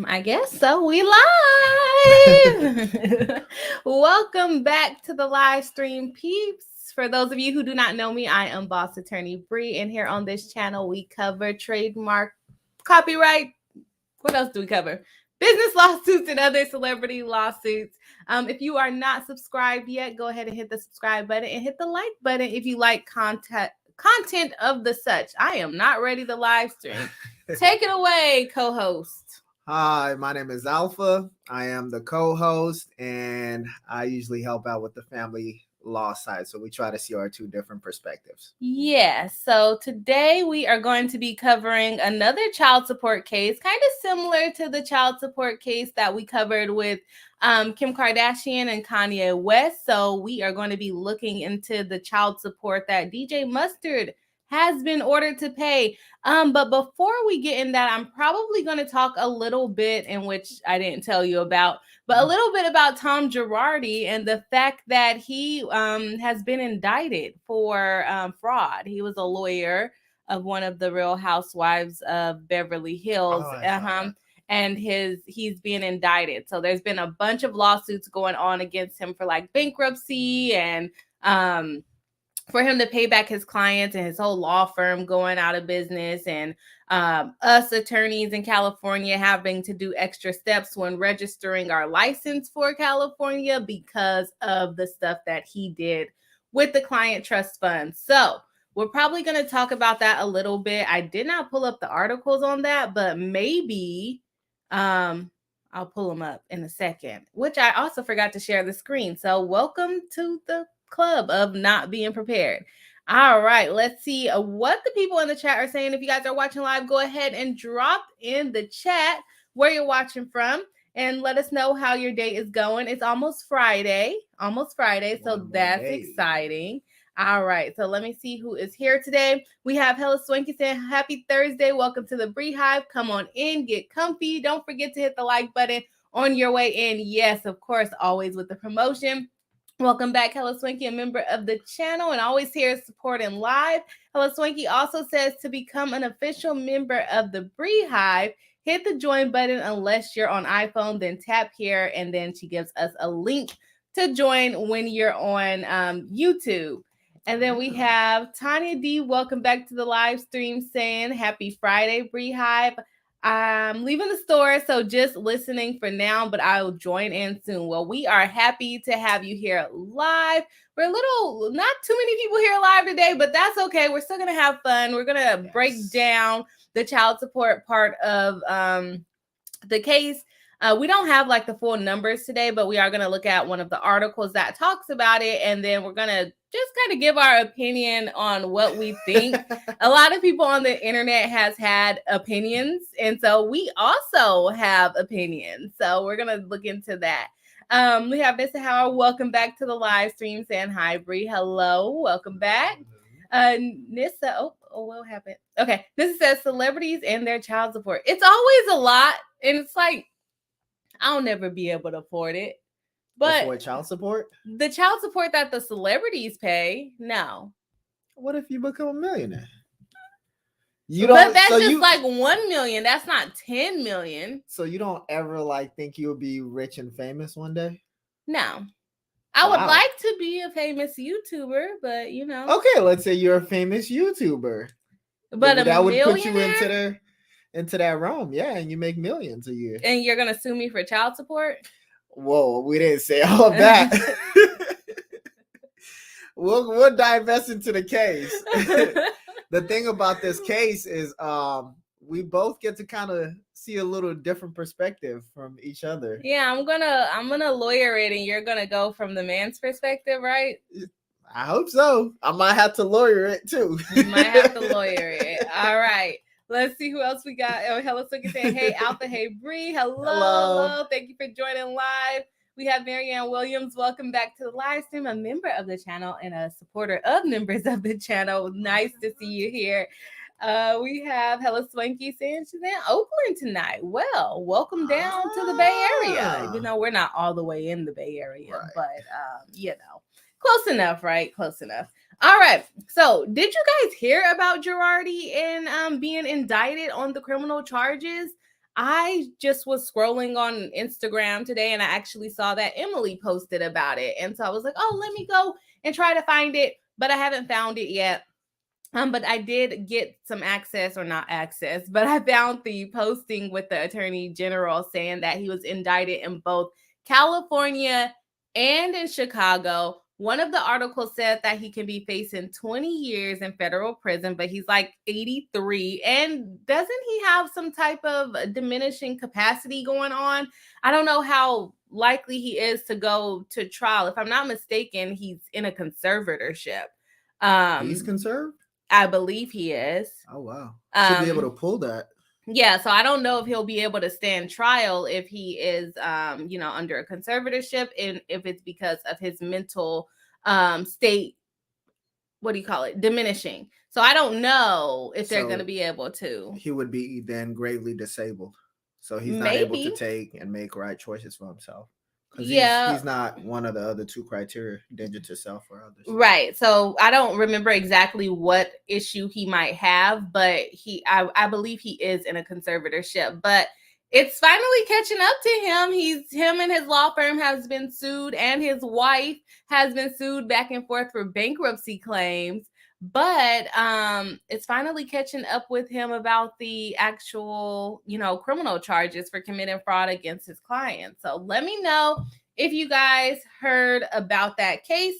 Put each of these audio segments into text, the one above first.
I guess so. We live. Welcome back to the live stream, peeps. For those of you who do not know me, I am Boss Attorney Bri, and here on this channel, we cover trademark, copyright. What else do we cover? Business lawsuits and other celebrity lawsuits. If you are not subscribed yet, go ahead and hit the subscribe button and hit the like button if you like content of the such. I am not ready to live stream. Take it away, co-host. Hi, my name is Alpha. I am the co-host, and I usually help out with the family law side. So we try to see our two different perspectives. Yeah, so today we are going to be covering another child support case, kind of similar to the child support case that we covered with Kim Kardashian and Kanye West. So we are going to be looking into the child support that DJ Mustard has been ordered to pay. But before we get in that, I'm probably going to talk a little bit, in which I didn't tell you about, but a little bit about Tom Girardi and the fact that he has been indicted for fraud. He was a lawyer of one of the Real Housewives of Beverly Hills. And he's being indicted. So there's been a bunch of lawsuits going on against him for like bankruptcy and for him to pay back his clients, and his whole law firm going out of business, and us attorneys in California having to do extra steps when registering our license for California because of the stuff that he did with the client trust fund. So we're probably going to talk about that a little bit. I did not pull up the articles on that, but maybe I'll pull them up in a second, which I also forgot to share the screen. So welcome to the club of not being prepared. All right, let's see what the people in the chat are saying. If you guys are watching live, go ahead and drop in the chat where you're watching from and let us know how your day is going. It's almost Friday, so that's exciting. All right, so let me see who is here today. We have Hella Swanky saying happy Thursday. Welcome to the BRI-HIVE. Come on in, get comfy. Don't forget to hit the like button on your way in. Yes, of course, always with the promotion. Welcome back, Hella Swanky, a member of the channel and always here supporting live. Hella Swanky also says to become an official member of the BRI-HIVE, hit the join button unless you're on iPhone, then tap here, and then she gives us a link to join when you're on YouTube. And then we have Tanya D. Welcome back to the live stream saying happy Friday, BRI-HIVE. I'm leaving the store, so just listening for now, but I will join in soon. Well, we are happy to have you here live. We're not too many people here live today, but that's okay. We're still going to have fun. We're going to break down the child support part of the case. We don't have like the full numbers today, but we are going to look at one of the articles that talks about it, and then we're going to just kind of give our opinion on what we think. A lot of people on the internet has had opinions, and so we also have opinions. So we're going to look into that. We have Mr. Howard. Welcome back to the live stream saying hi, Bri. Hello. Welcome back. Nissa. Oh, what happened? Okay. This says celebrities and their child support. It's always a lot, and it's like, I'll never be able to afford it. But afford child support? The child support that the celebrities pay, no. What if you become a millionaire? But that's like 1 million. That's not 10 million. So you don't ever like think you'll be rich and famous one day? No. I would like to be a famous YouTuber, but you know. Okay, let's say you're a famous YouTuber. But that would put you into that realm, yeah, and you make millions a year. And you're gonna sue me for child support? Whoa, we didn't say all of that. We'll divest into the case. The thing about this case is we both get to kind of see a little different perspective from each other. Yeah, I'm gonna lawyer it, and you're gonna go from the man's perspective, right? I hope so. I might have to lawyer it too. You might have to lawyer it. All right. Let's see who else we got. Oh, hello, so saying, hey, Alpha, hey, Bri. Hello. Thank you for joining live. We have Marianne Williams. Welcome back to the live stream, a member of the channel and a supporter of members of the channel. Nice to see you here. We have Hella Swanky saying she's in Oakland tonight. Well, welcome down to the Bay Area. You know, we're not all the way in the Bay Area, right, but, you know, close enough, right? Close enough. All right. So did you guys hear about Girardi and being indicted on the criminal charges? I just was scrolling on Instagram today and I actually saw that Emily posted about it. And so I was like, oh, let me go and try to find it, but I haven't found it yet. But I did get some access, or not access, but I found the posting with the Attorney General saying that he was indicted in both California and in Chicago. One of the articles said that he can be facing 20 years in federal prison, but he's like 83. And doesn't he have some type of diminishing capacity going on? I don't know how likely he is to go to trial. If I'm not mistaken, he's in a conservatorship. He's conserved? I believe he is. Oh, wow. Should be able to pull that. Yeah, so I don't know if he'll be able to stand trial if he is, under a conservatorship, and if it's because of his mental state, what do you call it, diminishing. So I don't know if they're going to be able to. He would be then gravely disabled. So he's not able to take and make right choices for himself. Yeah, he's not one of the other two criteria, danger to self or others. Right. So I don't remember exactly what issue he might have, but I believe he is in a conservatorship. But it's finally catching up to him. Him and his law firm has been sued, and his wife has been sued back and forth for bankruptcy claims. But it's finally catching up with him about the actual, criminal charges for committing fraud against his client. So let me know if you guys heard about that case.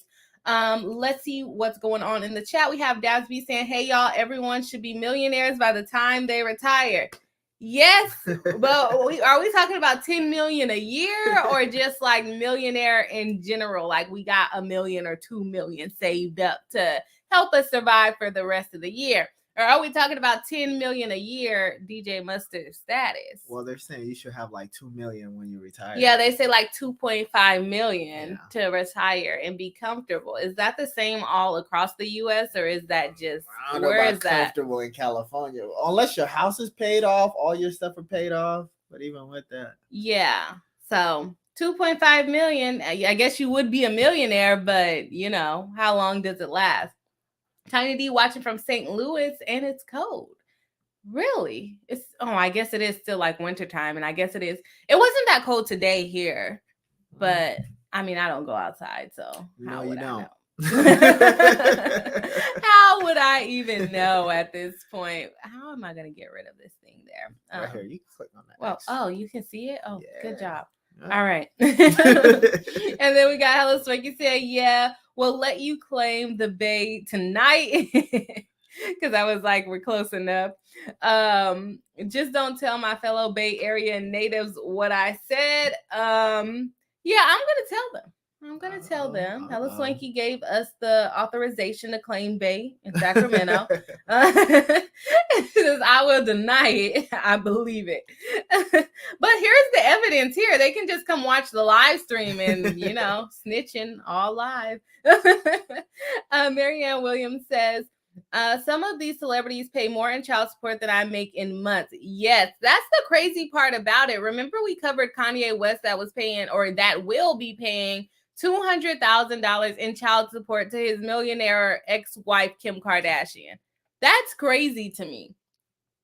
Let's see what's going on in the chat. We have Dasby saying, hey, y'all, everyone should be millionaires by the time they retire. Yes, but are we talking about 10 million a year, or just like millionaire in general? Like we got $1 million or 2 million saved up to help us survive for the rest of the year? Or are we talking about 10 million a year, DJ Mustard status? Well, they're saying you should have like 2 million when you retire. Yeah, they say like 2.5 million to retire and be comfortable. Is that the same all across the U.S., or is that just, I don't know about comfortable in California? Unless your house is paid off, all your stuff are paid off. But even with that. Yeah. So 2.5 million, I guess you would be a millionaire, but how long does it last? Tiny D watching from St. Louis, and it's cold. Really? I guess it is still like wintertime, and I guess it is. It wasn't that cold today here, but I mean, I don't go outside, so how would I know? How would I even know at this point? How am I going to get rid of this thing there? Right here, you can click on that. Well, oh, you can see it? Oh, yeah. Good job. Yeah. All right. And then we got Hello Swanky saying, yeah, we'll let you claim the Bay tonight. Because I was like, we're close enough. Just don't tell my fellow Bay Area natives what I said. Yeah, I'm going to tell them. Hello Swanky gave us the authorization to claim Bay in Sacramento. I will deny it. I believe it. But here's the evidence here. They can just come watch the live stream and, snitching all live. Marianne Williams says, some of these celebrities pay more in child support than I make in months. Yes, that's the crazy part about it. Remember we covered Kanye West that was paying, or that will be paying, $200,000 in child support to his millionaire ex-wife, Kim Kardashian. That's crazy to me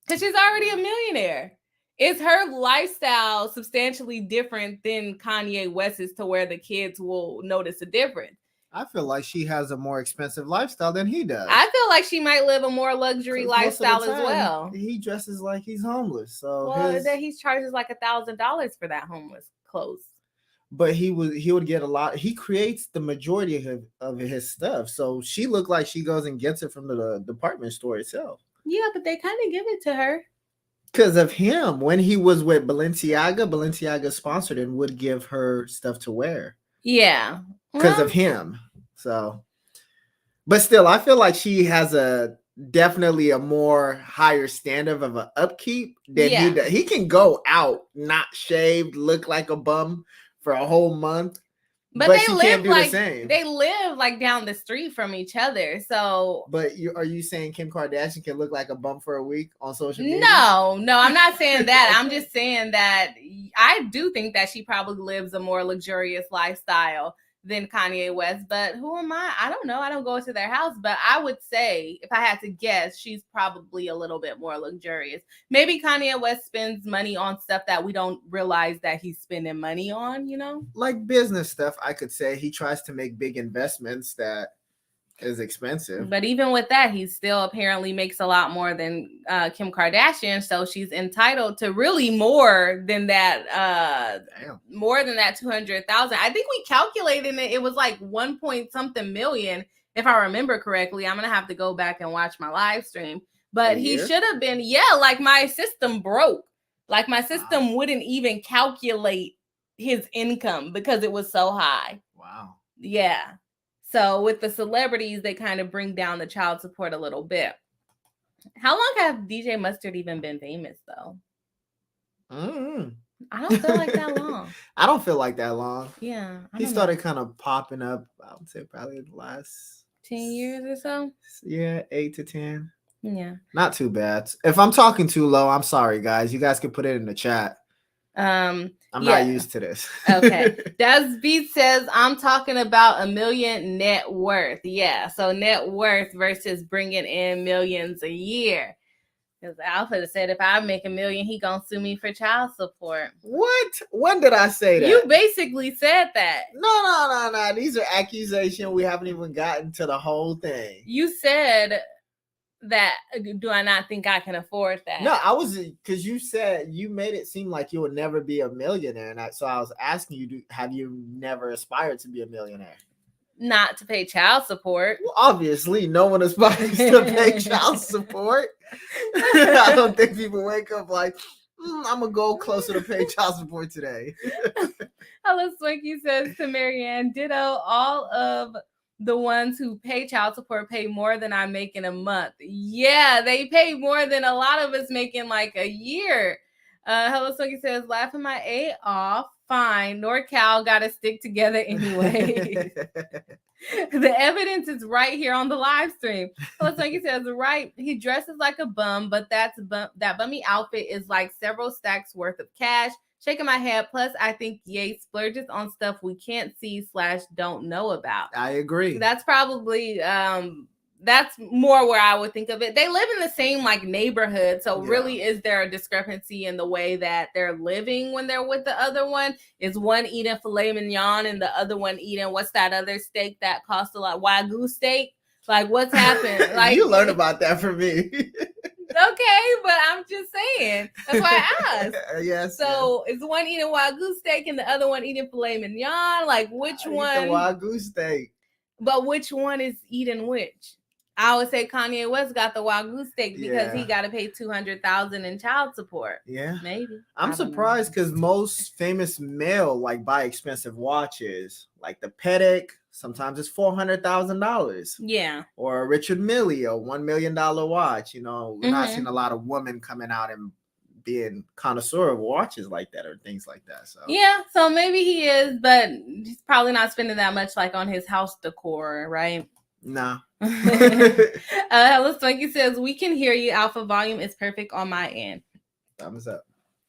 because she's already a millionaire. Is her lifestyle substantially different than Kanye West's to where the kids will notice a difference? I feel like she has a more expensive lifestyle than he does. I feel like she might live a more luxury lifestyle as well. He dresses like he's homeless. So he charges like $1,000 for that homeless clothes. But he would get a lot. He creates the majority of his stuff. So she looked like she goes and gets it from the department store itself. Yeah, but they kind of give it to her. Because of him. When he was with Balenciaga sponsored and would give her stuff to wear. Yeah. Because of him. So, but still, I feel like she has definitely a more higher standard of an upkeep than he does. He can go out, not shaved, look like a bum for a whole month. But she can't do the same. They live like down the street from each other. So, but are you saying Kim Kardashian can look like a bum for a week on social media? No, I'm not saying that. I'm just saying that I do think that she probably lives a more luxurious lifestyle than Kanye West. But who am I? I don't know. I don't go to their house. But I would say, if I had to guess, she's probably a little bit more luxurious. Maybe Kanye West spends money on stuff that we don't realize that he's spending money on, Like business stuff, I could say. He tries to make big investments that is expensive. But even with that, he still apparently makes a lot more than Kim Kardashian. So she's entitled to really more than that. More than that 200,000. I think we calculated it. It was like 1 point something million, if I remember correctly. I'm gonna have to go back and watch my live stream. But he should have been. Like my system broke. Like my system wouldn't even calculate his income because it was so high. Wow. Yeah. So with the celebrities, they kind of bring down the child support a little bit. How long have DJ Mustard even been famous, though? I don't feel like that long. I don't feel like that long. Yeah. He started kind of popping up, I would say probably the last 10 years or so? Yeah, 8 to 10. Yeah. Not too bad. If I'm talking too low, I'm sorry, guys. You guys can put it in the chat. I'm not used to this. Okay. Does Beat says, I'm talking about $1 million net worth. Yeah. So net worth versus bringing in millions a year. Because Alfred said, if I make $1 million, he gonna sue me for child support. What? When did I say that? You basically said that. No. These are accusations. We haven't even gotten to the whole thing. You said that, do I not think I can afford that? No, I was, because you said, you made it seem like you would never be a millionaire. And so I was asking you, have you never aspired to be a millionaire? Not to pay child support. Well, obviously, no one aspires to pay child support. I don't think people wake up like, I'm going to go closer to pay child support today. Hello, Swinky says to Marianne, ditto, all of the ones who pay child support pay more than I make in a month. Yeah, they pay more than a lot of us make in like a year. Hello, Swinky says, laughing my A off. Fine. NorCal got to stick together anyway. The evidence is right here on the live stream. Hello, Swinky says, right. He dresses like a bum, but that bummy outfit is like several stacks worth of cash. Shaking my head. Plus, I think Ye splurges on stuff we can't see / don't know about. I agree. That's probably that's more where I would think of it. They live in the same like neighborhood, so really, is there a discrepancy in the way that they're living when they're with the other one? Is one eating filet mignon and the other one eating what's that other steak that costs a lot? Wagyu steak. Like, what's happened? Like, you learned about that from me. Okay, but I'm just saying. That's why I asked. Yes. So is one eating Wagyu steak and the other one eating filet mignon? Like, which one? The Wagyu steak. But which one is eating which? I would say Kanye West got the Wagyu steak because he got to pay $200,000 in child support. Yeah, maybe. I'm surprised because most famous male like buy expensive watches, like the Patek. Sometimes it's $400,000. Yeah. Or a Richard Mille, a $1 million watch. You know, we're not seeing a lot of women coming out and being connoisseur of watches like that or things like that. So yeah, so maybe he is, but he's probably not spending that much like on his house decor, right? No. Hello, Swanky says, we can hear you. Alpha volume is perfect on my end. Thumbs up.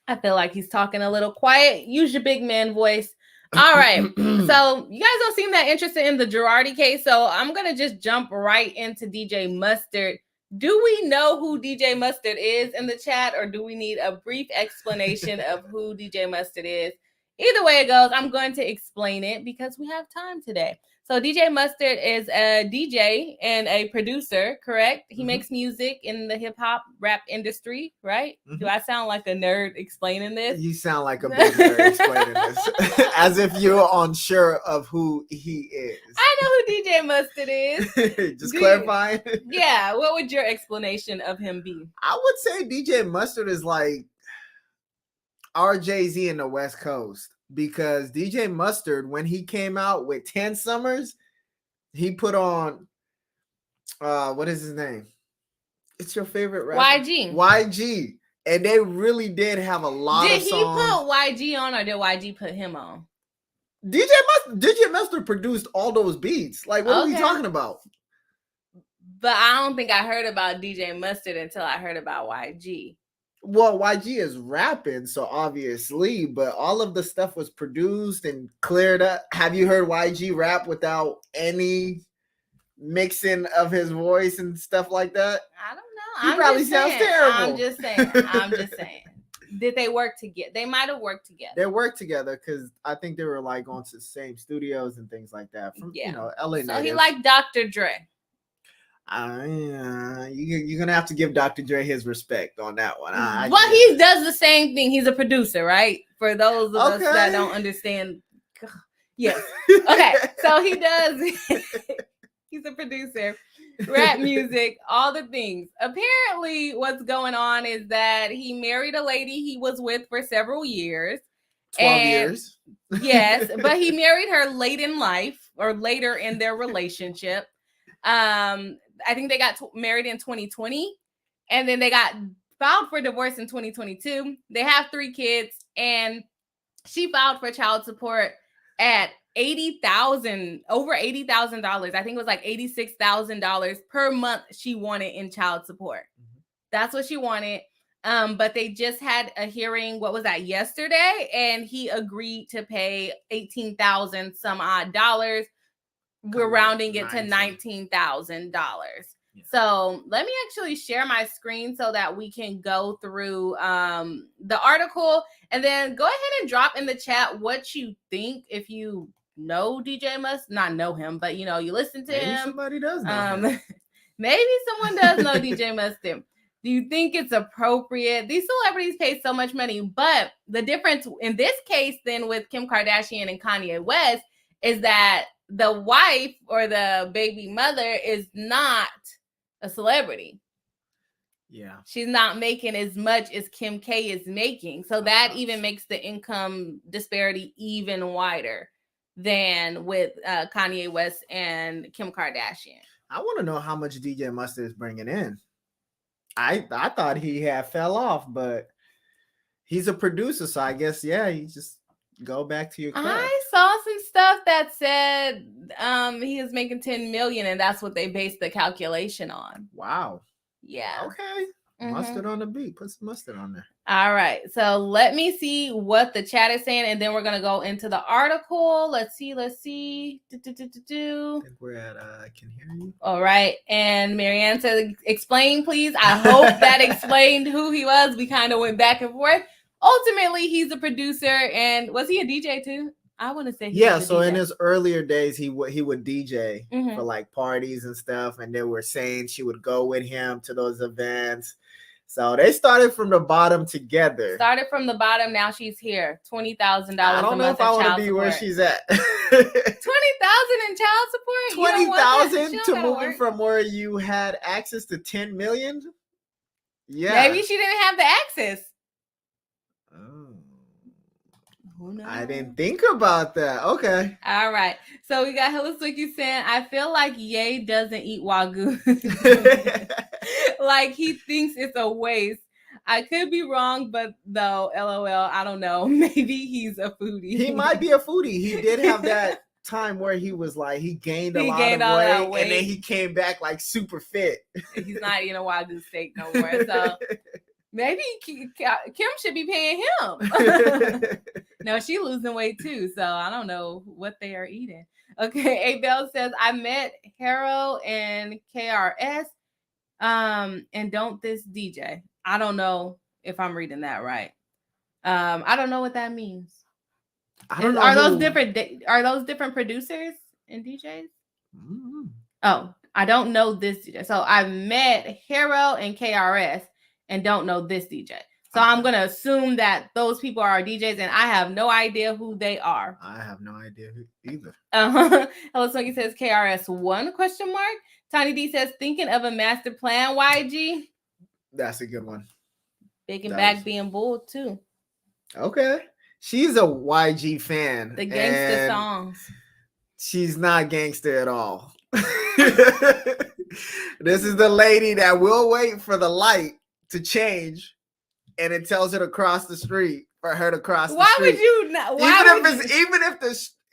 I feel like he's talking a little quiet. Use your big man voice. All right. So you guys don't seem that interested in the Girardi case. So I'm going to just jump right into DJ Mustard. Do we know who DJ Mustard is in the chat, or do we need a brief explanation of who DJ Mustard is? Either way it goes, I'm going to explain it because we have time today. So DJ Mustard is a DJ and a producer, correct? He makes music in the hip hop rap industry, right? Do I sound like a nerd explaining this? You sound like a big nerd explaining this. As if you're unsure of who he is. I know who DJ Mustard is. Just clarifying. Yeah, what would your explanation of him be? I would say DJ Mustard is like our Jay-Z in the West Coast. Because DJ Mustard, when he came out with 10 Summers, he put on, what is his name? It's your favorite rapper. YG. And they really did have a lot of songs. Did he put YG on, or did YG put him on? DJ Mustard produced all those beats. Like, what are we talking about? But I don't think I heard about DJ Mustard until I heard about YG. Well, YG is rapping, so obviously, but all of the stuff was produced and cleared up. Have you heard YG rap without any mixing of his voice and stuff like that? I don't know. He probably sounds terrible. I'm just saying. Did they work together? They might have worked together. They worked together because I think they were like going to the same studios and things like that. From LA. So he liked Dr. Dre. You're gonna have to give Dr. Dre his respect on that one. Well, he does the same thing. He's a producer, right? For those of us that don't understand. Yes. Okay. So he does. He's a producer, rap music, all the things. Apparently, what's going on is that he married a lady he was with for several years. 12 years. Yes, but he married her late in life or later in their relationship. I think they got married in 2020, and then they got filed for divorce in 2022. They have 3 kids, and she filed for child support at over $80,000. I think it was like $86,000 per month she wanted in child support. Mm-hmm. That's what she wanted. But they just had a hearing, what was that, yesterday? And he agreed to pay $18,000 some odd dollars. We're rounding it to $19,000. Yeah. So let me actually share my screen so that we can go through the article, and then go ahead and drop in the chat what you think. If you know DJ Must, not know him, but you listen to him. Somebody does know him. Maybe someone does know DJ Mustard. Do you think it's appropriate? These celebrities pay so much money, but the difference in this case then with Kim Kardashian and Kanye West is that the wife or the baby mother is not a celebrity. Yeah. She's not making as much as Kim K is making. So that even makes the income disparity even wider than with Kanye West and Kim Kardashian. I want to know how much DJ Mustard is bringing in. I thought he had fell off, but he's a producer, so I guess you just go back to your craft. I saw some stuff that said he is making $10 million, and that's what they based the calculation on. Wow. Yeah. Okay. Mm-hmm. Mustard on the beat. Put some mustard on there. All right. So let me see what the chat is saying, and then we're gonna go into the article. Let's see. I think we're at I can hear you. All right. And Marianne said, explain, please. I hope that explained who he was. We kind of went back and forth. Ultimately, he's a producer, and was he a DJ too? I want to say so in his earlier days, he would DJ for like parties and stuff, and they were saying she would go with him to those events. So they started from the bottom together. Started from the bottom. Now she's here. $20,000. I don't know if I want to be where she's at. $20,000 in child support. $20,000 to moving from where you had access to $10 million. Yeah, maybe she didn't have the access. No. I didn't think about that. Okay. All right. So we got Hilliswicky saying, I feel like Ye doesn't eat Wagyu. Like he thinks it's a waste. I could be wrong, but though, LOL, I don't know. Maybe he's a foodie. He might be a foodie. He did have that time where he was like, he gained a lot of weight, and then he came back like super fit. He's not eating a Wagyu steak no more. So maybe Kim should be paying him. No, she losing weight too. So I don't know what they are eating. Okay. Abel says, I met Hero and KRS and don't this DJ. I don't know if I'm reading that right. I don't know what that means. I don't know. Are those different producers and DJs? Mm-hmm. Oh, I don't know this DJ. So I met Hero and KRS and don't know this DJ. So I'm going to assume that those people are DJs, and I have no idea who they are. I have no idea who either. Hello, Smokey says KRS-One, ? Tiny D says, thinking of a master plan, YG. That's a good one. Big and back being bold, too. Okay. She's a YG fan. The gangster songs. She's not gangster at all. This is the lady that will wait for the light to change, and it tells her to cross the street for her to cross the street. Why would you not?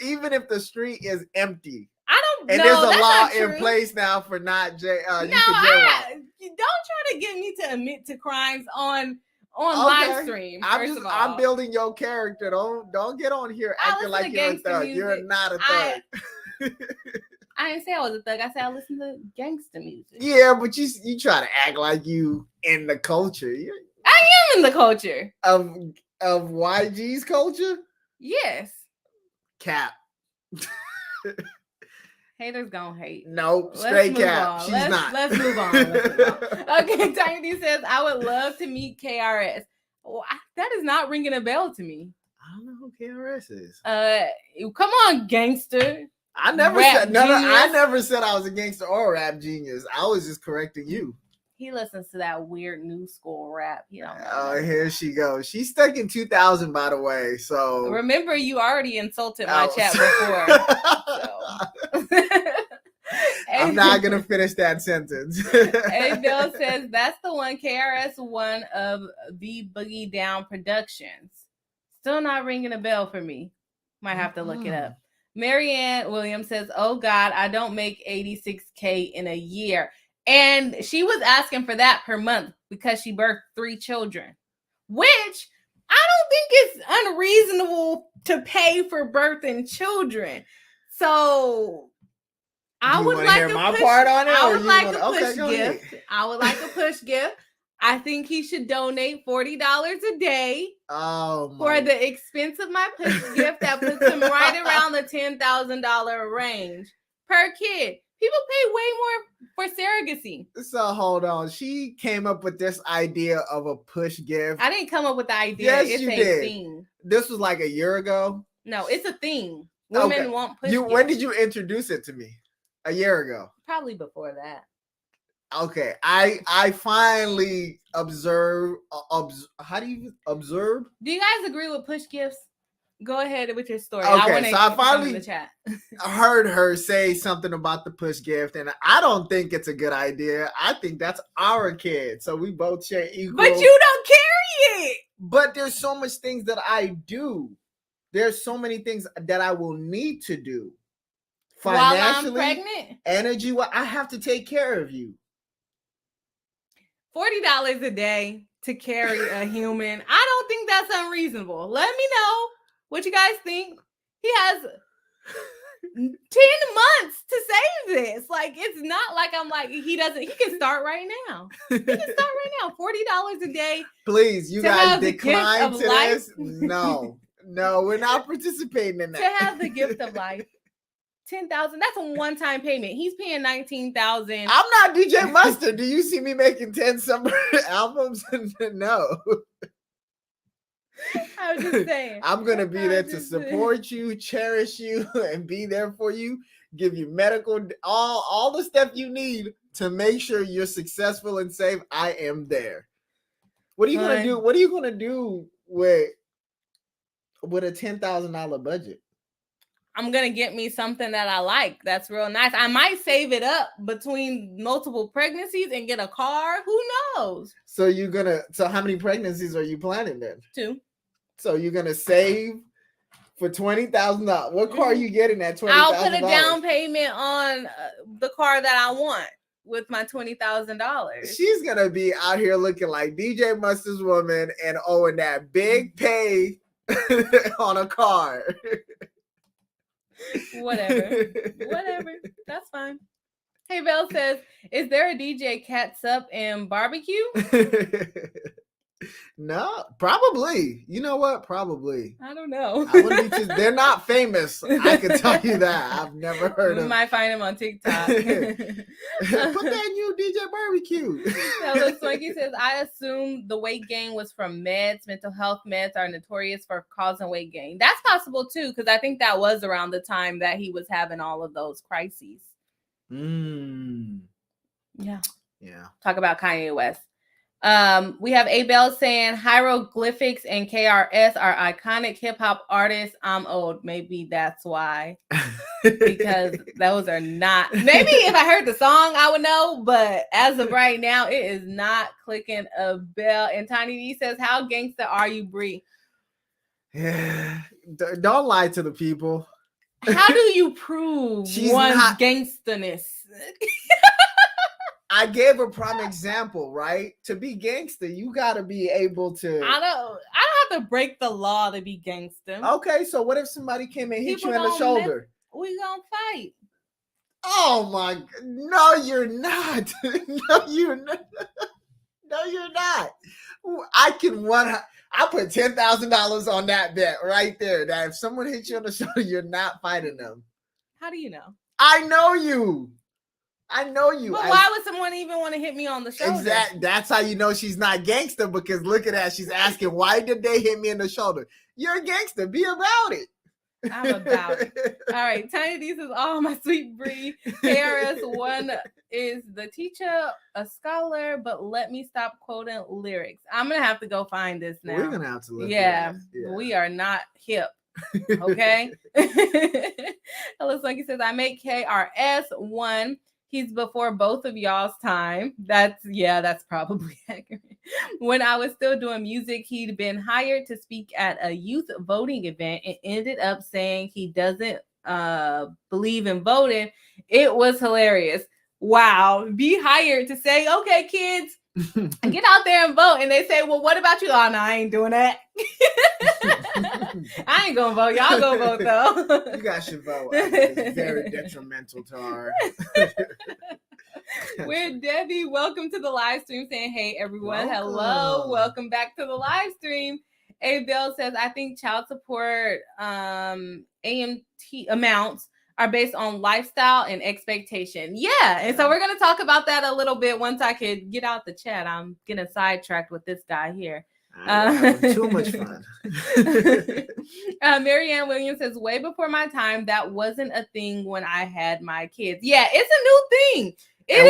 Even if the street is empty. I don't know. And there's a law in place now for not you can jaywalk. Don't try to get me to admit to crimes on on live stream. I'm building your character. Don't get on here acting like you're a thug. Music. You're not a thug. I didn't say I was a thug. I said I listen to gangster music. Yeah, but you try to act like you in the culture. I am in the culture of YG's culture. Yes. Cap. Haters gonna hate. Nope, straight cap. She's not. Let's move on. Okay, Tiny says, I would love to meet KRS. Well, that is not ringing a bell to me. I don't know who KRS is. Come on, gangster. I never said I was a gangster or a rap genius. I was just correcting you. He listens to that weird new school rap. You know. Oh, here she goes. She's stuck in 2000, by the way. So remember, you already insulted my chat before. I'm not gonna finish that sentence. A Bill says that's the one. KRS one of the Boogie Down Productions. Still not ringing a bell for me. Might have to look it up. Marianne Williams says, "Oh God, I don't make $86K in a year." And she was asking for that per month because she birthed 3 children, which I don't think is unreasonable to pay for birthing children. So I would like a push gift. I would like a push gift. I think he should donate $40 a day for the expense of my push gift. That puts him right around the $10,000 range per kid. People pay way more for surrogacy. So hold on. She came up with this idea of a push gift. I didn't come up with the idea. Yes, it's you a did. thing. This was like a year ago? No, it's a thing. Women want push gifts. When did you introduce it to me? A year ago? Probably before that. Okay. I finally observe. How do you observe? Do you guys agree with push gifts? Go ahead with your story. Okay, I finally heard her say something about the push gift, and I don't think it's a good idea. I think that's our kid, so we both share equal. But you don't carry it. But there's so much things that I do. There's so many things that I will need to do. Financially, while I'm pregnant, energy. Well, I have to take care of you. $40 a day to carry a human. I don't think that's unreasonable. Let me know what you guys think. He has 10 months to save this. Like, it's not like I'm like, he can start right now. He can start right now. $40 a day. Please, you guys decline to this. No, we're not participating in that. To have the gift of life. $10,000. That's a one-time payment. He's paying $19,000. I'm not DJ Mustard. Do you see me making 10 summer albums? No. I was just saying. I'm going to be there to support you, cherish you, and be there for you, give you medical, all the stuff you need to make sure you're successful and safe. I am there. What are you going to do? What are you going to do with a $10,000 budget? I'm going to get me something that I like. That's real nice. I might save it up between multiple pregnancies and get a car. Who knows? So how many pregnancies are you planning then? 2. So you're going to save for $20,000. What car are you getting at $20,000? I'll put a down payment on the car that I want with my $20,000. She's going to be out here looking like DJ Mustard's woman and owing that big pay on a car. Whatever. That's fine. Hey, Belle says, is there a DJ Catsup and barbecue? No, probably. You know what? Probably. I don't know. They're not famous. I can tell you that. I've never heard of them. You might find them on TikTok. Put that new DJ barbecue. So Swanky says, I assume the weight gain was from meds. Mental health meds are notorious for causing weight gain. That's possible too, because I think that was around the time that he was having all of those crises. Yeah. Talk about Kanye West. We have Abel saying hieroglyphics and KRS are iconic hip hop artists. I'm old. Maybe that's why. Because those are not. Maybe if I heard the song, I would know. But as of right now, it is not clicking a bell. And Tiny D says, how gangster are you, Bri? Yeah. Don't lie to the people. How do you prove one's gangsterness? I gave a prime example, right? To be gangster, you gotta be able to. I don't have to break the law to be gangster. Okay, so what if somebody came and hit you in the shoulder? We gonna fight. Oh my! No, you're not. No, you're not. No, you're not. I put $10,000 on that bet right there. That if someone hits you on the shoulder, you're not fighting them. How do you know? I know you. But why would someone even want to hit me on the shoulder? Exactly. That's how you know she's not gangster, because look at that. She's asking, why did they hit me in the shoulder? You're a gangster. Be about it. I'm about it. All right. Tiny D says, oh, my sweet Bri. KRS-One is the teacher, a scholar, but let me stop quoting lyrics. I'm going to have to go find this now. We're going to have to look yeah, we are not hip. Okay. Hello, Sunky says, I make KRS-One. He's before both of y'all's time. That's probably accurate. When I was still doing music, he'd been hired to speak at a youth voting event and ended up saying he doesn't believe in voting. It was hilarious. Wow. Be hired to say, okay, kids, get out there and vote. And they say, well, what about you? Oh, no, I ain't doing that. I ain't gonna vote. Y'all go vote though. You guys should vote. It's very detrimental to our. We're Debbie. Welcome to the live stream. Saying, hey everyone, welcome. Hello, welcome back to the live stream. A Bell says, I think child support AMT amounts are based on lifestyle and expectation. Yeah, and so we're gonna talk about that a little bit once I could get out the chat. I'm getting sidetracked with this guy here. Too much fun. Marianne Williams says, way before my time, that wasn't a thing when I had my kids. Yeah, it's a new thing.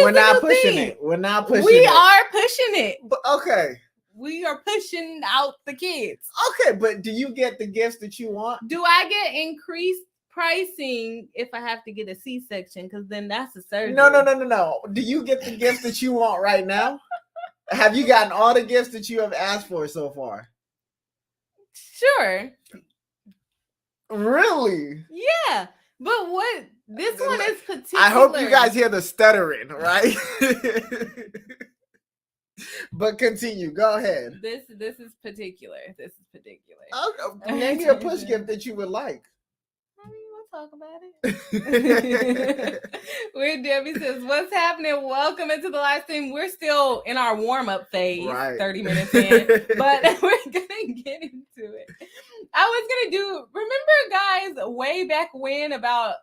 We're not pushing it. We're not pushing it. We are pushing it. But, okay. We are pushing out the kids. Okay, but do you get the gifts that you want? Do I get increased pricing if I have to get a C-section? Because then that's a surgery. No. Do you get the gifts that you want right now? Have you gotten all the gifts that you have asked for so far? Sure. Really? Yeah. But what this one is particular. I hope you guys hear the stuttering, right? But continue. Go ahead. This is particular. Okay. Name me a push gift that you would like. Talk about it. Weird Debbie says, what's happening? Welcome into the live stream. We're still in our warm-up phase, right. 30 minutes in, but we're gonna get into it. I was gonna remember guys, way back when, about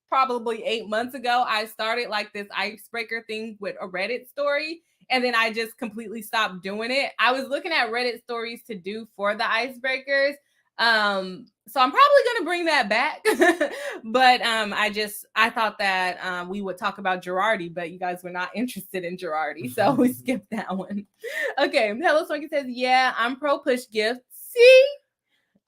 probably 8 months ago, I started like this icebreaker thing with a Reddit story, and then I just completely stopped doing it. I was looking at Reddit stories to do for the icebreakers. So I'm probably going to bring that back, but I thought that we would talk about Girardi, but you guys were not interested in Girardi, so we skipped that one. Okay, Hello Swanky says, yeah, I'm pro push gift. See?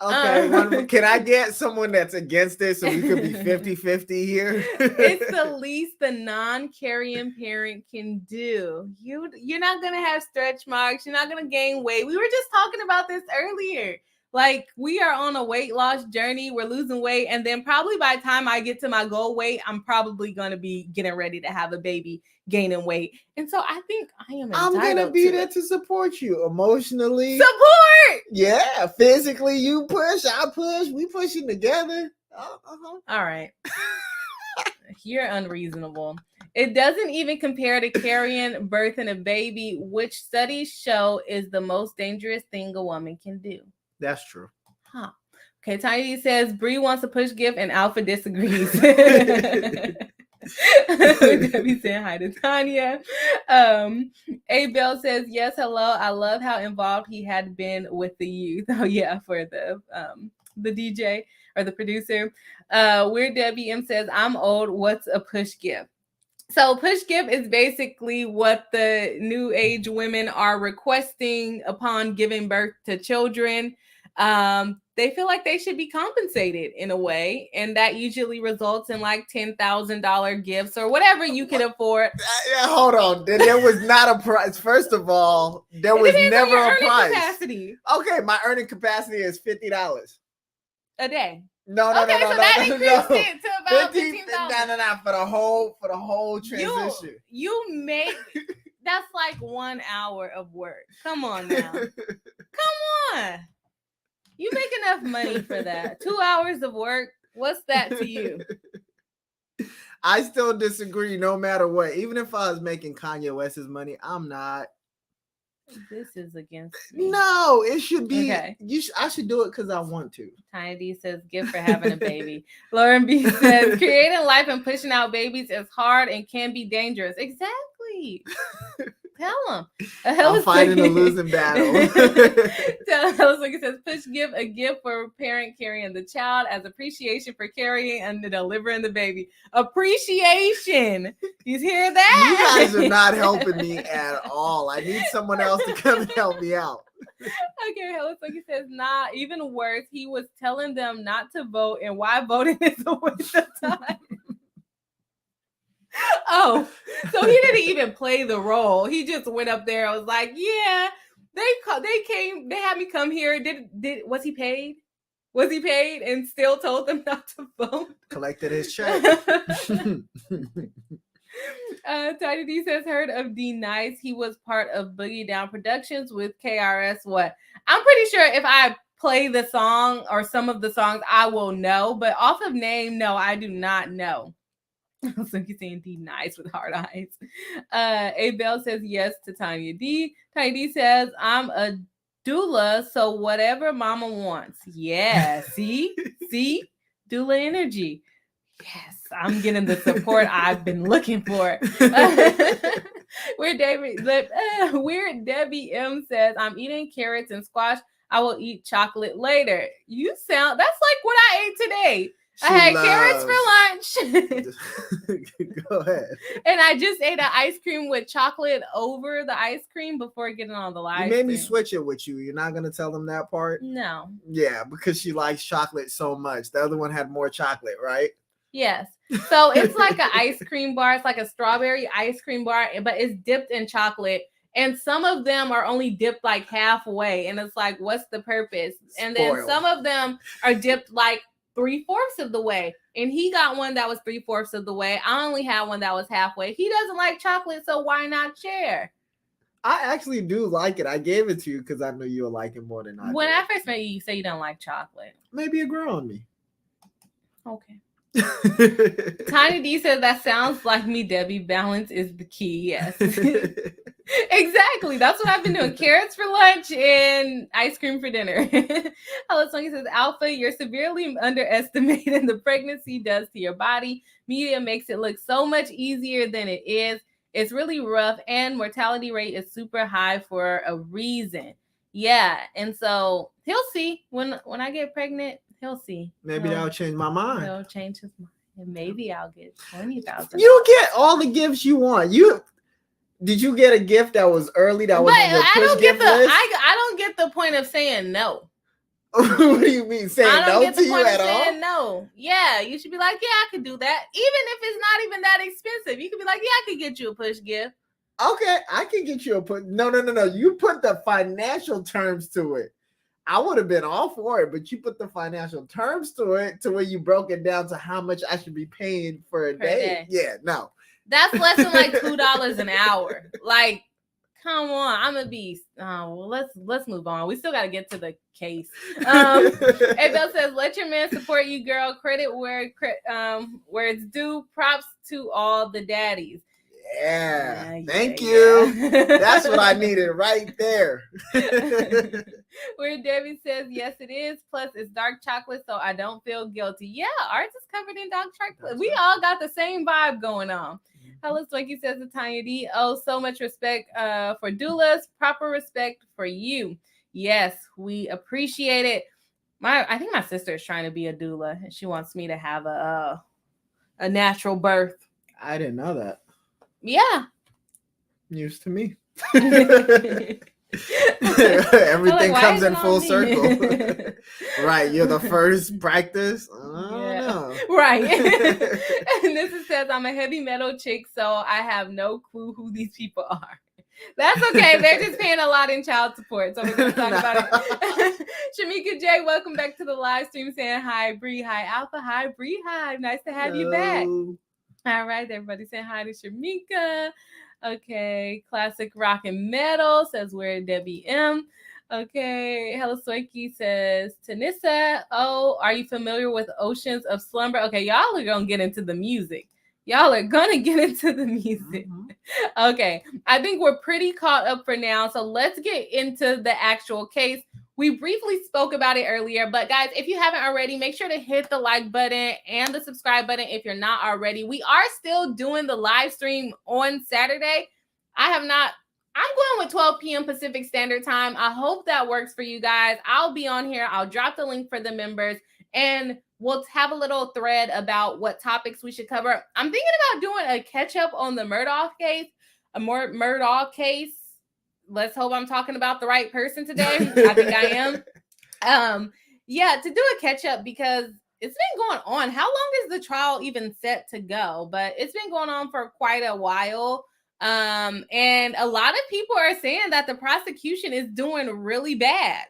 Okay, can I get someone that's against it so we could be 50-50 here? It's the least the non-carrying parent can do. You're not going to have stretch marks. You're not going to gain weight. We were just talking about this earlier. Like, we are on a weight loss journey. We're losing weight. And then probably by the time I get to my goal weight, I'm probably going to be getting ready to have a baby, gaining weight. And so I think I'm going to be there to support you emotionally. Support! Yeah. Physically, you push, I push. We pushing together. All right. You're unreasonable. It doesn't even compare to carrying, birthing a baby, which studies show is the most dangerous thing a woman can do. That's true. Huh. Okay, Tiny says Bri wants a push gift and Alpha disagrees. Debbie saying hi to Tanya. A Bell says, yes, hello. I love how involved he had been with the youth. Oh yeah, for the DJ or the producer. Weird Debbie M says, I'm old. What's a push gift? So push gift is basically what the new age women are requesting upon giving birth to children. They feel like they should be compensated in a way, and that usually results in like $10,000 gifts or whatever you can afford. Hold on, there was not a price. First of all, there was never a price. Capacity. Okay, my earning capacity is $50 a day. No. So that increased it to $15,000. No, for the whole transition. You make that's like 1 hour of work. Come on now. Come on. You make enough money for that. 2 hours of work. What's that to you? I still disagree no matter what. Even if I was making Kanye West's money, I'm not. This is against me. No, it should be. Okay. I should do it because I want to. Tiny D says, gift for having a baby. Lauren B says, creating life and pushing out babies is hard and can be dangerous. Exactly. Tell them. I'm fighting a losing battle. Tell us, it says, push give a gift for a parent carrying the child as appreciation for carrying and delivering the baby. Appreciation. You hear that? You guys are not helping me at all. I need someone else to come and help me out. Okay, Hello Soki says, nah, even worse. He was telling them not to vote and why voting is a waste of time. Oh, so he didn't even play the role. He just went up there. I was like, yeah, they came, they had me come here. Was he paid? Was he paid and still told them not to vote? Collected his check. Tiny D says, heard of D Nice. He was part of Boogie Down Productions with KRS. What? I'm pretty sure if I play the song or some of the songs, I will know. But off of name, no, I do not know. So he's saying D Nice with hard eyes. A Bell says yes to Tanya D. Tiny D says, I'm a doula, so whatever mama wants. Yeah, see? Doula energy. Yes, I'm getting the support I've been looking for. Weird Debbie M says, I'm eating carrots and squash. I will eat chocolate later. That's like what I ate today. I had carrots for lunch. Go ahead. And I just ate an ice cream with chocolate over the ice cream before getting on the live. You made me switch it with you. You're not going to tell them that part? No. Yeah, because she likes chocolate so much. The other one had more chocolate, right? Yes. So it's like an ice cream bar. It's like a strawberry ice cream bar, but it's dipped in chocolate. And some of them are only dipped like halfway. And it's like, what's the purpose? And then some of them are dipped like 3/4 of the way, and he got one that was 3/4 of the way. I only had one that was halfway. He doesn't like chocolate, so why not share? I actually do like it. I gave it to you because I knew you would like it more than I When did. I first met you, you say you don't like chocolate. Maybe it grew on me. Okay. Tiny D says that sounds like me, Debbie. Balance is the key. Yes. Exactly. That's what I've been doing. Carrots for lunch and ice cream for dinner. Hello, Sonia says, Alpha, you're severely underestimating the pregnancy does to your body. Media makes it look so much easier than it is. It's really rough, and mortality rate is super high for a reason. Yeah, and so he'll see when I get pregnant. He'll see. Maybe that'll change my mind. He'll change his mind, and maybe I'll get $20,000. You get all the gifts you want. Did you get a gift that was early? That was on your push gift list? I don't get the point of saying no. What do you mean saying no to you at all? Saying no. Yeah, you should be like, yeah, I could do that. Even if it's not even that expensive, you could be like, yeah, I could get you a push gift. Okay, I can get you a push. No. You put the financial terms to it. I would have been all for it, but you put the financial terms to it to where you broke it down to how much I should be paying for a day. Yeah, no. That's less than like $2 an hour. Like, come on, I'm a beast. Well, let's move on. We still got to get to the case. Abel says, "Let your man support you, girl. Credit where it's due. Props to all the daddies." Yeah, thank you. That's what I needed right there. Where Debbie says, yes, it is. Plus, it's dark chocolate, so I don't feel guilty. Yeah, ours is covered in dark chocolate. We all got the same vibe going on. Hello, Swanky says to Tanya D. Oh, so much respect for doulas. Proper respect for you. Yes, we appreciate it. I think my sister is trying to be a doula, and she wants me to have a natural birth. I didn't know that. Yeah. News to me. Everything comes in full circle. Right. You're the first practice. No. Right. And this says, I'm a heavy metal chick, so I have no clue who these people are. That's okay. They're just paying a lot in child support, so we're going to talk about it. Shamika J, welcome back to the live stream, saying hi, Bri, hi, Alpha, hi, BRI-HIVE. Nice to have you back. All right, everybody saying hi to Shamika. Okay, Classic Rock and Metal says we're Debbie M. Okay, Hello Soiki says Tanissa. Oh, are you familiar with Oceans of Slumber? Okay, y'all are gonna get into the music. Y'all are gonna get into the music. Okay, I think we're pretty caught up for now, so let's get into the actual case. We briefly spoke about it earlier, but guys, if you haven't already, make sure to hit the like button and the subscribe button if you're not already. We are still doing the live stream on Saturday. I'm going with 12 p.m. Pacific Standard Time. I hope that works for you guys. I'll be on here. I'll drop the link for the members, and we'll have a little thread about what topics we should cover. I'm thinking about doing a catch-up on the Murdaugh case, Murdaugh case. Let's hope I'm talking about the right person today. I think I am. Yeah, to do a catch-up because it's been going on. How long is the trial even set to go? But it's been going on for quite a while. And a lot of people are saying that the prosecution is doing really bad.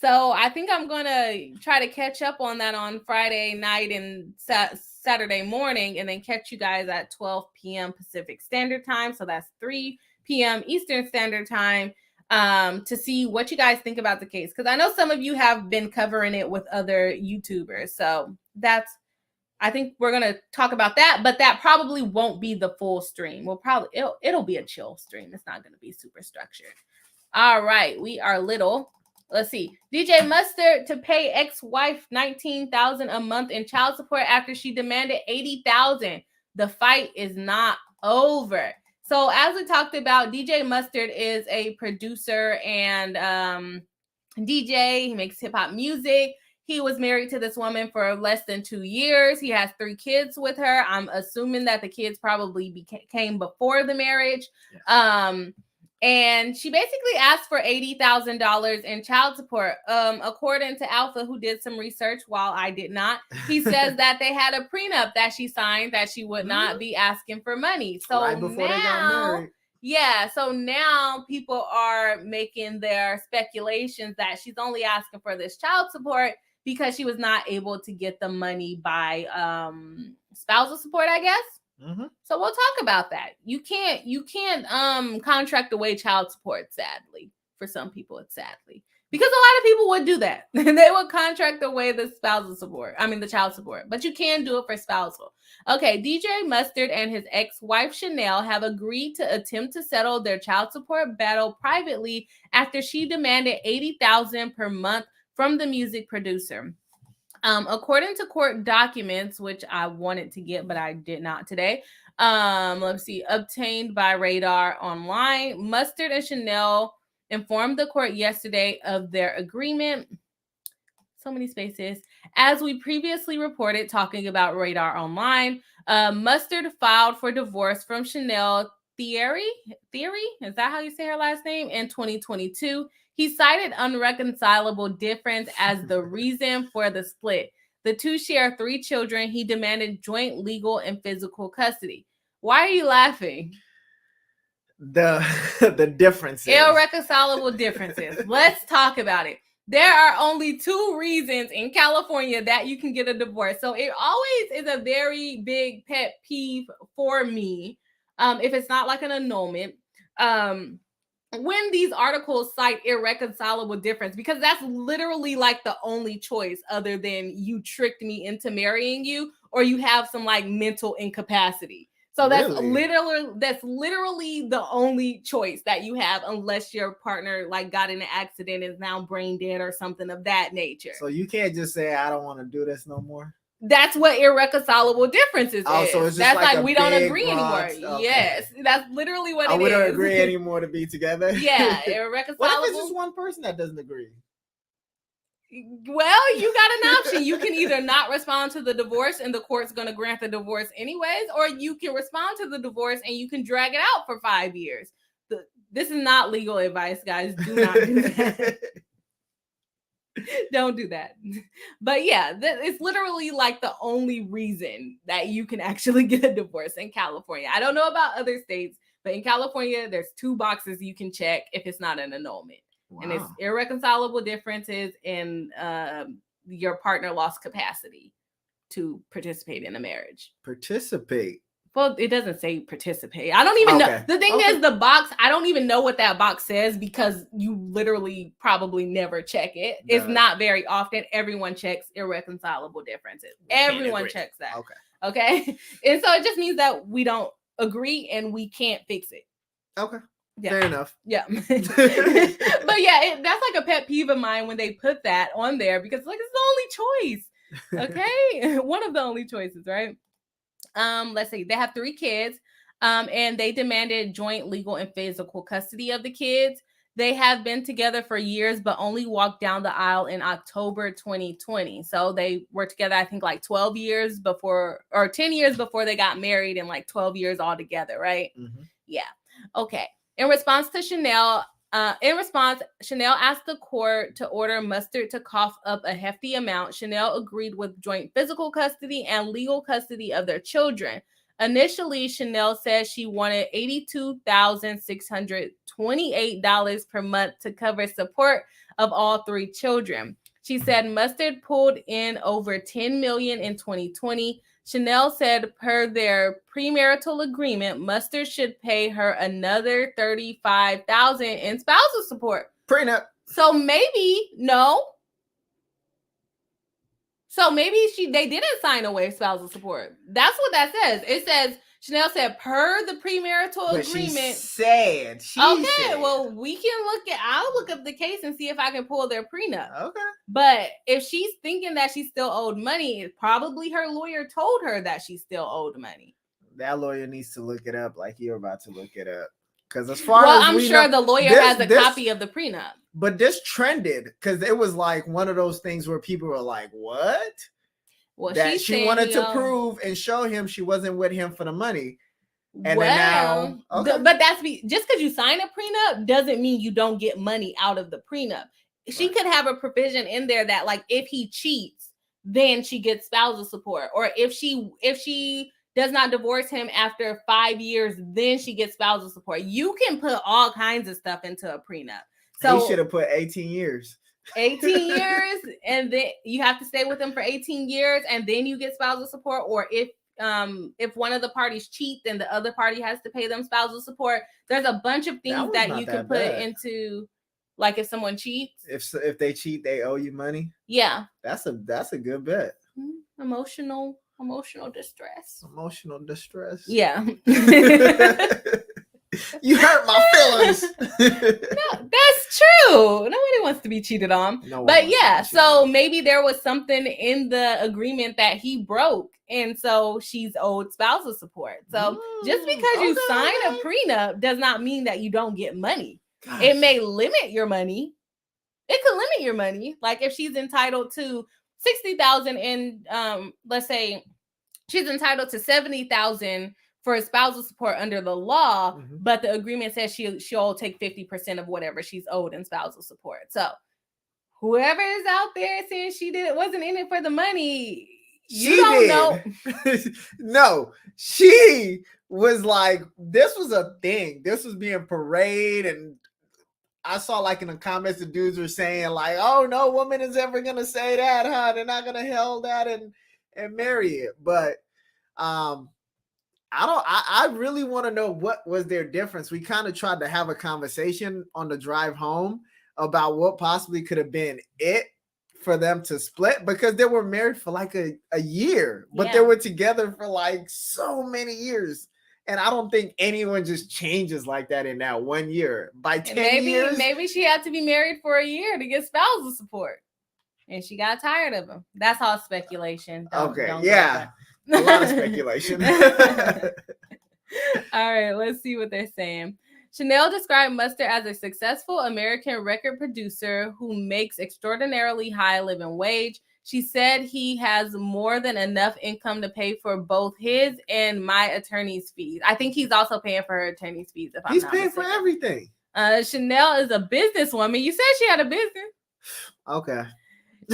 So I think I'm going to try to catch up on that on Friday night and Saturday morning, and then catch you guys at 12 p.m. Pacific Standard Time. So that's 3 p.m. Eastern Standard Time, to see what you guys think about the case. Because I know some of you have been covering it with other YouTubers. So I think we're going to talk about that, but that probably won't be the full stream. It'll be a chill stream. It's not going to be super structured. All right. We are little. Let's see. DJ Mustard to pay ex-wife $19,000 a month in child support after she demanded $80,000. The fight is not over. So as we talked about, DJ Mustard is a producer and DJ. He makes hip-hop music. He was married to this woman for less than 2 years. He has 3 kids with her. I'm assuming that the kids probably came before the marriage. Yes. And she basically asked for $80,000 in child support. According to Alpha, who did some research while I did not, he says that they had a prenup that she signed that she would not be asking for money. So right before they got married. Yeah, so now people are making their speculations that she's only asking for this child support because she was not able to get the money by spousal support, I guess. Mm-hmm. So we'll talk about that. You can't contract away child support, sadly. For some people, it's sadly. Because a lot of people would do that. They would contract away the child support. But you can do it for spousal. Okay, DJ Mustard and his ex-wife Chanel have agreed to attempt to settle their child support battle privately after she demanded $80,000 per month from the music producer. According to court documents, which I wanted to get, but I did not today. Let's see, obtained by Radar Online. Mustard and Chanel informed the court yesterday of their agreement. So many spaces. As we previously reported, talking about Radar Online, Mustard filed for divorce from Chanel Theory? Is that how you say her last name? In 2022. He cited unreconcilable difference as the reason for the split. The two share 3 children. He demanded joint legal and physical custody. Why are you laughing? The differences. Irreconcilable differences. Let's talk about it. There are only 2 reasons in California that you can get a divorce. So it always is a very big pet peeve for me, if it's not like an annulment. When these articles cite irreconcilable difference, because that's literally like the only choice other than you tricked me into marrying you or you have some like mental incapacity. So that's literally the only choice that you have unless your partner like got in an accident and is now brain dead or something of that nature. So you can't just say, I don't want to do this no more. That's what irreconcilable differences is. So it's just that's like we don't agree anymore. Okay. Yes, that's literally what it is. We don't agree anymore to be together. Yeah, irreconcilable. What if it's just one person that doesn't agree? Well, you got an option. You can either not respond to the divorce and the court's going to grant the divorce anyways, or you can respond to the divorce and you can drag it out for 5 years. This is not legal advice, guys. Do not do that. Don't do that. But yeah, it's literally like the only reason that you can actually get a divorce in California. I don't know about other states, But in California, there's 2 boxes you can check if it's not an annulment. Wow. And it's irreconcilable differences in your partner lost capacity to participate in a marriage. Participate. Well, it doesn't say participate. I don't even know. The thing is, the box, I don't even know what that box says because you literally probably never check it. No. It's not very often. Everyone checks irreconcilable differences. Everyone checks that. Okay. And so it just means that we don't agree and we can't fix it. Okay. Yeah. Fair enough. Yeah. But yeah, that's like a pet peeve of mine when they put that on there because like it's the only choice. Okay. One of the only choices, right? Let's see, they have 3 kids, and they demanded joint legal and physical custody of the kids. They have been together for years, but only walked down the aisle in October 2020. So they were together, I think, like 12 years before, or 10 years before they got married, and like 12 years all together, right? Mm-hmm. Yeah. Okay. In response, Chanel asked the court to order Mustard to cough up a hefty amount. Chanel agreed with joint physical custody and legal custody of their children. Initially, Chanel said she wanted $82,628 per month to cover support of all 3 children. She said Mustard pulled in over $10 million in 2020. Chanel said per their premarital agreement, Mustard should pay her another $35,000 in spousal support. Prenup. So maybe they didn't sign away spousal support. That's what that says. It says Chanel said per the premarital agreement. Well, I'll look up the case and see if I can pull their prenup. Okay. But if she's thinking that she still owed money, probably her lawyer told her that she still owed money. That lawyer needs to look it up like you're about to look it up. Because I'm sure the lawyer has a copy of the prenup. But this trended because it was like one of those things where people were like, what? Well, that she wanted to prove and show him she wasn't with him for the money. And then now, but just because you sign a prenup doesn't mean you don't get money out of the prenup. She could have a provision in there that like if he cheats, then she gets spousal support, or if she does not divorce him after 5 years, then she gets spousal support. You can put all kinds of stuff into a prenup. So he should have put 18 years. 18 years, and then you have to stay with them for 18 years, and then you get spousal support. Or if one of the parties cheat, then the other party has to pay them spousal support. There's a bunch of things that you can put into, like if someone cheats. If they cheat, they owe you money. Yeah, that's a good bet. Emotional distress. Emotional distress. Yeah. You hurt my feelings. No, that's true. Nobody wants to be cheated on. But yeah, so maybe there was something in the agreement that he broke, and so she's owed spousal support. So just because you sign a prenup does not mean that you don't get money. Gosh. It may limit your money. It could limit your money. Like if she's entitled to $60,000 and let's say she's entitled to $70,000 for spousal support under the law, but the agreement says she'll take 50% of whatever she's owed in spousal support. So whoever is out there saying she wasn't in it for the money, you don't know. No, she was like, this was a thing. This was being paraded, and I saw like in the comments the dudes were saying like, oh, no woman is ever gonna say that, huh? They're not gonna held that and marry it. But I really want to know what was their difference. We kind of tried to have a conversation on the drive home about what possibly could have been it for them to split, because they were married for like a year, but they were together for like so many years. And I don't think anyone just changes like that in that 1 year. By 10 years. Maybe she had to be married for a year to get spousal support. And she got tired of him. That's all speculation. Don't a lot of speculation. All right, let's see what they're saying. Chanel described Mustard as a successful American record producer who makes extraordinarily high living wage. She said he has more than enough income to pay for both his and my attorney's fees. I think he's also paying for her attorney's fees. He's paying for everything. Chanel is a businesswoman. You said she had a business. Okay.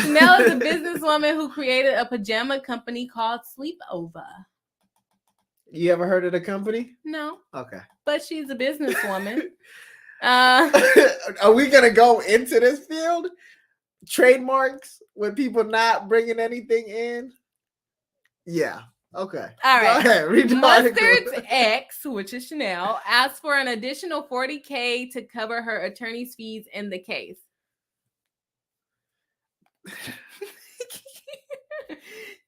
Chanel is a businesswoman who created a pajama company called Sleepover. You ever heard of the company? No. Okay. But she's a businesswoman. Are we going to go into this field? Trademarks with people not bringing anything in? Yeah. Okay. All right. Go ahead. Read the Mustard's article. ex, which is Chanel, asked for an additional $40,000 to cover her attorney's fees in the case.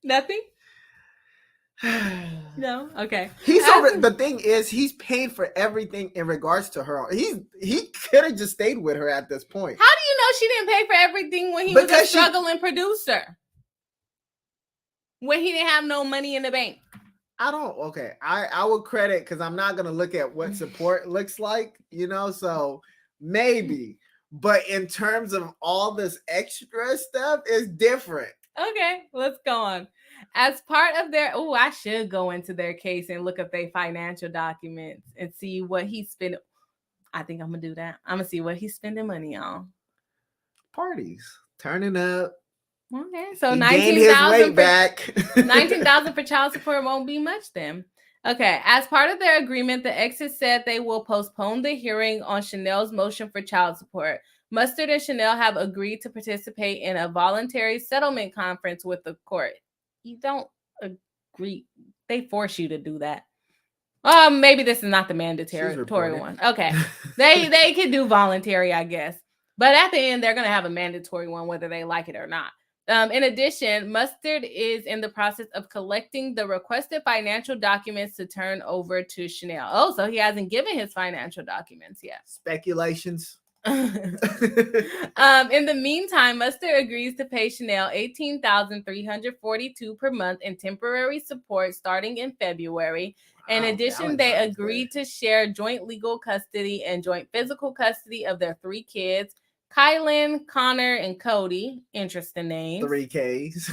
Nothing? No? Okay. The thing is, he's paid for everything in regards to her. He could have just stayed with her at this point. How do you know she didn't pay for everything when he was a struggling producer? When he didn't have no money in the bank? I will credit, because I'm not going to look at what support looks like, so maybe. But in terms of all this extra stuff, it's different. Okay, let's go on. As part of their, I should go into their case and look up their financial documents and see what he's spending. I think I'm going to do that. I'm going to see what he's spending money on. Parties. Turning up. Okay, so $19,000 for child support won't be much then. Okay, as part of their agreement, the exes said they will postpone the hearing on Chanel's motion for child support. Mustard and Chanel have agreed to participate in a voluntary settlement conference with the court. You don't agree. They force you to do that. Maybe this is not the mandatory one. Okay, they can do voluntary, I guess. But at the end, they're going to have a mandatory one, whether they like it or not. In addition, Mustard is in the process of collecting the requested financial documents to turn over to Chanel. Oh, so he hasn't given his financial documents yet. Speculations. In the meantime, Mustard agrees to pay Chanel $18,342 per month in temporary support starting in February. In addition, they agreed to share joint legal custody and joint physical custody of their 3 kids, Kylan, Connor, and Cody. Interesting names. 3 Ks.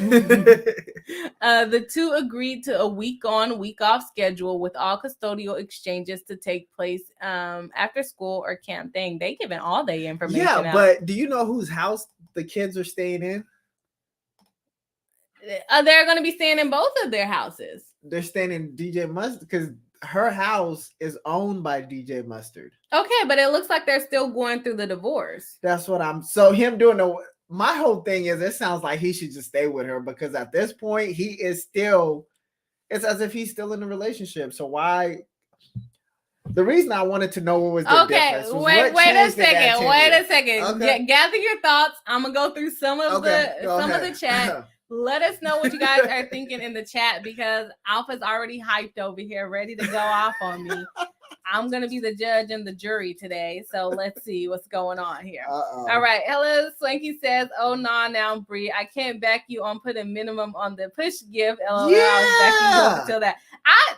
The 2 agreed to a week on, week off schedule with all custodial exchanges to take place after school or camp. Dang, they giving all their information out. But do you know whose house the kids are staying in? They're going to be staying in both of their houses. They're staying in DJ Mustard because her house is owned by DJ Mustard. Okay, but it looks like they're still going through the divorce. That's what so him doing my whole thing is, it sounds like he should just stay with her, because at this point he is still, it's as if he's still in a relationship. So why? The reason I wanted to know what was the difference was wait a second. Okay. Gather your thoughts. I'm gonna go through some of the chat. Let us know what you guys are thinking in the chat, because Alpha's already hyped over here, ready to go off on me. I'm going to be the judge and the jury today. So let's see what's going on here. All right. Hello, Swanky says, oh, nah, now, Bri, I can't back you on putting minimum on the push gift. LOL. Yeah. I was backing you up until that. I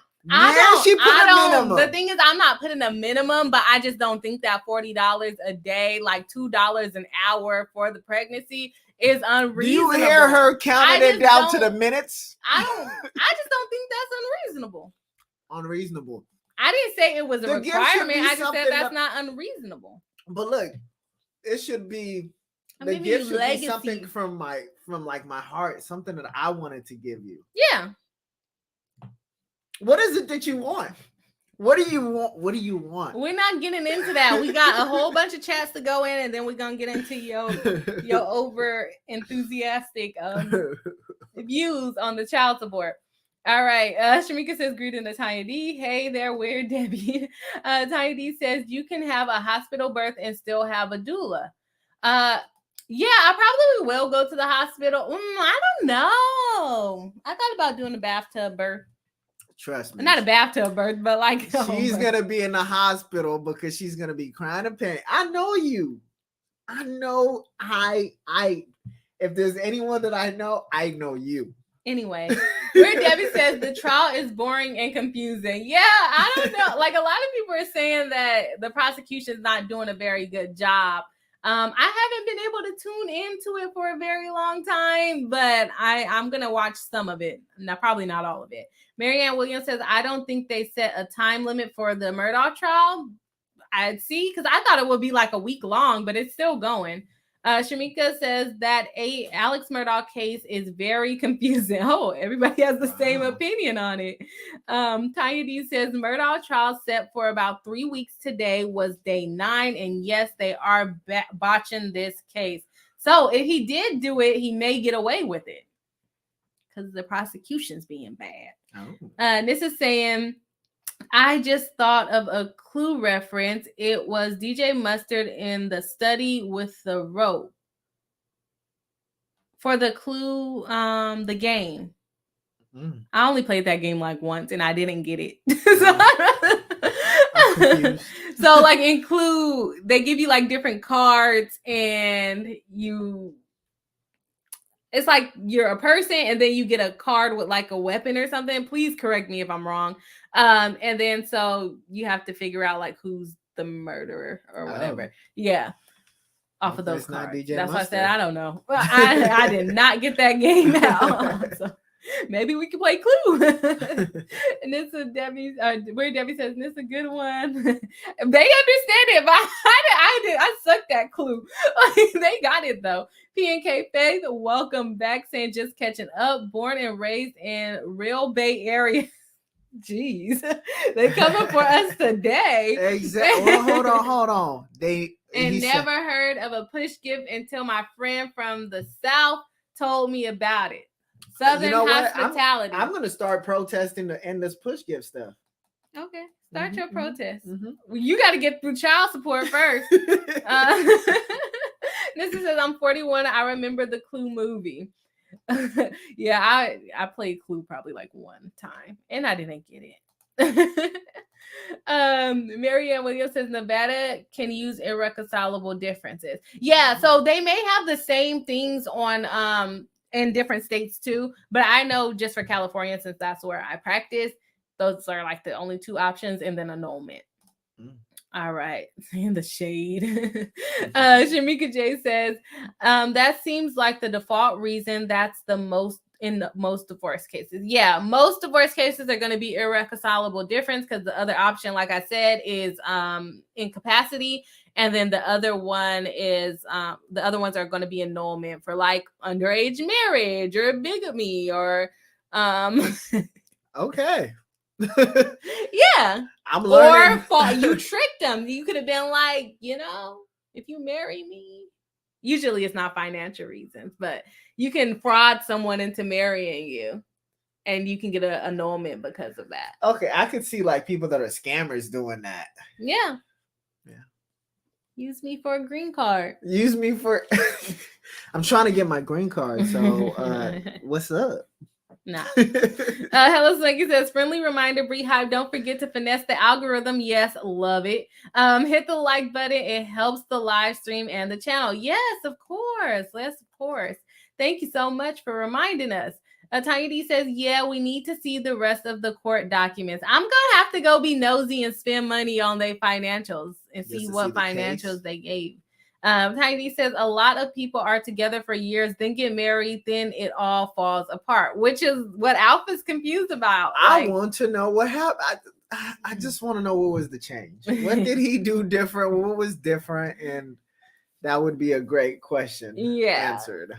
don't. The thing is, I'm not putting a minimum, but I just don't think that $40 a day, like $2 an hour for the pregnancy, is unreasonable. Do you hear her counting it down to the minutes? I just don't think that's unreasonable. Unreasonable. I didn't say it was a requirement. I just said that's not unreasonable. But look, it should be the gift should be something from my heart, something that I wanted to give you. Yeah. What is it that you want? What do you want? What do you want? We're not getting into that. We got a whole bunch of chats to go in, and then we're gonna get into your over enthusiastic views on the child support. All right. Shamika says, greeting to Tanya D. Hey there, weird Debbie. Tanya D says, you can have a hospital birth and still have a doula. Yeah, I probably will go to the hospital. I don't know. I thought about doing a bathtub birth. Trust me. Not a bathtub birth, but like she's gonna be in the hospital because she's gonna be crying in pain. I know you. I know if there's anyone that I know you. Anyway, where Debbie says the trial is boring and confusing. Yeah, I don't know. Like, a lot of people are saying that the prosecution's not doing a very good job. I haven't been able to tune into it for a very long time, but I'm going to watch some of it. Probably not all of it. Marianne Williams says, I don't think they set a time limit for the Murdaugh trial. I'd see, because I thought it would be like a week long, but it's still going. Shamika says that Alex Murdaugh case is very confusing. Oh, everybody has the same opinion on it. Tanya D says Murdaugh trial set for about 3 weeks today was day 9. And yes, they are botching this case. So if he did do it, he may get away with it because the prosecution's being bad. Oh. This is saying, I just thought of a Clue reference. It was DJ Mustard in The Study with the Rope. For the Clue, the game. I only played that game like once and I didn't get it. So like in Clue, they give you like different cards and it's like you're a person and then you get a card with like a weapon or something. Please correct me if I'm wrong. And then so you have to figure out like who's the murderer or whatever. Oh. Yeah. Off of those cards. That's why I said I don't know. I did not get that game out. So maybe we can play Clue. And this is Debbie. Where Debbie says this is a good one. They understand it, but I sucked at Clue. They got it though. PNK Faith, welcome back. Saying just catching up. Born and raised in real Bay Area. Jeez, they coming for us today. Exactly. Well, hold on. Never heard of a push gift until my friend from the South told me about it. Southern hospitality. I'm going to start protesting to end this push gift stuff. Okay, start your protest. Well, you got to get through child support first. This says I'm 41. I remember the Clue movie. Yeah, I played Clue probably like one time and I didn't get it. Marianne Williams says Nevada can use irreconcilable differences. Yeah, so they may have the same things on in different states too, but I know just for California, since that's where I practice, those are like the only 2 options and then annulment. All right, in the shade. Shamika J says, that seems like the default reason that's the most in most divorce cases. Yeah, most divorce cases are going to be irreconcilable difference because the other option, like I said, is incapacity. And then the other one is, the other ones are going to be annulment for like underage marriage or bigamy or, okay. Yeah. I'm learning. Or you tricked them. You could have been like, if you marry me, usually it's not financial reasons, but you can fraud someone into marrying you and you can get an annulment because of that. Okay. I could see like people that are scammers doing that. Yeah. Use me for a green card. Use me for, I'm trying to get my green card. So what's up? Nah. Hello Snuggy says, friendly reminder, BRI-HIVE, don't forget to finesse the algorithm. Yes, love it. Hit the like button. It helps the live stream and the channel. Yes, of course. Yes, of course. Thank you so much for reminding us. Tanya D says, yeah, we need to see the rest of the court documents. I'm going to have to go be nosy and spend money on their financials and see what financials they gave. Tiny D says a lot of people are together for years, then get married, then it all falls apart, which is what Alpha's confused about. I want to know what happened. I just want to know what was the change. What did he do different? What was different? And that would be a great question. Answered.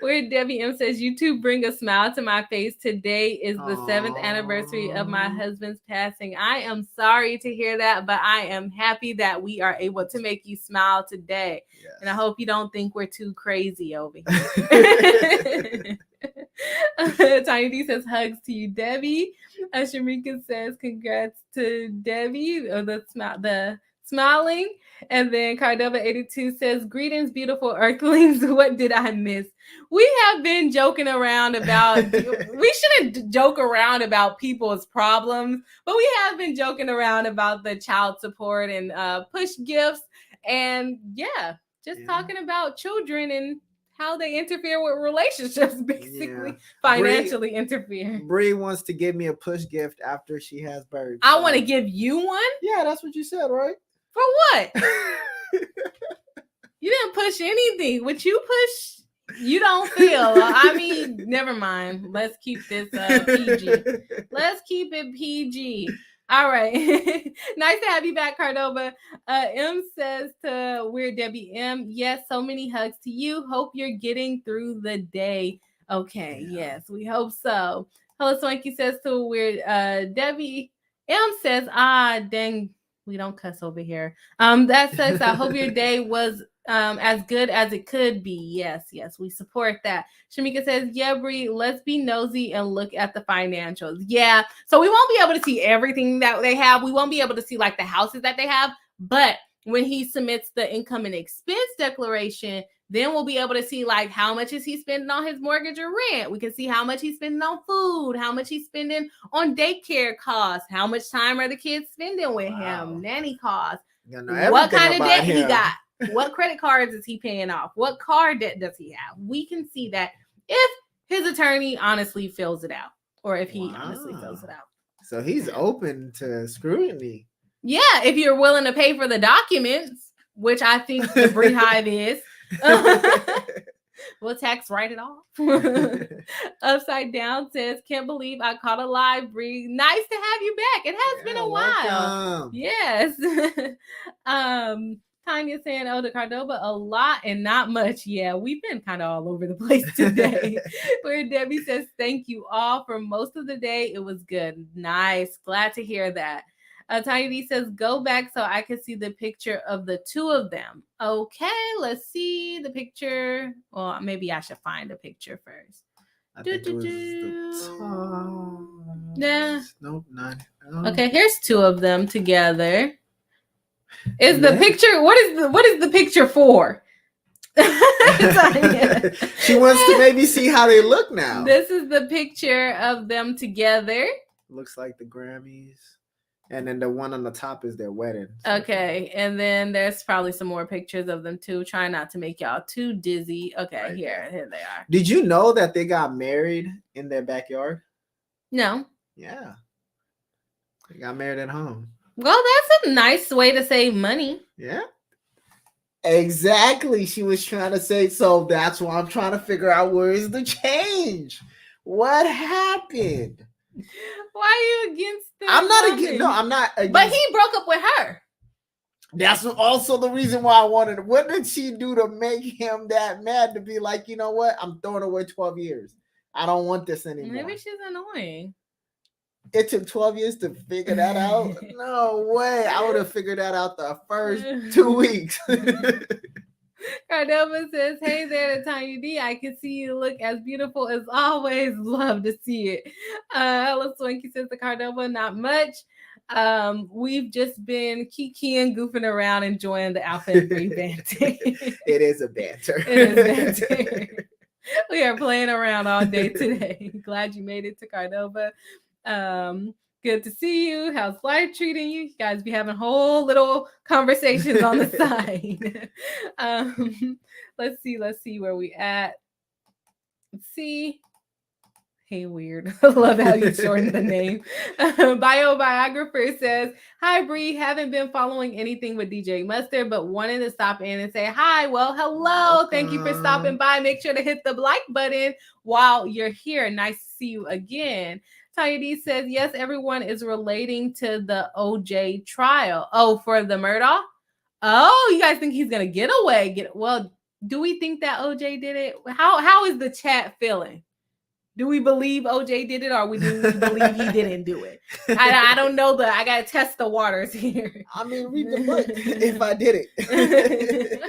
Where Debbie M says, you two bring a smile to my face. Today is the 7th anniversary of my husband's passing. I am sorry to hear that, but I am happy that we are able to make you smile today. Yes. And I hope you don't think we're too crazy over here. Tiny D says, hugs to you, Debbie. Shamika says, congrats to Debbie. The smiling. And then Cardova82 says, greetings, beautiful earthlings. What did I miss? We have been joking around about, we shouldn't joke around about people's problems, but we have been joking around about the child support and push gifts. And talking about children and how they interfere with relationships, basically financially interfere. Bri wants to give me a push gift after she has birth. I want to give you one? Yeah, that's what you said, right? For what? You didn't push anything. What you push, you don't feel. I mean, never mind. Let's keep this PG. Let's keep it PG. All right. Nice to have you back, Cardova. M says to Weird Debbie M, yes, so many hugs to you. Hope you're getting through the day. Okay, yes, we hope so. Hello Swanky says to Weird Debbie M says, dang, we don't cuss over here. That says, I hope your day was as good as it could be. Yes, we support that. Shamika says, yeah, Bri, let's be nosy and look at the financials. Yeah, so we won't be able to see everything that they have. We won't be able to see like the houses that they have, but when he submits the income and expense declaration, then we'll be able to see like how much is he spending on his mortgage or rent. We can see how much he's spending on food, how much he's spending on daycare costs, how much time are the kids spending with him, nanny costs, what kind of debt he got, what credit cards is he paying off, what car debt does he have. We can see that if his attorney honestly fills it out, or if he honestly fills it out. So he's open to scrutiny. Yeah, if you're willing to pay for the documents, which I think the BRI-HIVE is. We'll tax write it off. Upside Down says, can't believe I caught a live, Bri. Nice to have you back. It has been a while. Yes. Tanya saying, oh, to Cardova, a lot and not much. Yeah, we've been kind of all over the place today. Where Debbie says, thank you all for most of the day. It was good. Nice. Glad to hear that. Tanya D says, go back so I can see the picture of the two of them. Okay, let's see the picture. Well, maybe I should find a picture first. I think it was the top. Yeah. Nope, not. Okay, here's two of them together. Is the picture, what is the picture for? She wants to maybe see how they look now. This is the picture of them together. Looks like the Grammys. And then the one on the top is their wedding. So. Okay. And then there's probably some more pictures of them too. Try not to make y'all too dizzy. Okay. Right. Here they are. Did you know that they got married in their backyard? No. Yeah. They got married at home. Well, that's a nice way to save money. Yeah. Exactly. She was trying to say, so that's why I'm trying to figure out where is the change. What happened? Why are you against them? I'm not against. No, I'm not against. But he broke up with her. That's also the reason why I wanted. What did she do to make him that mad to be like, you know what? I'm throwing away 12 years. I don't want this anymore. Maybe she's annoying. It took 12 years to figure that out. No way. I would have figured that out the first 2 weeks. Cardova says, hey there to Tiny D. I can see you look as beautiful as always. Love to see it. Hello Swanky says to Cardova, not much. We've just been kikiing, goofing around, enjoying the Alpha and Bri banter. It is a banter. It is banter. We are playing around all day today. Glad you made it to Cardova. Good to see you. How's life treating you? You guys be having whole little conversations on the side. Let's see where we at. Let's see. Hey, weird. I love how you shortened the name. Biographer says, hi, Bri. Haven't been following anything with DJ Mustard, but wanted to stop in and say hi. Well, hello. Thank you for stopping by. Make sure to hit the like button while you're here. Nice to see you again. Tanya D says, yes, everyone is relating to the OJ trial. Oh, for the Murdaugh? Oh, you guys think he's going to get away? Well, do we think that OJ did it? How is the chat feeling? Do we believe OJ did it, or do we believe he didn't do it? I don't know. I got to test the waters here. I mean, read the book if I did it.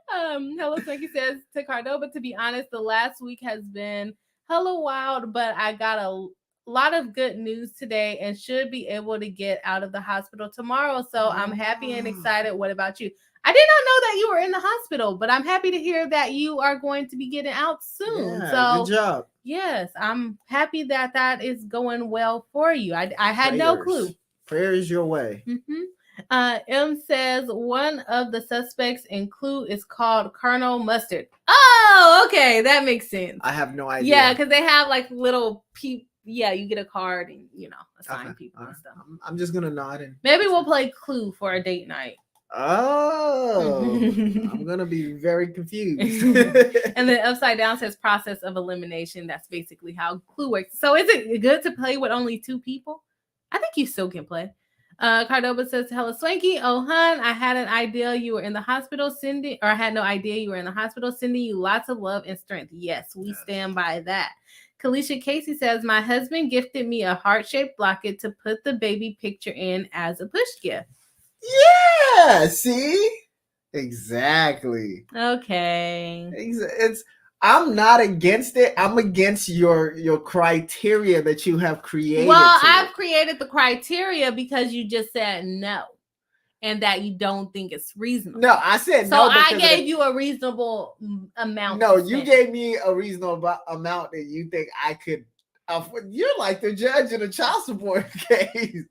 Hello, Swanky says to Cardova, to be honest, the last week has been hella wild, but I got a lot of good news today and should be able to get out of the hospital tomorrow. So I'm happy and excited. What about you? I did not know that you were in the hospital, but I'm happy to hear that you are going to be getting out soon. Yeah, so good job. Yes, I'm happy that is going well for you. I had no clue. Prayers your way. M says one of the suspects in Clue is called Colonel Mustard. Oh, okay, that makes sense. I have no idea. Yeah, because they have like little people. Yeah, you get a card and assign people and stuff. I'm just gonna nod and maybe we'll play Clue for a date night. Oh, I'm gonna be very confused. And then Upside Down says process of elimination. That's basically how Clue works. So is it good to play with only two people? I think you still can play. Cardoba says, hello, Swanky. Oh, hun, I had an idea you were in the hospital sending, or I had no idea you were in the hospital sending you lots of love and strength. Yes, we stand by that. Kalisha Casey says, my husband gifted me a heart-shaped locket to put the baby picture in as a push gift. Yeah, see? Exactly. Okay. I'm not against it. I'm against your criteria that you have created. Well, I've created the criteria because you just said no, and that you don't think it's reasonable. No, I said so no. So I gave you a reasonable amount. No, you gave me a reasonable amount that you think I could afford. You're like the judge in a child support case.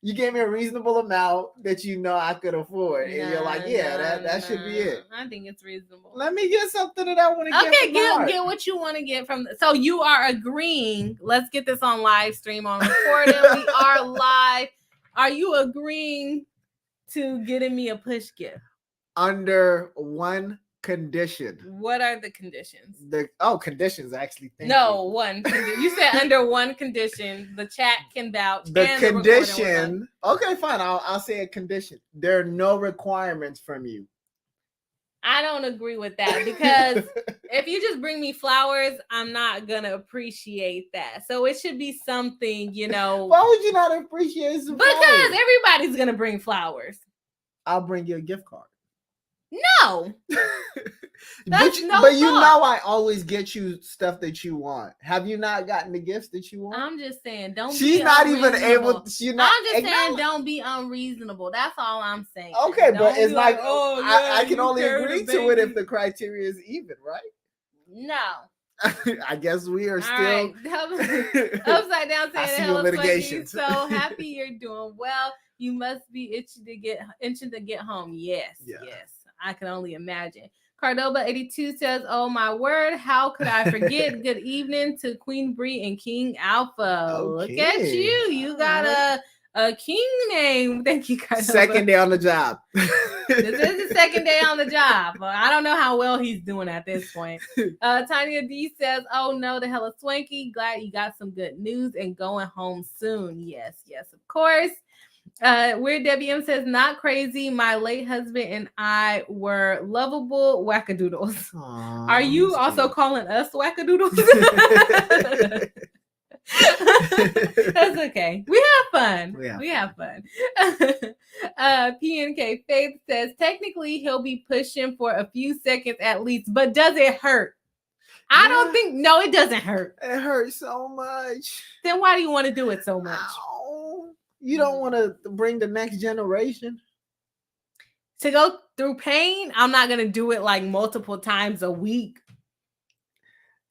You gave me a reasonable amount that you know I could afford. And you're like, yeah, that should be it. I think it's reasonable. Let me get something that I want to get. Okay, get what you want to get from. So you are agreeing. Let's get this on live stream, on recording. We are live. Are you agreeing to getting me a push gift? Under one condition. What are the conditions? Conditions actually. One. You said under one condition. The chat can vouch. The condition. Okay, fine. I'll say a condition. There are no requirements from you. I don't agree with that because if you just bring me flowers, I'm not gonna appreciate that. So it should be something, Why would you not appreciate some flowers? Because everybody's gonna bring flowers. I'll bring you a gift card. No. But you know I always get you stuff that you want. Have you not gotten the gifts that you want? I'm just saying, She's not even able. I'm just saying, don't be unreasonable. That's all I'm saying. Okay, but it's like, I can only agree to it if the criteria is even, right? No. I guess we are still right. Upside down saying, hello, litigation. So happy you're doing well. You must be itching to get home. Yes. I can only imagine. Cardoba 82 says, oh my word, how could I forget? Good evening to Queen Bri and King Alpha. Okay. Look at you. You got a king name. Thank you, Cardoba. Second day on the job. This is the second day on the job. I don't know how well he's doing at this point. Tanya D says, oh no, the hell is Swanky. Glad you got some good news and going home soon. Yes, of course. Weird Debbie M says, not crazy. My late husband and I were lovable wackadoodles. Aww, are you also cute. Calling us wackadoodles? That's okay. We have fun. We have fun. PNK Faith says, technically he'll be pushing for a few seconds at least, but does it hurt? I don't think. No, it doesn't hurt. It hurts so much. Then why do you want to do it so much? Ow. You don't want to bring the next generation to go through pain. I'm not going to do it like multiple times a week.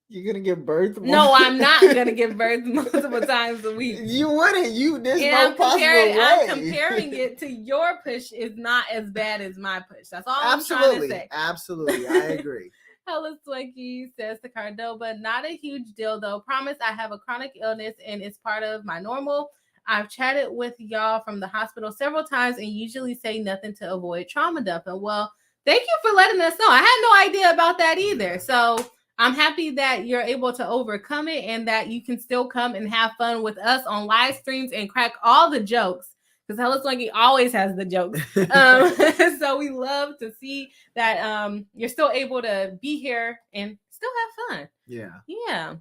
You're going to give birth? No, I'm not going to give birth multiple times a week. You wouldn't. There's no possible way. I'm comparing it to your push is not as bad as my push. That's all I'm trying to say. Absolutely. I agree. Hello, Swanky says to Cardoba, not a huge deal though. Promise I have a chronic illness and it's part of my normal. I've chatted with y'all from the hospital several times and usually say nothing to avoid trauma dumping. Well, thank you for letting us know. I had no idea about that either. So I'm happy that you're able to overcome it and that you can still come and have fun with us on live streams and crack all the jokes. Because Hello Swanky always has the jokes. So we love to see that you're still able to be here and still have fun. Yeah.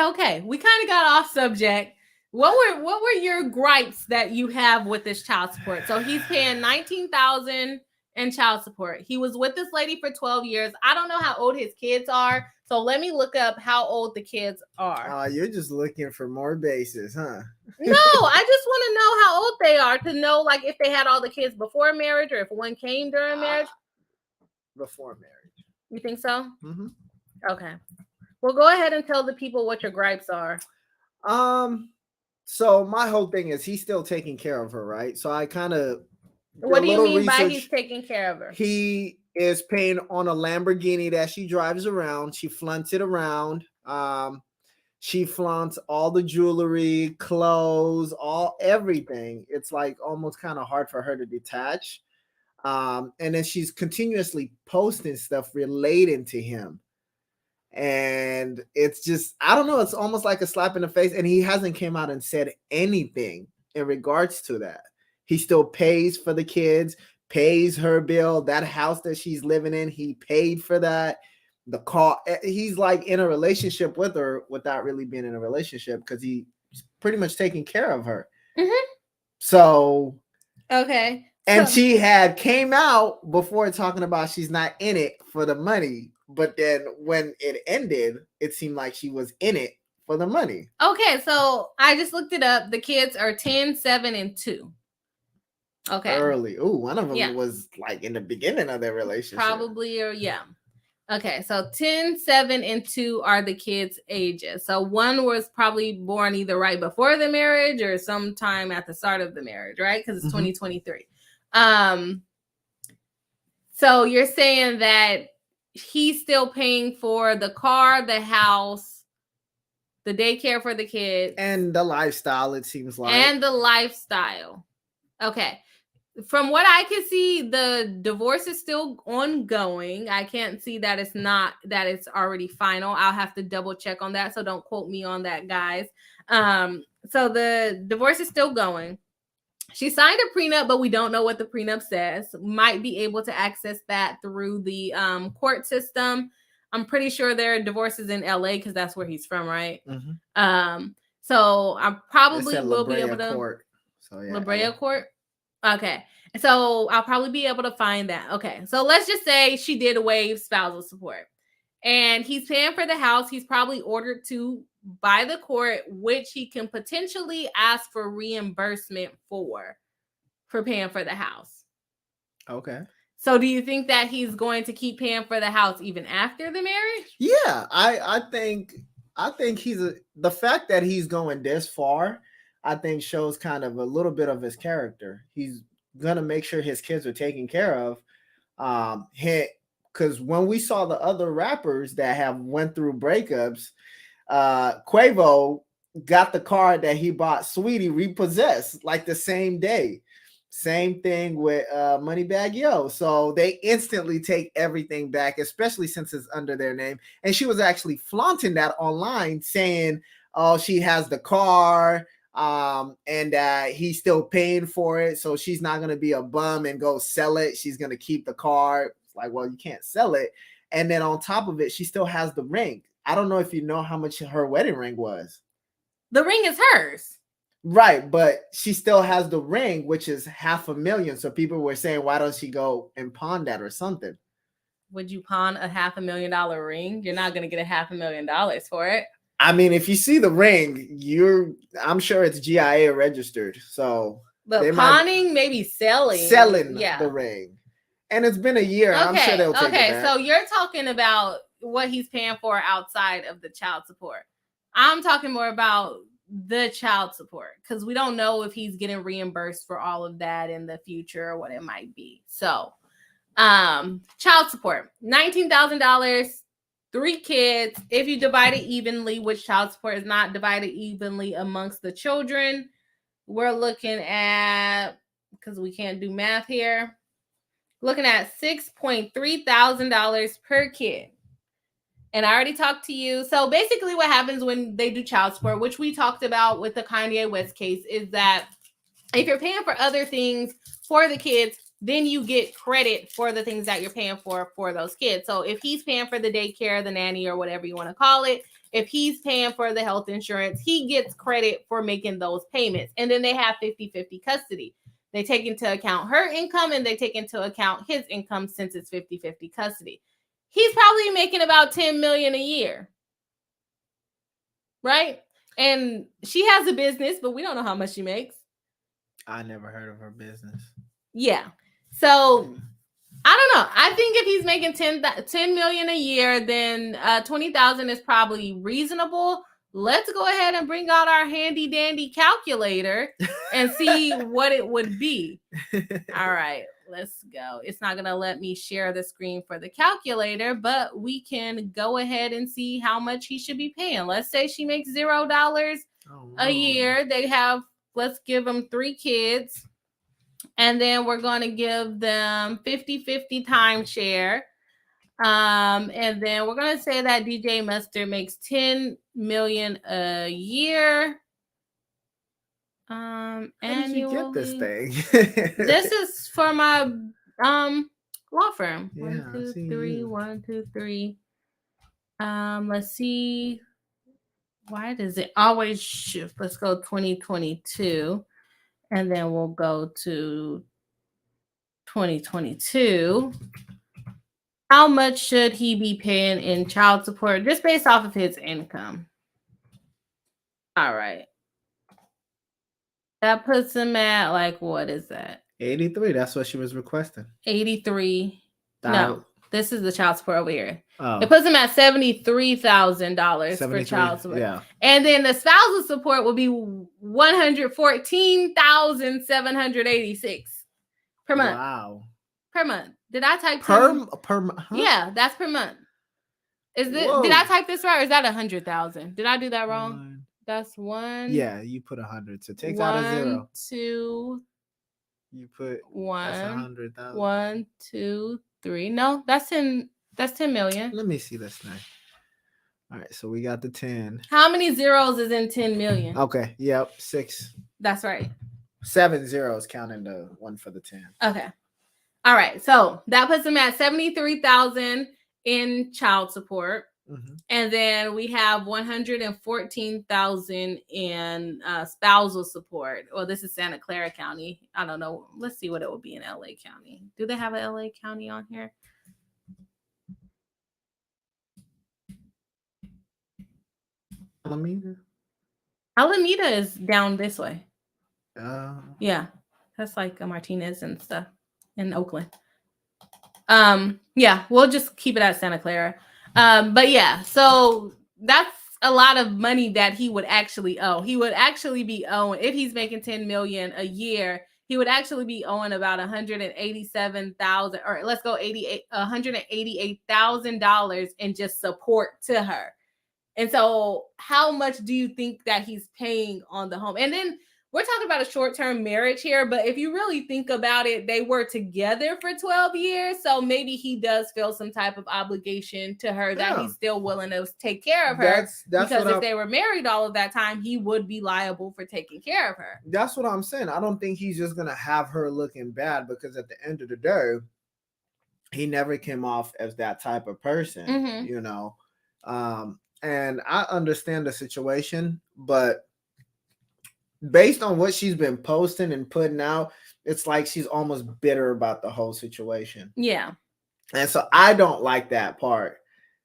Okay. We kind of got off subject. What were your gripes that you have with this child support? So he's paying $19,000 in child support. He was with this lady for 12 years. I don't know how old his kids are. So let me look up how old the kids are. You're just looking for more bases, huh? No, I just want to know how old they are to know like if they had all the kids before marriage or if one came during marriage. Before marriage. You think so? Mm-hmm. Okay. Well, go ahead and tell the people what your gripes are. So my whole thing is he's still taking care of her, right? So I kind of. What do you mean by he's taking care of her? He is paying on a Lamborghini that she drives around. She flaunts it around. She flaunts all the jewelry, clothes, everything. It's like almost kind of hard for her to detach. And then she's continuously posting stuff relating to him. And it's just, I don't know, it's almost like a slap in the face. And he hasn't came out and said anything in regards to that. He still pays for the kids, pays her bill. That house that she's living in, he paid for that. The car, he's like in a relationship with her without really being in a relationship because he's pretty much taking care of her. Mm-hmm. So, okay. And she had came out before talking about she's not in it for the money. But then when it ended, it seemed like she was in it for the money. Okay, so I just looked it up. The kids are 10, 7, and 2. Okay. Early. Ooh, one of them was like in the beginning of their relationship. Probably, or yeah. Okay, so 10, 7, and 2 are the kids' ages. So one was probably born either right before the marriage or sometime at the start of the marriage, right? Because it's 2023. So you're saying that he's still paying for the car, the house, the daycare for the kids, and the lifestyle, it seems like. And the lifestyle. Okay. From what I can see, the divorce is still ongoing. I can't see that it's already final. I'll have to double check on that, so don't quote me on that, guys. So the divorce is still going. She signed a prenup, but we don't know what the prenup says. Might be able to access that through the court system. I'm pretty sure their divorce is in LA because that's where he's from, right? Mm-hmm. So I probably will be able to. Court. So, yeah, La Brea Court? Okay. So I'll probably be able to find that. Okay. So let's just say she did waive spousal support. And he's paying for the house. He's probably ordered to by the court, which he can potentially ask for reimbursement for paying for the house. Okay. So do you think that he's going to keep paying for the house even after the marriage? Yeah, I think the fact that he's going this far, I think shows kind of a little bit of his character. He's gonna make sure his kids are taken care of. Because when we saw the other rappers that have went through breakups, Quavo got the car that he bought Sweetie repossessed like the same day. Same thing with Moneybagg Yo. So they instantly take everything back, especially since it's under their name. And she was actually flaunting that online, saying, "Oh, she has the car, and he's still paying for it, so she's not gonna be a bum and go sell it. She's gonna keep the car." It's like, well, you can't sell it. And then on top of it, she still has the ring. I don't know if you know how much her wedding ring was. The ring is hers. Right, but she still has the ring, which is $500,000. So people were saying, why don't she go and pawn that or something? Would you pawn a $500,000 ring? You're not going to get $500,000 for it. I mean, if you see the ring, I'm sure it's GIA registered. So, but pawning, maybe selling the ring. And it's been a year. Okay, I'm sure they'll take it back. So you're talking about what he's paying for outside of the child support. I'm talking more about the child support because we don't know if he's getting reimbursed for all of that in the future or what it might be. So child support, $19,000, 3 kids. If you divide it evenly, which child support is not divided evenly amongst the children, we're looking at, because we can't do math here, looking at $6,300 per kid. And I already talked to you. So basically what happens when they do child support, which we talked about with the Kanye West case, is that if you're paying for other things for the kids, then you get credit for the things that you're paying for those kids. So if he's paying for the daycare, the nanny, or whatever you want to call it, if he's paying for the health insurance, he gets credit for making those payments. And then they have 50-50 custody. They take into account her income and they take into account his income since it's 50-50 custody. He's probably making about $10 million a year, right? And she has a business, but we don't know how much she makes. I never heard of her business. Yeah. So I don't know. I think if he's making $10 million a year, then $20,000 is probably reasonable. Let's go ahead and bring out our handy dandy calculator and see what it would be. All right, let's go. It's not going to let me share the screen for the calculator, but we can go ahead and see how much he should be paying. Let's say she makes $0 a year. Let's give them 3 kids. And then we're going to give them 50-50 timeshare. And then we're going to say that DJ Mustard makes $10 million a year. How did you get this thing? This is for my law firm. Yeah, 1, 2, 3, 1, 2, 3. Let's see. Why does it always shift? Let's go 2022, and then we'll go to 2022. How much should he be paying in child support just based off of his income? All right. That puts him at like, what is that? 83. That's what she was requesting. 83. No, this is the child support over here. Oh. It puts him at $73,000 for child support. Yeah. And then the spousal support will be $114,786 per month. Wow. Per month. Did I type per month? Huh? Yeah, that's per month. Did I type this right, or is that 100,000? Did I do that wrong? That's one. Yeah, you put 100. So take out a 0. 1, 2. You put 1. That's 100,000. 1, 2, 3. No, that's 10 million. Let me see this now. All right, so we got the 10. How many zeros is in 10 million? Okay. Yep. 6. That's right. 7 zeros counting the one for the 10. Okay. All right. So that puts him at 73,000 in child support. Mm-hmm. And then we have 114,000 in spousal support. Well, this is Santa Clara County. I don't know. Let's see what it would be in LA County. Do they have a LA County on here? Alameda is down this way. Yeah, that's like a Martinez and stuff in Oakland. Yeah, we'll just keep it at Santa Clara. But yeah, so that's a lot of money that he would actually owe. He would actually be owing, if he's making 10 million a year, he would actually be owing about $187,000, or let's go $188,000 in just support to her. And so how much do you think that he's paying on the home? And then we're talking about a short-term marriage here, but if you really think about it, they were together for 12 years. So maybe he does feel some type of obligation to her that he's still willing to take care of her. That's because if they were married all of that time, he would be liable for taking care of her. That's what I'm saying. I don't think he's just going to have her looking bad, because at the end of the day, he never came off as that type of person, you know. And I understand the situation, but based on what she's been posting and putting out, it's like she's almost bitter about the whole situation. Yeah. And so I don't like that part,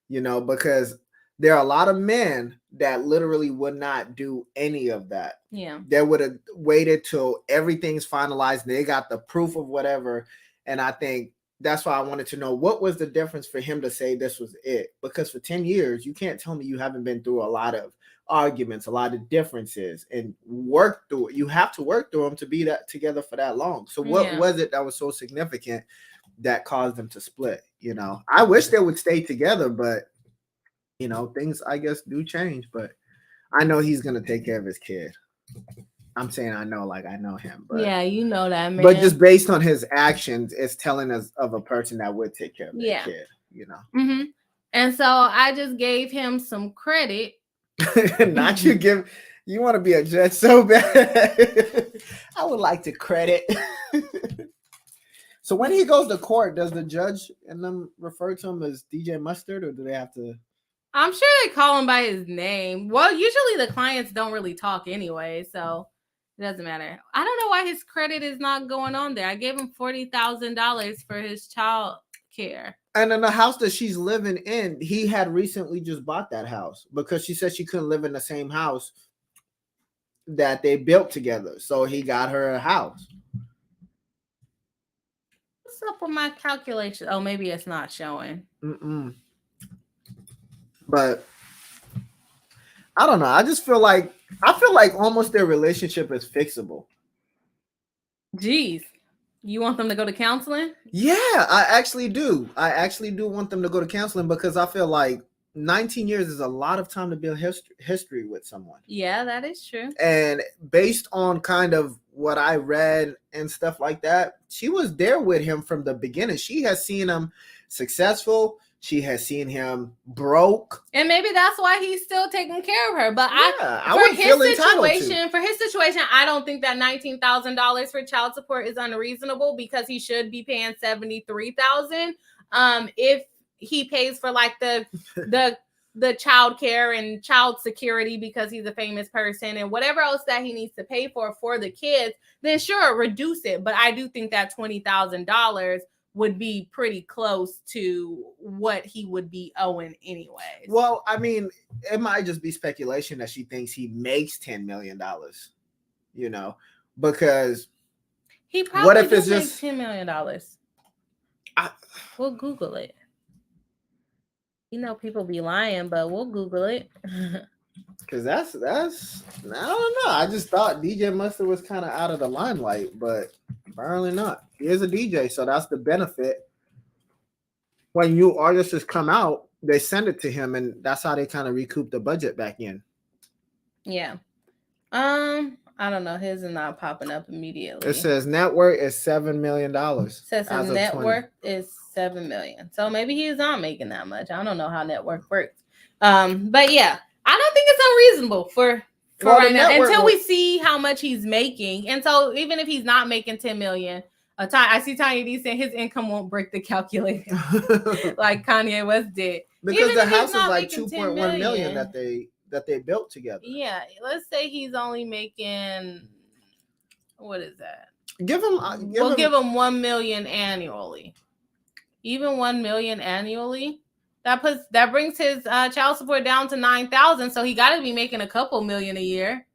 you know, because there are a lot of men that literally would not do any of that. Yeah. They would have waited till everything's finalized and they got the proof of whatever. And I think that's why I wanted to know, what was the difference for him to say this was it? Because for 10 years, you can't tell me you haven't been through a lot of arguments, a lot of differences, and work through it. You have to work through them to be that together for that long. So what was it that was so significant that caused them to split? You know, I wish they would stay together, but you know, things I guess do change. But I know he's gonna take care of his kid. I'm saying I know, like I know him. But, yeah, you know that, man. But just based on his actions, it's telling us of a person that would take care of their kid, you know. Mm-hmm. And so I just gave him some credit. Not you give. You want to be a judge so bad. I would like to credit. So when he goes to court, does the judge and them refer to him as DJ Mustard, or do they have to? I'm sure they call him by his name. Well, usually the clients don't really talk anyway, so it doesn't matter. I don't know why his credit is not going on there. I gave him $40,000 for his child care. And in the house that she's living in, he had recently just bought that house because she said she couldn't live in the same house that they built together. So he got her a house. What's up with my calculation? Oh, maybe it's not showing. But I don't know. I feel like almost their relationship is fixable. Jeez. You want them to go to counseling? Yeah, I actually do. I actually do want them to go to counseling because I feel like 19 years is a lot of time to build history with someone. Yeah, that is true. And based on kind of what I read and stuff like that, she was there with him from the beginning. She has seen him successful. She has seen him broke. And maybe that's why he's still taking care of her. But for his situation, I don't think that $19,000 for child support is unreasonable, because he should be paying $73,000. If he pays for like the child care and child security because he's a famous person and whatever else that he needs to pay for the kids, then sure, reduce it. But I do think that $20,000 would be pretty close to what he would be owing anyways. Well, I mean, it might just be speculation that she thinks he makes $10 million, you know, because he probably what if it's just $10 million? We'll Google it. You know, people be lying, but we'll Google it. Because that's I don't know. I just thought DJ Mustard was kind of out of the limelight, but apparently not. He is a DJ, so that's the benefit. When new artists just come out, they send it to him, and that's how they kind of recoup the budget back in. Yeah. I don't know. His is not popping up immediately. It says net worth is $7 million. It says his net worth is $7 million. So maybe he's not making that much. I don't know how net worth works. But yeah, I don't think it's unreasonable for right now until we see how much he's making. And so even if he's not making $10 million, I see Tanya D saying his income won't break the calculator like Kanye West did. Because the house is like $2.1 million that they built together. Yeah, let's say he's only making, what is that? Give him $1 million annually. Even $1 million annually, that brings his child support down to $9,000. So he got to be making a couple million a year,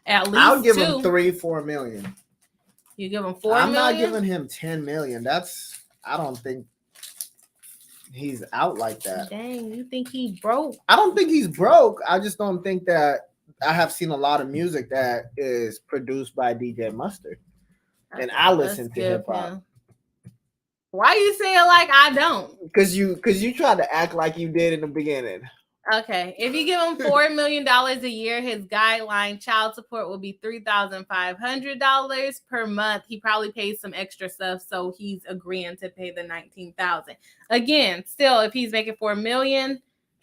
at least. I'll give him $3-4 million. You give him $4 million? I'm not giving him $10 million. I don't think he's out like that. Dang, you think he broke? I don't think he's broke. I just don't think that. I have seen a lot of music that is produced by DJ Mustard, and I listen to hip hop. Why you say it like I don't? Because you tried to act like you did in the beginning. Okay, if you give him $4 million a year, his guideline child support will be $3,500 per month. He probably pays some extra stuff, so he's agreeing to pay the $19,000. Again, still, if he's making $4 million, I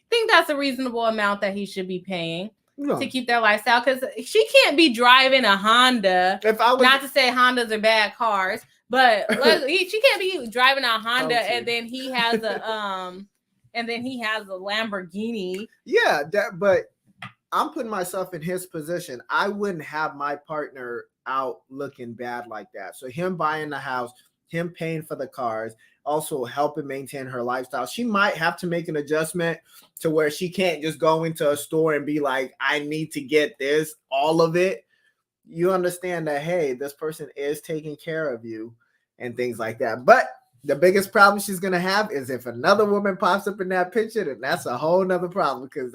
think that's a reasonable amount that he should be paying to keep their lifestyle. Because she can't be driving a Honda. Not to say Hondas are bad cars, but she can't be driving a Honda and then he has a Lamborghini. Yeah, but I'm putting myself in his position. I wouldn't have my partner out looking bad like that. So him buying the house, him paying for the cars, also helping maintain her lifestyle. She might have to make an adjustment to where she can't just go into a store and be like, I need to get this, all of it. You understand that, hey, this person is taking care of you and things like that. But the biggest problem she's going to have is if another woman pops up in that picture, then that's a whole nother problem because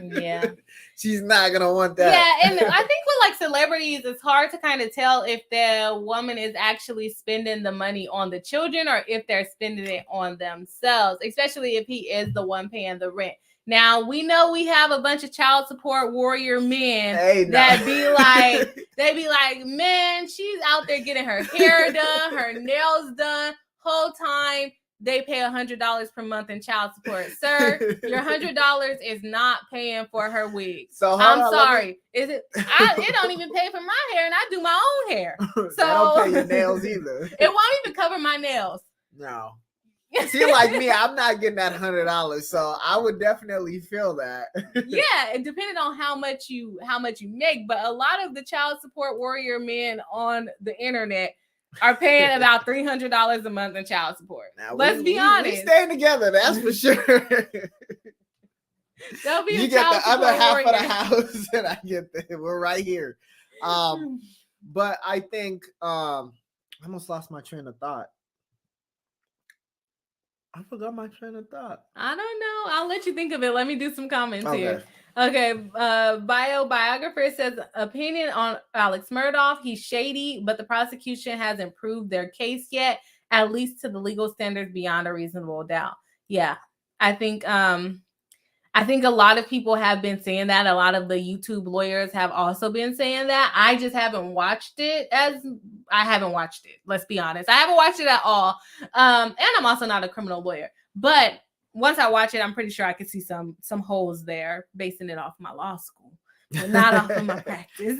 yeah, she's not going to want that. Yeah, and I think with like celebrities, it's hard to kind of tell if the woman is actually spending the money on the children or if they're spending it on themselves, especially if he is the one paying the rent. Now, we know we have a bunch of child support warrior men that be like, man, she's out there getting her hair done, her nails done, whole time they pay $100 per month in child support. Sir, your $100 is not paying for her wig. So I'm sorry. It don't even pay for my hair, and I do my own hair. So I don't pay your nails either. It won't even cover my nails. No. See, like me, I'm not getting that $100, so I would definitely feel that. Yeah, and depending on how much you make, but a lot of the child support warrior men on the internet are paying about $300 a month in child support. Now, let's be honest. We staying together, that's for sure. There'll be you get the other half of the house, and I get we're right here. But I think I almost lost my train of thought. I forgot my train of thought. I don't know. I'll let you think of it. Let me do some comments here. Okay. Biographer says, opinion on Alex Murdaugh. He's shady, but the prosecution hasn't proved their case yet, at least to the legal standards beyond a reasonable doubt. Yeah, I think a lot of people have been saying that. A lot of the YouTube lawyers have also been saying that. I just haven't watched it Let's be honest. I haven't watched it at all. And I'm also not a criminal lawyer. But once I watch it, I'm pretty sure I could see some holes there, basing it off my law school, but not off of my practice.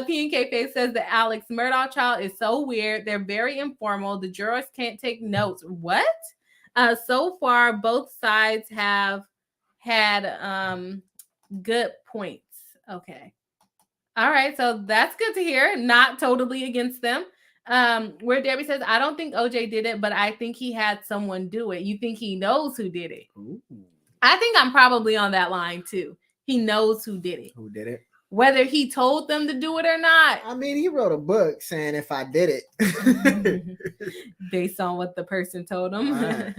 P&K Face says the Alex Murdaugh trial is so weird. They're very informal. The jurors can't take notes. What? So far, both sides have had good points. Okay. All right. So that's good to hear. Not totally against them. Where Debbie says, I don't think OJ did it, but I think he had someone do it. You think he knows who did it? Ooh. I think I'm probably on that line too. He knows who did it. Who did it? Whether he told them to do it or not. I mean, he wrote a book saying if I did it. Based on what the person told him. Right.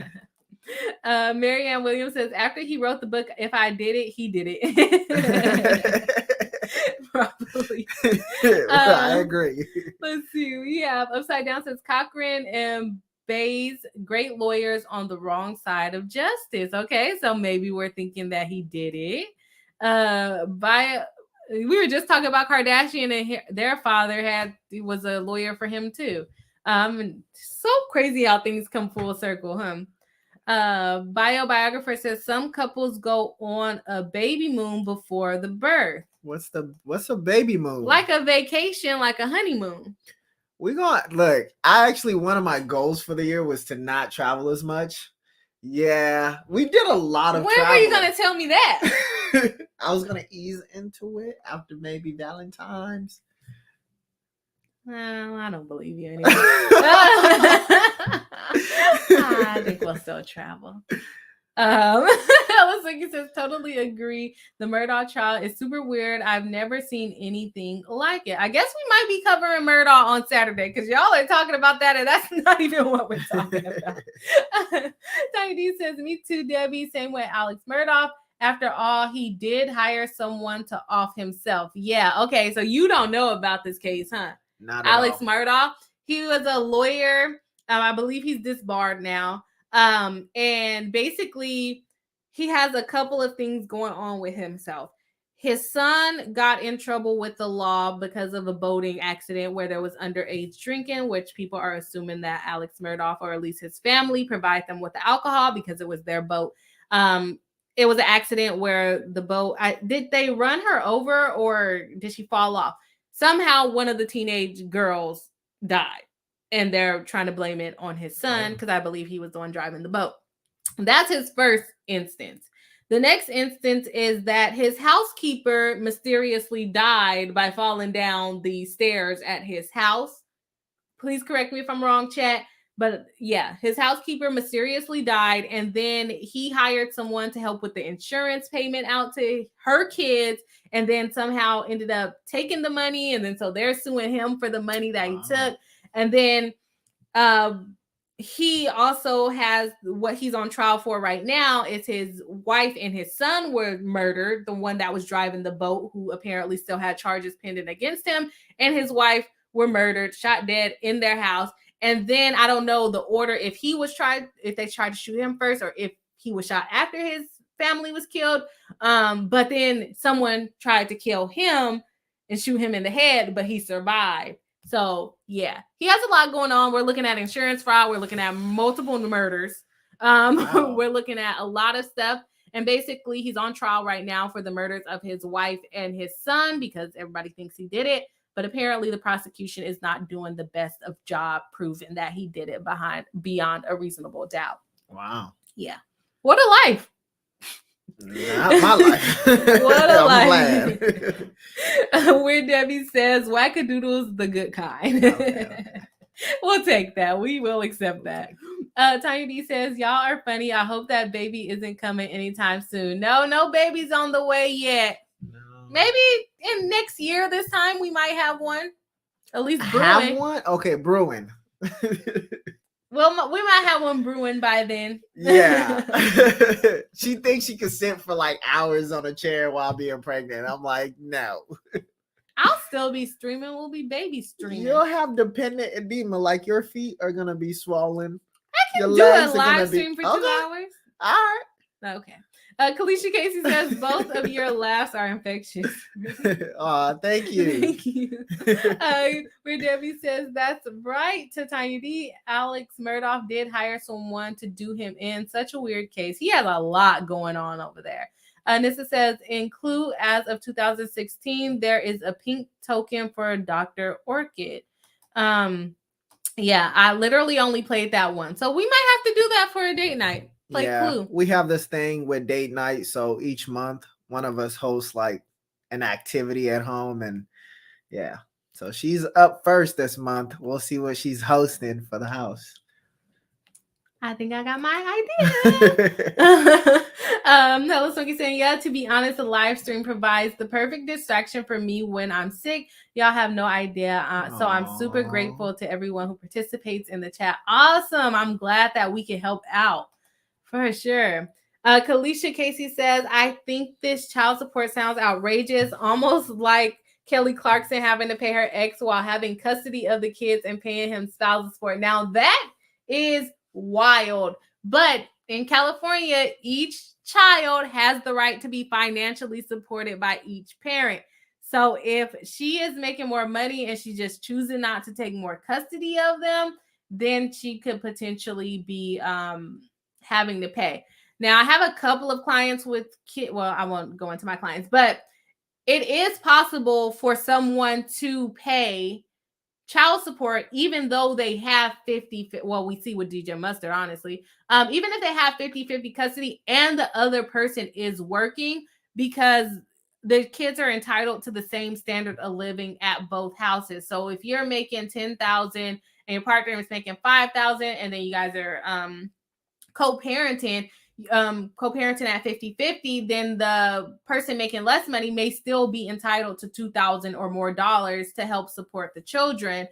Marianne Williams says, after he wrote the book, if I did it, he did it. Probably. I agree. Let's see. We have Upside Down says Cochran and Bays, great lawyers on the wrong side of justice. Okay, so maybe we're thinking that he did it. We were just talking about Kardashian and their father was a lawyer for him too. So crazy how things come full circle, huh? Biographer says some couples go on a baby moon before the birth. What's a baby moon? Like a vacation, like a honeymoon. Look, one of my goals for the year was to not travel as much. Yeah, we did a lot of travel. When were you going to tell me that? I was going to ease into it after maybe Valentine's. Well, I don't believe you anymore. I think we'll still travel. He says, totally agree. The Murdaugh trial is super weird. I've never seen anything like it. I guess we might be covering Murdaugh on Saturday because y'all are talking about that, and that's not even what we're talking about. Tiny D says, me too, Debbie. Same way Alex Murdaugh. After all, he did hire someone to off himself. Yeah, okay, so you don't know about this case, huh? Not Alex Murdaugh. He was a lawyer. I believe he's disbarred now. And basically, he has a couple of things going on with himself. His son got in trouble with the law because of a boating accident where there was underage drinking, which people are assuming that Alex Murdaugh, or at least his family, provide them with the alcohol because it was their boat. It was an accident where the boat, did they run her over or did she fall off? Somehow one of the teenage girls died, and they're trying to blame it on his son because I believe he was the one driving the boat. That's his first instance. The next instance is that his housekeeper mysteriously died by falling down the stairs at his house. Please correct me if I'm wrong, chat. But yeah, his housekeeper mysteriously died, and then he hired someone to help with the insurance payment out to her kids, and then somehow ended up taking the money, and then so they're suing him for the money that he took. And then he also has what he's on trial for right now is his wife and his son were murdered. The one that was driving the boat, who apparently still had charges pending against him, and his wife were murdered, shot dead in their house. And then I don't know the order, if they tried to shoot him first or if he was shot after his family was killed. But then someone tried to kill him and shoot him in the head, but he survived. So yeah, he has a lot going on. We're looking at insurance fraud. We're looking at multiple murders. Wow. We're looking at a lot of stuff. And basically he's on trial right now for the murders of his wife and his son because everybody thinks he did it. But apparently the prosecution is not doing the best of job proving that he did it beyond a reasonable doubt. Wow. Yeah. What a life. Not my life. What a life. Where Debbie says, wackadoodle's the good kind. Okay. We'll take that. We will accept that. Tiny D says, y'all are funny. I hope that baby isn't coming anytime soon. No baby's on the way yet. No. Maybe in next year, this time we might have one. At least brewing. Have one? Okay, brewing. Well, we might have one brewing by then. Yeah. She thinks she can sit for like hours on a chair while being pregnant. I'm like, no. I'll still be streaming. We'll be baby streaming. You'll have dependent edema. Like your feet are going to be swollen. I can do a live stream for 2 hours. All right. Okay. Kalisha Casey says both of your laughs are infectious. Oh, thank you. Thank you. Where Debbie says that's right. To Tanya D, Alex Murdoch did hire someone to do him in. Such a weird case. He has a lot going on over there. Nissa says, in Clue, as of 2016, there is a pink token for Dr. Orchid. Yeah, I literally only played that one. So we might have to do that for a date night. Play Clue. We have this thing with date night. So each month, one of us hosts like an activity at home. And yeah, so she's up first this month. We'll see what she's hosting for the house. I think I got my idea. Hello, Smokey saying, yeah, to be honest, the live stream provides the perfect distraction for me when I'm sick. Y'all have no idea. So I'm super grateful to everyone who participates in the chat. Awesome. I'm glad that we can help out for sure. Kalisha Casey says, I think this child support sounds outrageous, almost like Kelly Clarkson having to pay her ex while having custody of the kids and paying him spousal support. Now that is wild. But in California, each child has the right to be financially supported by each parent. So if she is making more money and she's just choosing not to take more custody of them, then she could potentially be having to pay. Now, I have a couple of clients with kids. Well, I won't go into my clients, but it is possible for someone to pay child support, even though they have 50, well, we see with DJ Mustard, honestly, even if they have 50-50 custody and the other person is working, because the kids are entitled to the same standard of living at both houses. So if you're making $10,000 and your partner is making $5,000, and then you guys are co-parenting at 50-50, then the person making less money may still be entitled to $2,000 or more to help support the children,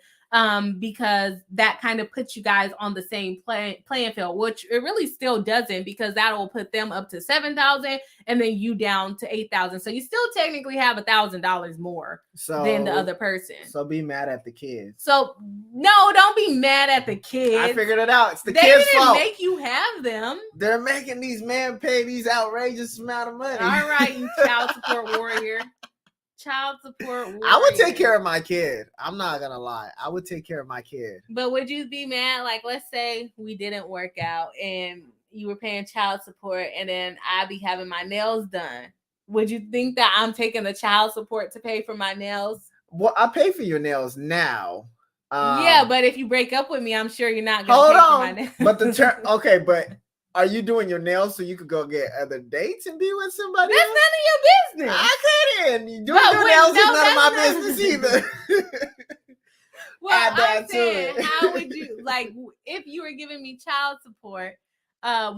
because that kind of puts you guys on the same playing field, which it really still doesn't, because that will put them up to $7,000 and then you down to $8,000. So you still technically have $1,000 more than the other person. So be mad at the kids. So no, don't be mad at the kids. I figured it out. It's the kids' fault. They didn't make you have them. They're making these men pay these outrageous amount of money. All right, you child support warrior. Child support warrior. I would take care of my kid. I'm not gonna lie. I would take care of my kid. But would you be mad? Like, let's say we didn't work out and you were paying child support, and then I'd be having my nails done. Would you think that I'm taking the child support to pay for my nails? Well, I pay for your nails now. Yeah, but if you break up with me, I'm sure you're not gonna pay for my nails. But the term, okay, but are you doing your nails so you could go get other dates and be with somebody That's else? none of your business. I couldn't. Doing your nails is none of my business either. Well, I'm saying, how would you, like, if you were giving me child support,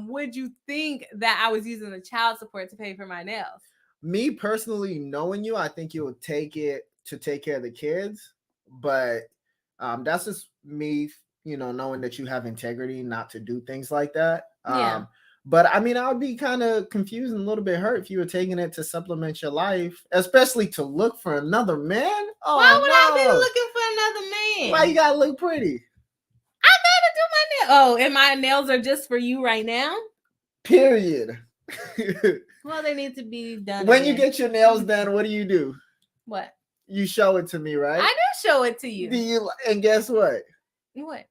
would you think that I was using the child support to pay for my nails? Me personally, knowing you, I think you would take it to take care of the kids, but that's just me, knowing that you have integrity not to do things like that. Yeah. But I mean, I would be kind of confused and a little bit hurt if you were taking it to supplement your life, especially to look for another man. Oh, why would I be looking for another man? Why you gotta look pretty? I gotta do my nails. Oh, and my nails are just for you right now? Period. Well, they need to be done. When you get your nails done, what do? What? You show it to me, right? I do show it to you. Do you? And guess what? What?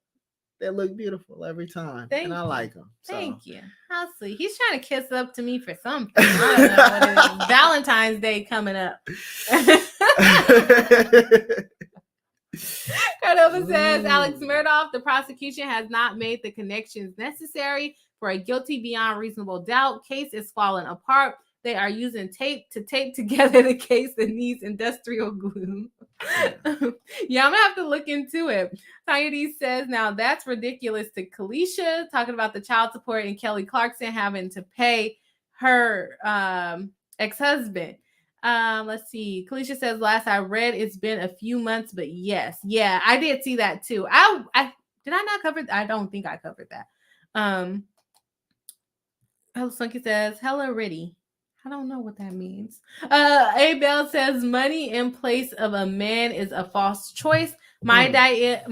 They look beautiful every time. Thank and I you. like them. So. Thank you. How sweet. He's trying to kiss up to me for something. I don't know what it is. Valentine's Day coming up. Cordova says, Alex Murdoch, the prosecution has not made the connections necessary for a guilty beyond reasonable doubt. Case is falling apart. They are using tape to tape together the case that needs industrial glue. Yeah, I'm gonna have to look into it. Tanya D says, now that's ridiculous to Kalisha, talking about the child support and Kelly Clarkson having to pay her ex-husband. Let's see. Kalisha says, last I read, it's been a few months, but yes. Yeah, I did see that too. I did I not cover that? I don't think I covered that. Hello Sunky says, hello Riddy. I don't know what that means. Abel says, money in place of a man is a false choice. My idea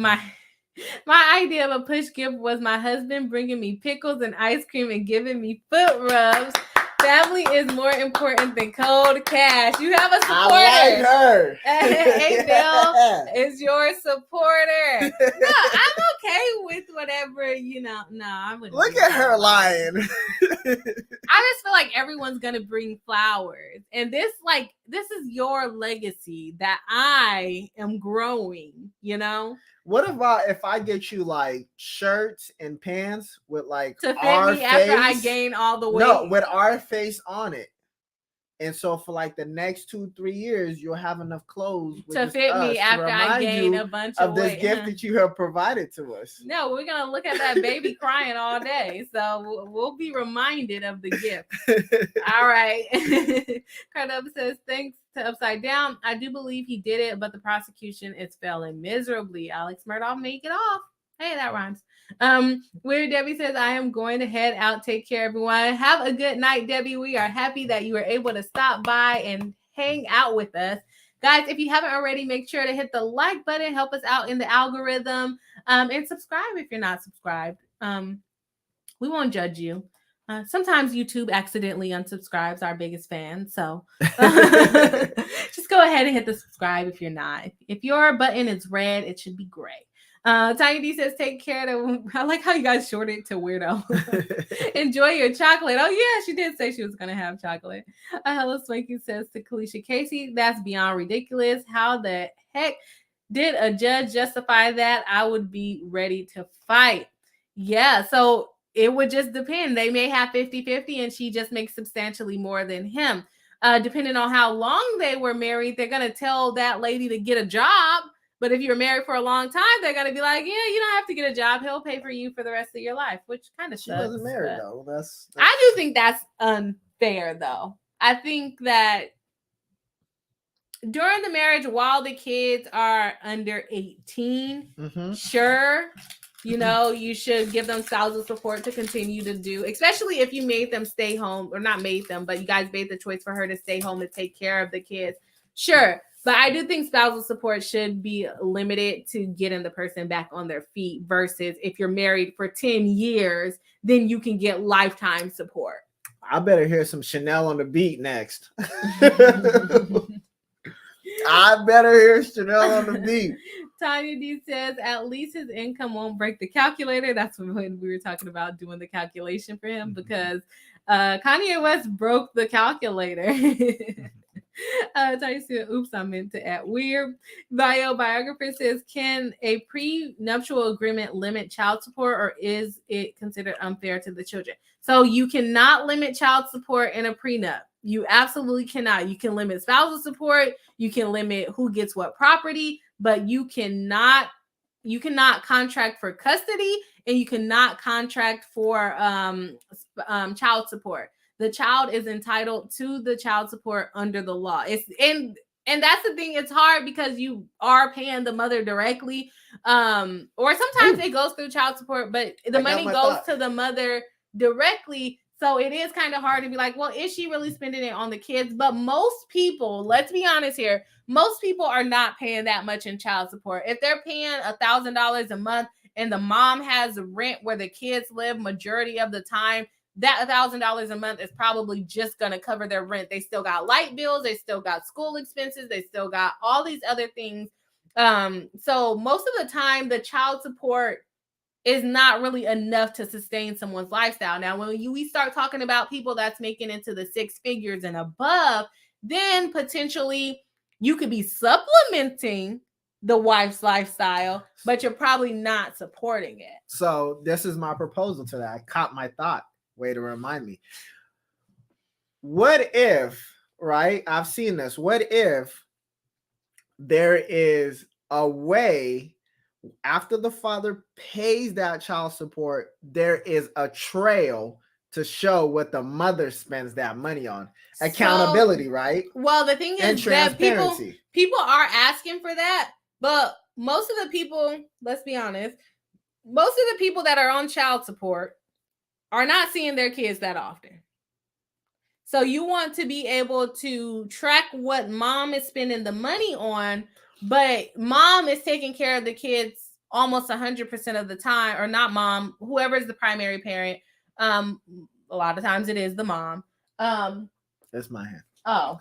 of a push gift was my husband bringing me pickles and ice cream and giving me foot rubs. Family is more important than cold cash. You have a supporter. I like her. Hey, Bill is your supporter. No, I'm okay with whatever, No, I wouldn't. Look at her lying. I just feel like everyone's gonna bring flowers, and this is your legacy that I am growing. What about if I get you like shirts and pants with like to fit our me face? After I gain all the weight? No, with our face on it. And so for like the next 2-3 years, you'll have enough clothes to fit me after I gain a bunch of this weight, gift that you have provided to us. No, we're gonna look at that baby crying all day, so we'll be reminded of the gift. All right. Cardub says, thanks to Upside Down. I do believe he did it, but the prosecution is failing miserably. Alex Murdaugh, make it off. Hey, that rhymes. Weird Debbie says, I am going to head out. Take care, everyone. Have a good night, Debbie. We are happy that you were able to stop by and hang out with us. Guys, if you haven't already, make sure to hit the like button. Help us out in the algorithm. And subscribe if you're not subscribed. We won't judge you. Sometimes YouTube accidentally unsubscribes our biggest fan. So just go ahead and hit the subscribe if you're not. If your button is red, it should be gray. Tiny D says, take care. I like how you guys shorted it to weirdo. Enjoy your chocolate. Oh, yeah, she did say she was going to have chocolate. Hello Swanky says to Kalisha Casey, that's beyond ridiculous. How the heck did a judge justify that? I would be ready to fight. Yeah, so it would just depend. They may have 50-50 and she just makes substantially more than him. Depending on how long they were married, they're going to tell that lady to get a job. But if you're married for a long time, they're going to be like, yeah, you don't have to get a job. He'll pay for you for the rest of your life, which kind of sucks. She wasn't married, though. I do think that's unfair, though. I think that during the marriage, while the kids are under 18, sure, you should give them spousal support to continue to do, especially if you made them stay home, or not made them, but you guys made the choice for her to stay home to take care of the kids. Sure. But I do think spousal support should be limited to getting the person back on their feet versus if you're married for 10 years, then you can get lifetime support. I better hear some Chanel on the beat next. I better hear Chanel on the beat. Tanya D says, at least his income won't break the calculator. That's when we were talking about doing the calculation for him because Kanye West broke the calculator. Oops, I meant to add weird. Biographer says, can a prenuptial agreement limit child support or is it considered unfair to the children? So you cannot limit child support in a prenup. You absolutely cannot. You can limit spousal support. You can limit who gets what property, but you cannot contract for custody and you cannot contract for child support. The child is entitled to the child support under the law. And that's the thing. It's hard because you are paying the mother directly, or sometimes it goes through child support, but the money goes to the mother directly. So it is kind of hard to be like, well, is she really spending it on the kids? But most people, let's be honest here, most people are not paying that much in child support. If they're paying $1,000 a month and the mom has rent where the kids live majority of the time, that $1,000 a month is probably just going to cover their rent. They still got light bills. They still got school expenses. They still got all these other things. So most of the time, the child support is not really enough to sustain someone's lifestyle. Now, when we start talking about people that's making into the 6 figures and above, then potentially you could be supplementing the wife's lifestyle, but you're probably not supporting it. So this is my proposal to that. I caught my thought. Way to remind me. What if, right? I've seen this. What if there is a way after the father pays that child support, there is a trail to show what the mother spends that money on? Accountability, right? Well, the thing is that people are asking for that, but most of the people, let's be honest, most of the people that are on child support are not seeing their kids that often. So you want to be able to track what mom is spending the money on, but mom is taking care of the kids almost 100% of the time, or not mom, whoever is the primary parent. A lot of times it is the mom. That's my hand. Oh.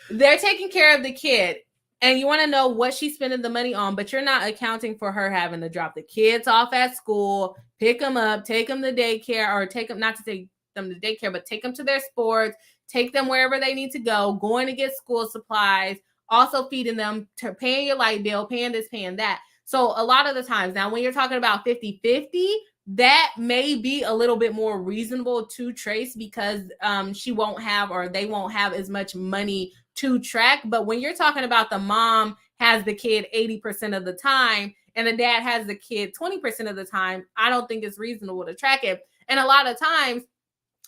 They're taking care of the kid. And you want to know what she's spending the money on, but you're not accounting for her having to drop the kids off at school, pick them up, take them to daycare, or take them, not to take them to daycare, but take them to their sports, take them wherever they need to go, going to get school supplies, also feeding them, paying your light bill, paying this, paying that. So a lot of the times, now when you're talking about 50-50, that may be a little bit more reasonable to trace because she won't have, or they won't have as much money to track. But when you're talking about the mom has the kid 80% of the time and the dad has the kid 20% of the time, I don't think it's reasonable to track it. And a lot of times,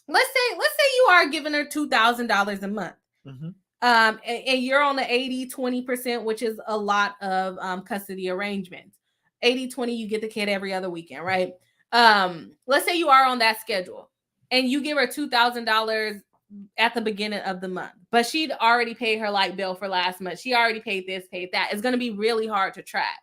let's say you are giving her $2,000 a month. Mm-hmm. And you're on the 80-20%, which is a lot of custody arrangements. 80-20, you get the kid every other weekend, right? Let's say you are on that schedule and you give her $2,000 at the beginning of the month, but she'd already paid her light bill for last month. She already paid this, paid that. It's going to be really hard to track.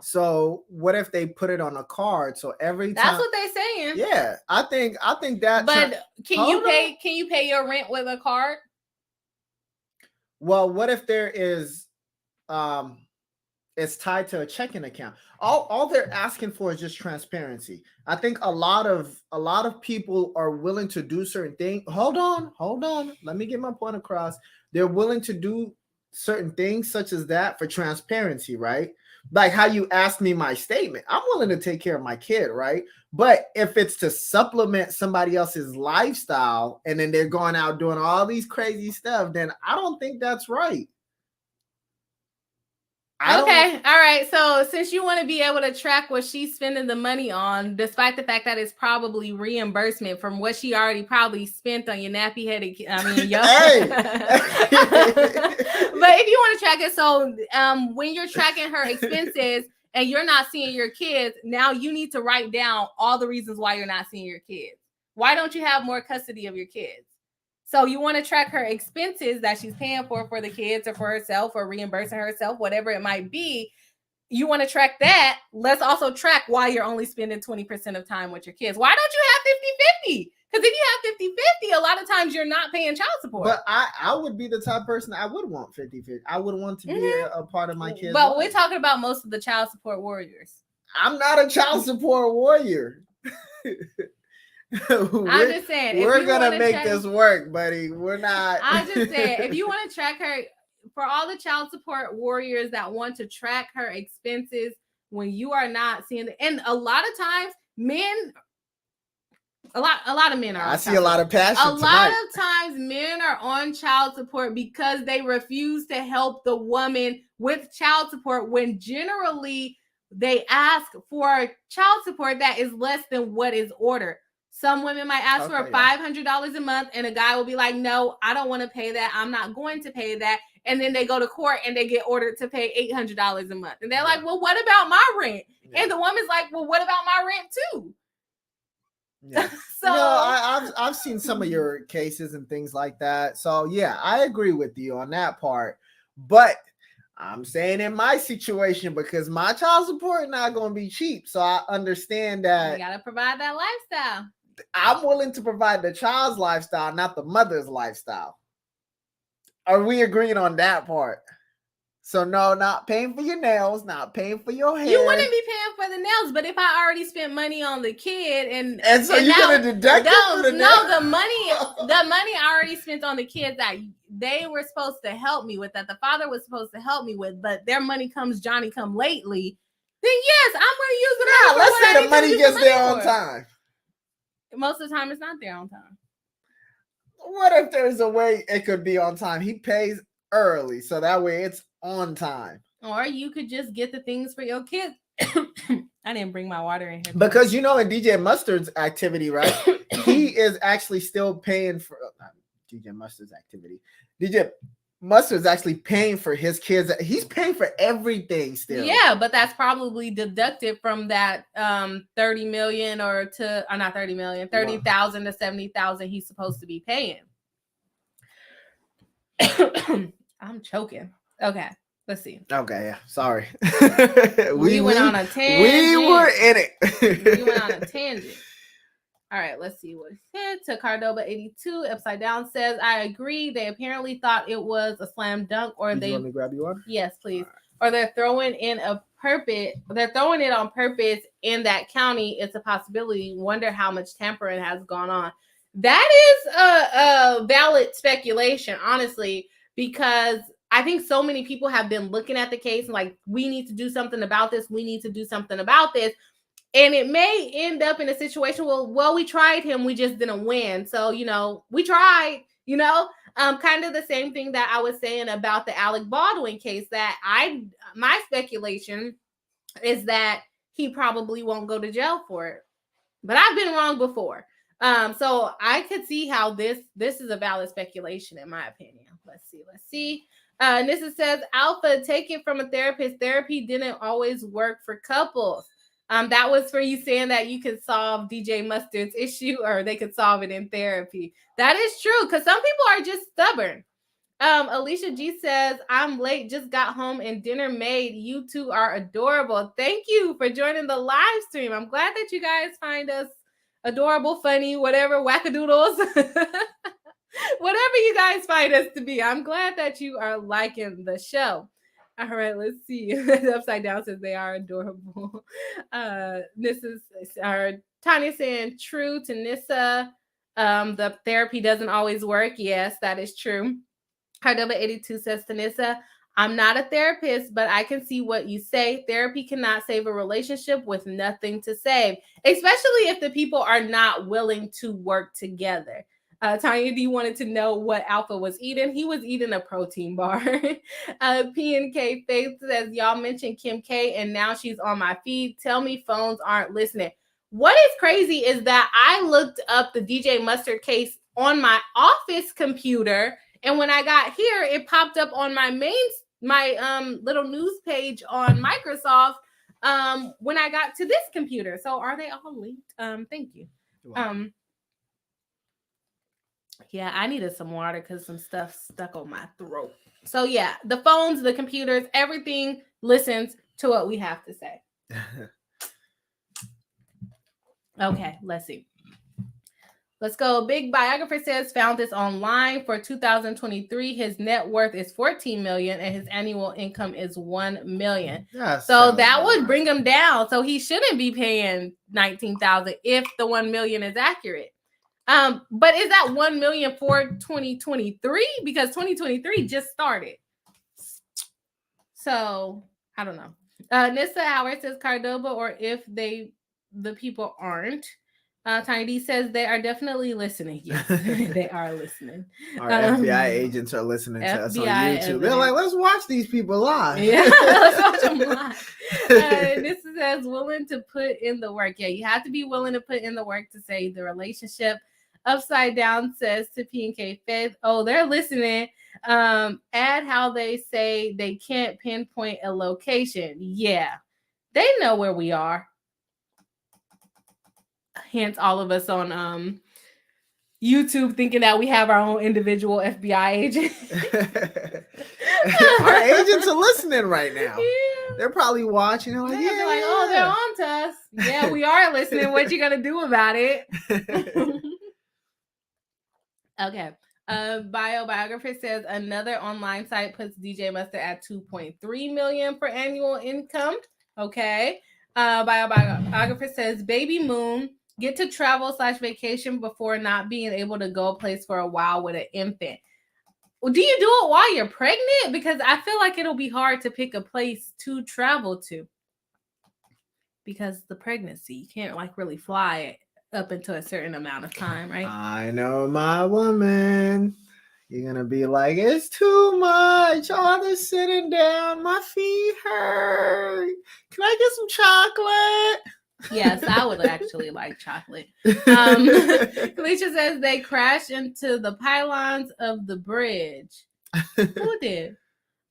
So what if they put it on a card? So every time, that's what they're saying. Yeah, I think that. But can you pay your rent with a card? Well, what if there is, it's tied to a checking account? All they're asking for is just transparency. I think a lot of people are willing to do certain things. Hold on. Let me get my point across. They're willing to do certain things such as that for transparency, right? Like how you asked me my statement. I'm willing to take care of my kid, right? But if it's to supplement somebody else's lifestyle and then they're going out doing all these crazy stuff, then I don't think that's right. Okay. All right. So since you want to be able to track what she's spending the money on, despite the fact that it's probably reimbursement from what she already probably spent on your nappy headed, but if you want to track it, so when you're tracking her expenses and you're not seeing your kids, now you need to write down all the reasons why you're not seeing your kids. Why don't you have more custody of your kids? So you want to track her expenses that she's paying for the kids or for herself or reimbursing herself, whatever it might be. You want to track that. Let's also track why you're only spending 20% of time with your kids. Why don't you have 50-50? Because if you have 50-50, a lot of times you're not paying child support. But I would be the type of person I would want 50-50. I would want to be a part of my kids' But we're talking about most of the child support warriors. I'm not a child support warrior. I'm just saying we're gonna make this work, buddy. We're not. I'm just saying if you want to track her, for all the child support warriors that want to track her expenses when you are not seeing it, and a lot of times men, a lot of men are. I see a lot of passion. A lot of times men are on child support because they refuse to help the woman with child support when generally they ask for child support that is less than what is ordered. Some women might ask for $500 a month and a guy will be like, no, I don't want to pay that. I'm not going to pay that. And then they go to court and they get ordered to pay $800 a month. And they're like, well, what about my rent? Yeah. And the woman's like, well, what about my rent too? Yeah. So I've seen some of your cases and things like that. So yeah, I agree with you on that part. But I'm saying in my situation, because my child support is not going to be cheap. So I understand that. You got to provide that lifestyle. I'm willing to provide the child's lifestyle, not the mother's lifestyle. Are we agreeing on that part? So no, not paying for your nails, not paying for your hair. You wouldn't be paying for the nails, but if I already spent money on the kid and so you're gonna deduct the money I already spent on the kids that they were supposed to help me with, that the father was supposed to help me with, but their money comes Johnny come lately, then yes, I'm gonna use the money. Let's say the money gets there on time. Most of the time it's not there on time. What if there's a way it could be on time? He pays early, so that way it's on time. Or you could just get the things for your kids. I didn't bring my water in here. Because in DJ Mustard's activity, right? He is actually still paying for DJ Mustard's activity. DJ Mustard's actually paying for his kids. He's paying for everything still. Yeah, but that's probably deducted from that 30 million or to not 30 million, 30,000 to 70,000 he's supposed to be paying. I'm choking. Okay, let's see. Okay, yeah. Sorry. we went on a tangent. We were in it. We went on a tangent. All right, let's see what it said. To Cardova82, Upside Down says, I agree. They apparently thought it was a slam dunk, or you want me to grab you one? Yes, please. Right. Or they're throwing it on purpose in that county. It's a possibility. Wonder how much tampering has gone on. That is a valid speculation, honestly, because I think so many people have been looking at the case and like, we need to do something about this. We need to do something about this. And it may end up in a situation well, we tried him, we just didn't win. So, we tried, kind of the same thing that I was saying about the Alec Baldwin case, that my speculation is that he probably won't go to jail for it. But I've been wrong before. So I could see how this is a valid speculation, in my opinion. Let's see. Nissa says, Alpha, take it from a therapist. Therapy didn't always work for couples. That was for you saying that you could solve DJ Mustard's issue, or they could solve it in therapy. That is true, because some people are just stubborn. Alicia G says, I'm late, just got home and dinner made. You two are adorable. Thank you for joining the live stream. I'm glad that you guys find us adorable, funny, whatever, wackadoodles. Whatever you guys find us to be. I'm glad that you are liking the show. All right, let's see. Upside Down says they are adorable. This is Tanya saying, true to Nissa. The therapy doesn't always work. Yes, that is true. Cardova82 says to Nissa, I'm not a therapist, but I can see what you say. Therapy cannot save a relationship with nothing to save, especially if the people are not willing to work together. Tanya D wanted to know what Alpha was eating. He was eating a protein bar. PNK Faith says, y'all mentioned Kim K and now she's on my feed. Tell me phones aren't listening. What is crazy is that I looked up the DJ Mustard case on my office computer, and when I got here, it popped up on my little news page on Microsoft when I got to this computer. So are they all linked? Thank you. Yeah, I needed some water because some stuff stuck on my throat. So yeah, the phones, the computers, everything listens to what we have to say. Okay, let's see. Let's go. Big Biographer says, found this online for 2023. His net worth is $14 million and his annual income is $1 million. So that would bring him down. So he shouldn't be paying $19,000 if the $1 million is accurate. But is that $1 million for 2023? Because 2023 just started. So I don't know. Nissa Howard says Cardova, or if the people aren't. Tiny D says they are definitely listening. Yes, they are listening. Our FBI agents are listening to us on YouTube. They're like, let's watch these people live. Yeah, let's watch them live. This says willing to put in the work. Yeah, you have to be willing to put in the work to save the relationship. Upside Down says to P&K Fifth, oh, they're listening. Add how they say they can't pinpoint a location. Yeah, they know where we are. Hence all of us on YouTube thinking that we have our own individual FBI agent. Our agents are listening right now. Yeah. They're probably watching. Like, like, oh, they're on to us. Yeah, we are listening. What you gonna do about it? Okay. Biographer says another online site puts DJ Mustard at $2.3 million for annual income. Okay. Biographer says Baby Moon get to travel/vacation before not being able to go a place for a while with an infant. Well, do you do it while you're pregnant? Because I feel like it'll be hard to pick a place to travel to because the pregnancy, you can't like really fly up into a certain amount of time, right? I know my woman. You're going to be like, it's too much. All this sitting down. My feet hurt. Can I get some chocolate? Yes, I would actually like chocolate. Felicia says they crashed into the pylons of the bridge. Who did?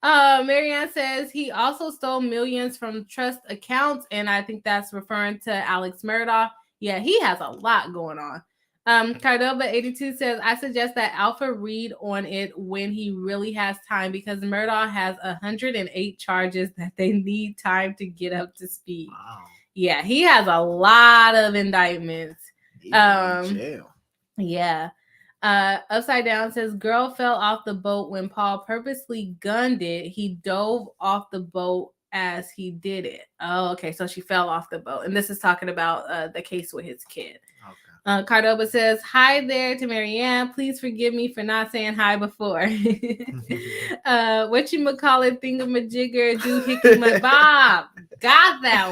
Marianne says he also stole millions from trust accounts, and I think that's referring to Alex Murdaugh. Yeah, he has a lot going on. Cardova82 says, I suggest that Alpha read on it when he really has time because Murdaugh has 108 charges that they need time to get up to speed. Wow. Yeah, he has a lot of indictments. Jail. Yeah. Upside Down says, girl fell off the boat when Paul purposely gunned it. He dove off the boat as he did it. Oh, okay. So she fell off the boat. And this is talking about the case with his kid. Okay. Cardoba says, hi there to Marianne. Please forgive me for not saying hi before. Whatchamacallit thingamajigger do hickey bob. Got that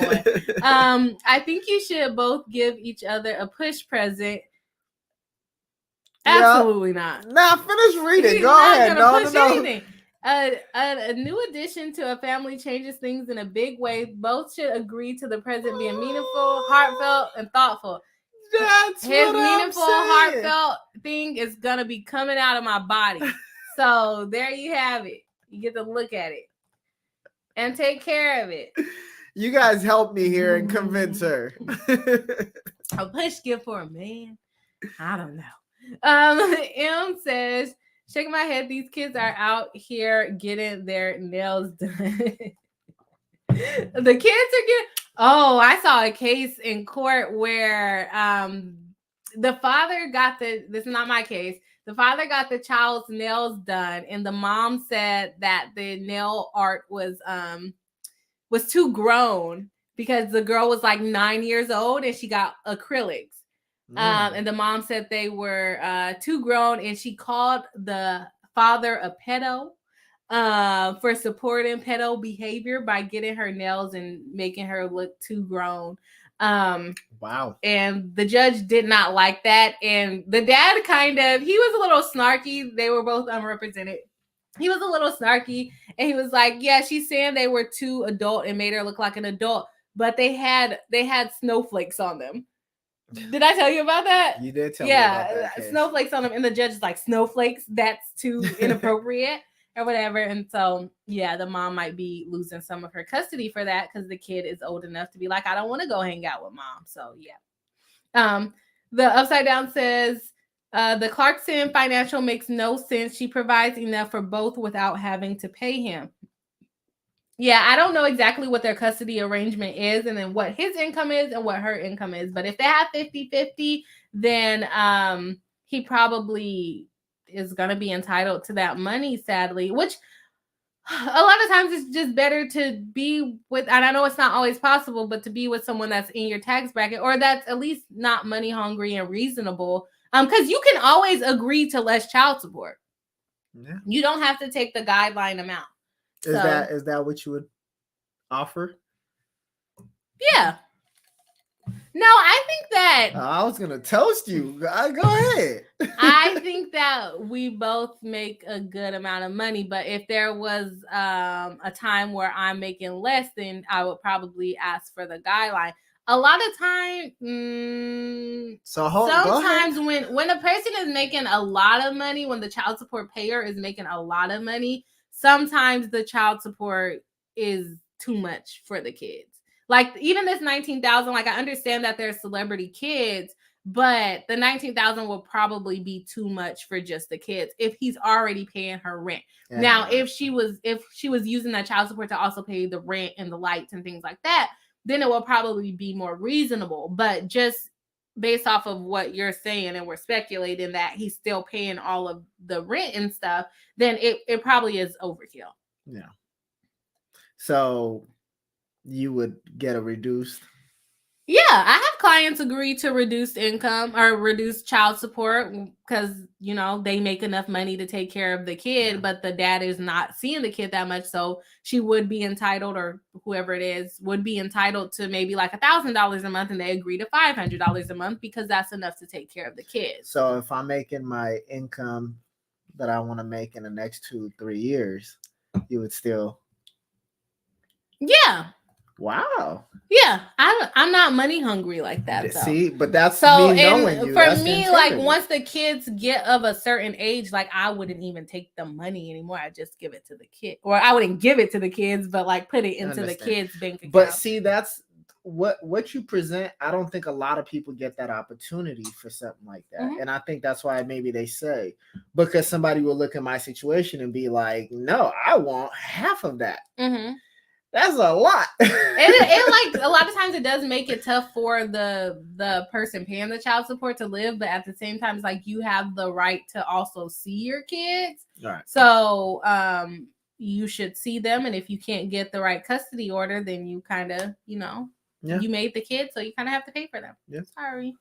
one. I think you should both give each other a push present. Absolutely not. Nah, finish reading. Go ahead. No. A new addition to a family changes things in a big way. Both should agree to the present being meaningful, heartfelt, and thoughtful. That's his meaningful, heartfelt thing is gonna be coming out of my body. So there you have it. You get to look at it and take care of it. You guys help me here and convince her. A push gift for a man. I don't know. M says, shaking my head, these kids are out here getting their nails done. The kids are getting... Oh, I saw a case in court where the father got this is not my case. The father got the child's nails done, and the mom said that the nail art was too grown because the girl was like 9 years old and she got acrylics. And the mom said they were too grown, and she called the father a pedo for supporting pedo behavior by getting her nails and making her look too grown. Wow. And the judge did not like that. And the dad he was a little snarky. They were both unrepresented. He was a little snarky, and he was like, yeah, she's saying they were too adult and made her look like an adult, but they had snowflakes on them. Did I tell you about that? You did tell me about that. Yeah, snowflakes on them. And the judge is like, snowflakes? That's too inappropriate or whatever. And so, yeah, the mom might be losing some of her custody for that because the kid is old enough to be like, I don't want to go hang out with mom. So, yeah. The Upside Down says, the Clarkson financial makes no sense. She provides enough for both without having to pay him. Yeah, I don't know exactly what their custody arrangement is and then what his income is and what her income is. But if they have 50-50, then he probably is going to be entitled to that money, sadly, which a lot of times it's just better to be with, and I know it's not always possible, but to be with someone that's in your tax bracket or that's at least not money hungry and reasonable. Because you can always agree to less child support. Yeah. You don't have to take the guideline amount. Is that what you would offer? Yeah. No, I think that I was gonna toast you. Go ahead. I think that we both make a good amount of money, but if there was a time where I'm making less, then I would probably ask for the guideline. A lot of time, sometimes when a person is making a lot of money, when the child support payer is making a lot of money, sometimes the child support is too much for the kids. Like even this $19,000, like I understand that they're celebrity kids, but the $19,000 will probably be too much for just the kids if he's already paying her rent. Yeah. Now, if she was using that child support to also pay the rent and the lights and things like that, then it will probably be more reasonable. But just based off of what you're saying, and we're speculating that he's still paying all of the rent and stuff, then it probably is overkill. Yeah. So you would get a reduced? Yeah, I have clients agree to reduced income or reduced child support because, you know, they make enough money to take care of the kid, but the dad is not seeing the kid that much. So she would be entitled, or whoever it is would be entitled to maybe like $1,000 a month, and they agree to $500 a month because that's enough to take care of the kid. So if I'm making my income that I want to make in the next 2-3 years, you would still? Yeah. Wow. Yeah, I'm not money hungry like that. Though. See, but that's so, me knowing you. For that's me, like once the kids get of a certain age, like I wouldn't even take the money anymore. I just give it to the kid, or I wouldn't give it to the kids, but like put it into the kids' bank account. But see, that's what you present. I don't think a lot of people get that opportunity for something like that, and I think that's why maybe they say, because somebody will look at my situation and be like, "No, I want half of that." That's a lot. it like a lot of times it does make it tough for the person paying the child support to live, but at the same time, it's like you have the right to also see your kids. Right. So you should see them, and if you can't get the right custody order, then you kind of, you made the kid, so you kind of have to pay for them. Yeah. Sorry.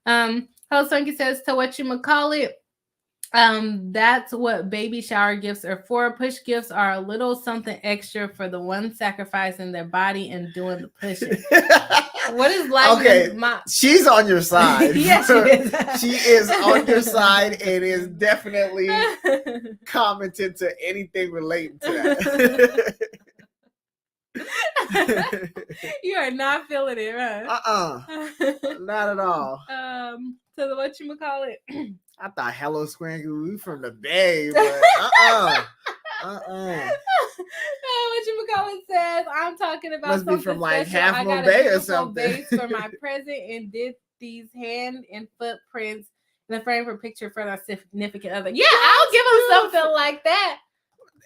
Hosunky says, to what you call it. That's what baby shower gifts are for. Push gifts are a little something extra for the one sacrificing their body and doing the pushing. What is like? Okay, she's on your side. Yes, she is. She is on your side and is definitely commenting to anything relating to that. You are not feeling it, right? Not at all. So the what you call it? I thought Hello Scrangy from the Bay, but What you call it says, I'm talking about must something be from like special. Half Moon Bay or something. Base for my present and did these hand and footprints in the frame for a picture for our significant other. Yeah, I'll give him something like that.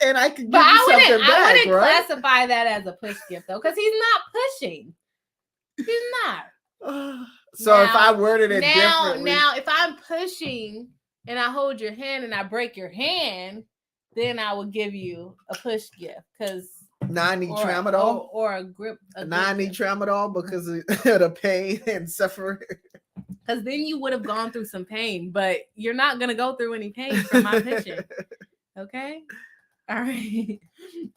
And I could give you something back, I wouldn't right? classify that as a push gift though, because he's not pushing. He's not. So now, if I worded it differently. Now, if I'm pushing and I hold your hand and I break your hand, then I will give you a push gift because I need tramadol or a grip. I need tramadol because of the pain and suffering. Because then you would have gone through some pain, but you're not gonna go through any pain from my pushing. Okay. All right.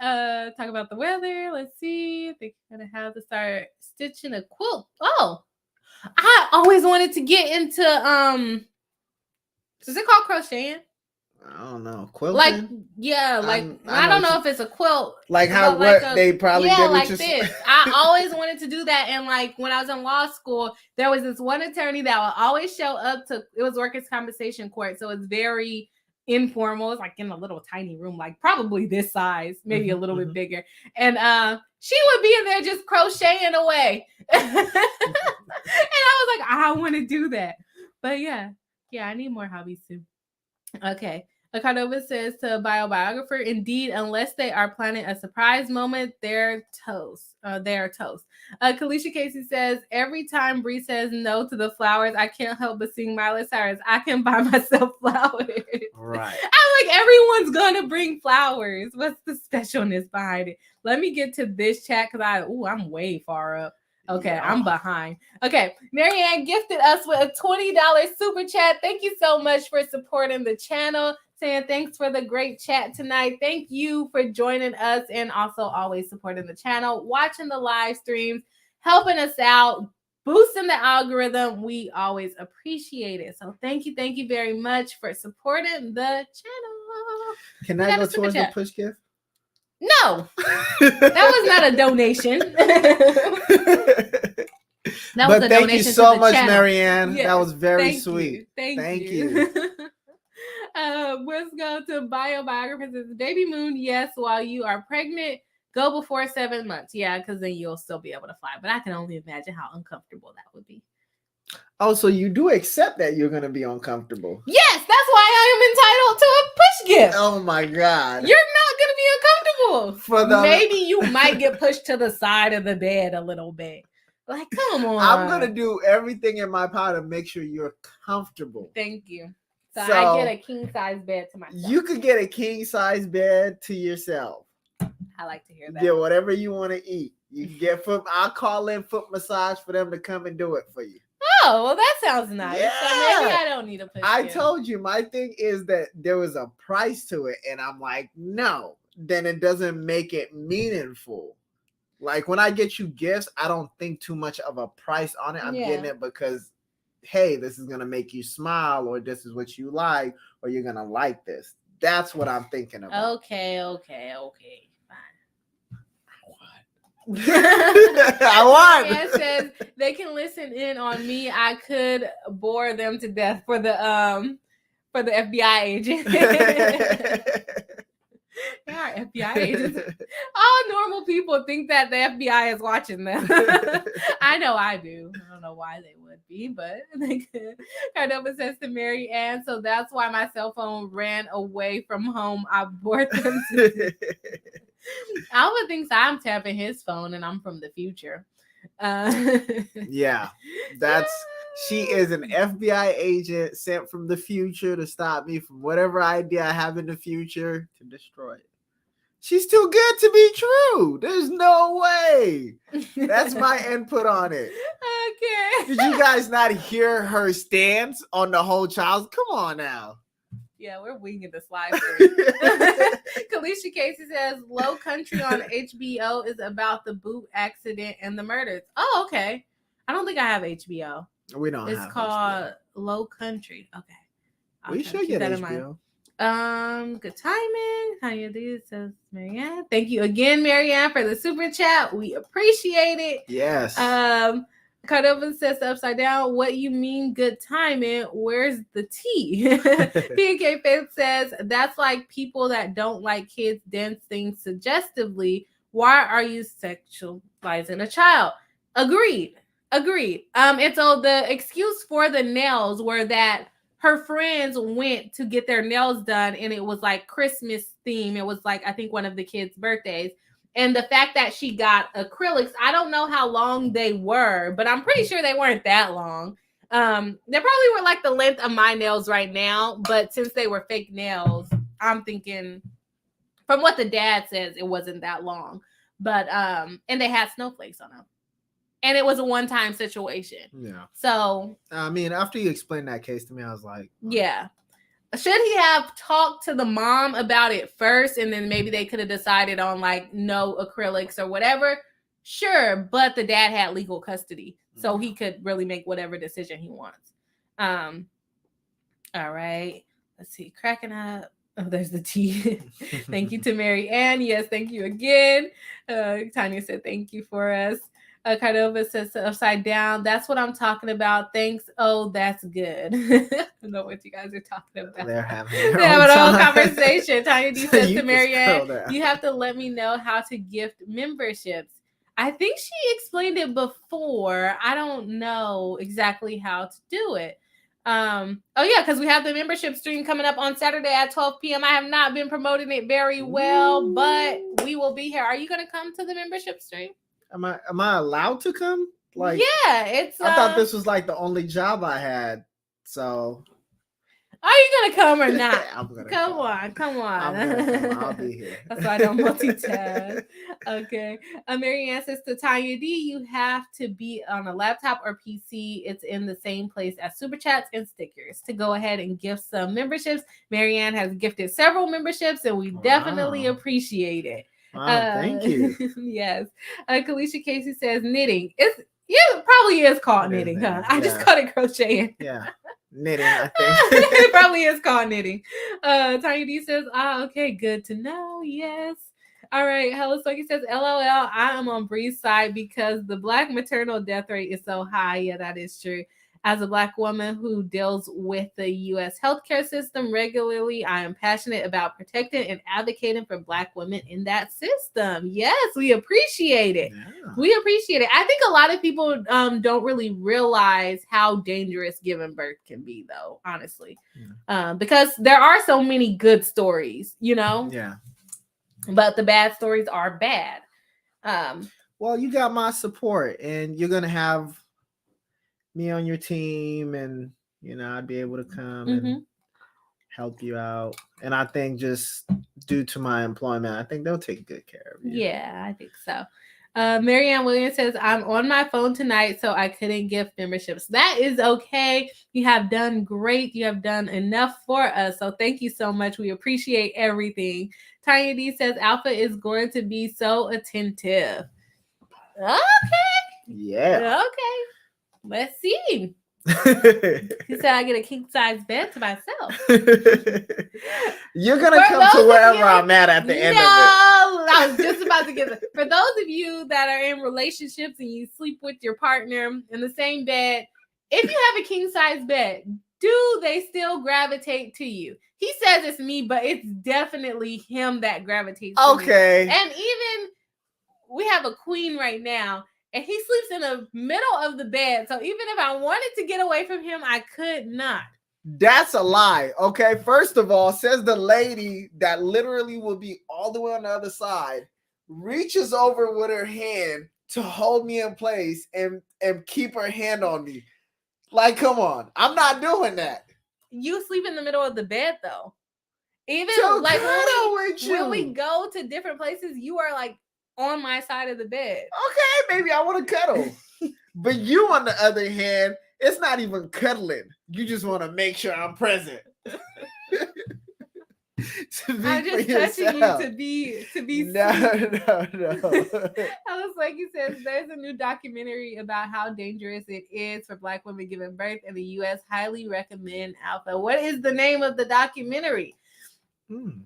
Talk about the weather. Let's see. They're gonna have to start stitching a quilt. Oh, I always wanted to get into is it called crocheting? I don't know. Quilting? Like, yeah, like I don't know if it's a quilt. Like how they probably did like this. I always wanted to do that. And like when I was in law school, there was this one attorney that would always show up to, it was workers' compensation court. So it's very informal. It's like in a little tiny room, like probably this size, maybe a little bit bigger. And she would be in there just crocheting away. And I was like, I want to do that. But yeah, I need more hobbies too. Okay. Cordova says to a biographer, indeed, unless they are planning a surprise moment, they're toast. They're toast. Kalisha Casey says, every time Bri says no to the flowers, I can't help but sing Miley Cyrus. I can buy myself flowers. Right. I'm like, everyone's going to bring flowers. What's the specialness behind it? Let me get to this chat because I'm way far up. Okay, yeah. I'm behind. Okay, Marianne gifted us with a $20 super chat. Thank you so much for supporting the channel. Saying thanks for the great chat tonight. Thank you for joining us and also always supporting the channel, watching the live streams, helping us out, boosting the algorithm. We always appreciate it. So thank you very much for supporting the channel. Can I go towards the push gift? No, that was not a donation. But thank you so much, Marianne. Yes, that was very sweet. Thank you. Let's go to biographer. Baby Moon, yes, while you are pregnant, go before 7 months. Yeah, because then you'll still be able to fly. But I can only imagine how uncomfortable that would be. Oh, so you do accept that you're going to be uncomfortable? Yes, that's why I am entitled to a push gift. Oh my God. You're not going to be uncomfortable. Maybe you might get pushed to the side of the bed a little bit. Like, come on. I'm going to do everything in my power to make sure you're comfortable. Thank you. So I get a king size bed to myself. You could get a king size bed to yourself. I like to hear that. Get whatever you want to eat. You can get foot. I'll call in foot massage for them to come and do it for you. Oh, well, that sounds nice. Yeah. So maybe I don't need a push. I told you, my thing is that there was a price to it, and I'm like, no. Then it doesn't make it meaningful. Like when I get you gifts, I don't think too much of a price on it. I'm getting it because, hey, this is gonna make you smile, or this is what you like, or you're gonna like this. That's what I'm thinking about. Okay. I want. It says they can listen in on me. I could bore them to death for the FBI agent. They are FBI agents. All normal people think that the FBI is watching them. I know I do. I don't know why they would be, but they could. Cordova says to Mary Ann, so that's why my cell phone ran away from home. I bored them to Alva thinks I'm tapping his phone and I'm from the future. Yeah, she is an FBI agent sent from the future to stop me from whatever idea I have in the future to destroy it. She's too good to be true. There's no way. That's my input on it. Okay. Did you guys not hear her stance on the whole child? Come on now. Yeah, we're winging the slide stream. Kalisha Casey says Low Country on HBO is about the boot accident and the murders. Oh, okay. I don't think I have HBO. We don't have It's called HBO. Low Country. Okay. We should get HBO. Good timing. Tanya D says Marianne. Thank you again, Marianne, for the super chat. We appreciate it. Yes. Cardova says upside down. What you mean good timing? Where's the tea? PK Faith says that's like people that don't like kids dancing suggestively. Why are you sexualizing a child? Agreed. And so the excuse for the nails were that her friends went to get their nails done and it was like Christmas theme. It was like, I think one of the kids' birthdays. And the fact that she got acrylics, I don't know how long they were, but I'm pretty sure they weren't that long. They probably were like the length of my nails right now, but since they were fake nails, I'm thinking from what the dad says, it wasn't that long. But and they had snowflakes on them. And it was a one-time situation. Yeah. So I mean, after you explained that case to me, I was like, yeah. Should he have talked to the mom about it first and then maybe they could have decided on like no acrylics or whatever? Sure, but the dad had legal custody, so he could really make whatever decision he wants. All right. Let's see. Cracking up. Oh, there's the tea. Thank you to Mary Ann. Yes, thank you again. Tanya said thank you for us. Cardova says upside down. That's what I'm talking about. Thanks. Oh, that's good. I don't know what you guys are talking about. They're having a whole conversation. Tanya D says to Marianne, you have to let me know how to gift memberships. I think she explained it before. I don't know exactly how to do it. Oh yeah, because we have the membership stream coming up on Saturday at 12 p.m. I have not been promoting it very well, but we will be here. Are you going to come to the membership stream? Am I allowed to come? Like, yeah, it's. I thought this was like the only job I had. So, are you gonna come or not? I'm gonna come on. I'll be here. That's why I don't multitask. Okay. Marianne says to Tanya D, you have to be on a laptop or PC. It's in the same place as super chats and stickers to go ahead and gift some memberships. Marianne has gifted several memberships, and we definitely appreciate it. Thank you. Yes. Kalisha Casey says knitting. It probably is called knitting, huh? I just called it crocheting. Yeah. Knitting, I think. It probably is called knitting. Tiny D says, okay, good to know. Yes. All right. Hello Soki says, LOL, I am on Bri's side because the Black maternal death rate is so high. Yeah, that is true. As a Black woman who deals with the U.S. healthcare system regularly, I am passionate about protecting and advocating for Black women in that system. Yes, we appreciate it. Yeah. We appreciate it. I think a lot of people don't really realize how dangerous giving birth can be, though, honestly, because there are so many good stories, you know? Yeah. But the bad stories are bad. Well, you got my support, and you're going to have me on your team, and I'd be able to come and help you out. And I think just due to my employment, I think they'll take good care of you. Yeah, I think so. Marianne Williams says, I'm on my phone tonight, so I couldn't gift memberships. That is okay. You have done great. You have done enough for us. So thank you so much. We appreciate everything. Tanya D says, Alpha is going to be so attentive. Okay. Yeah. Okay. Let's see. He said I get a king size bed to myself. You're gonna come to wherever I'm at the end of it. I was just about to give it. For those of you that are in relationships and you sleep with your partner in the same bed, if you have a king size bed, do they still gravitate to you? He says it's me, but it's definitely him that gravitates to me. And even we have a queen right now. And he sleeps in the middle of the bed. So even if I wanted to get away from him, I could not. That's a lie. Okay. First of all, says the lady that literally will be all the way on the other side. reaches over with her hand to hold me in place and keep her hand on me. Like, come on. I'm not doing that. You sleep in the middle of the bed, though. Even So like when we go to different places, you are like on my side of the bed. Okay, maybe I want to cuddle. But you, on the other hand, it's not even cuddling. You just want to make sure I'm present. I'm just touching you to be no. Alice Lakey says there's a new documentary about how dangerous it is for Black women giving birth in the U.S. Highly recommend Alpha. What is the name of the documentary?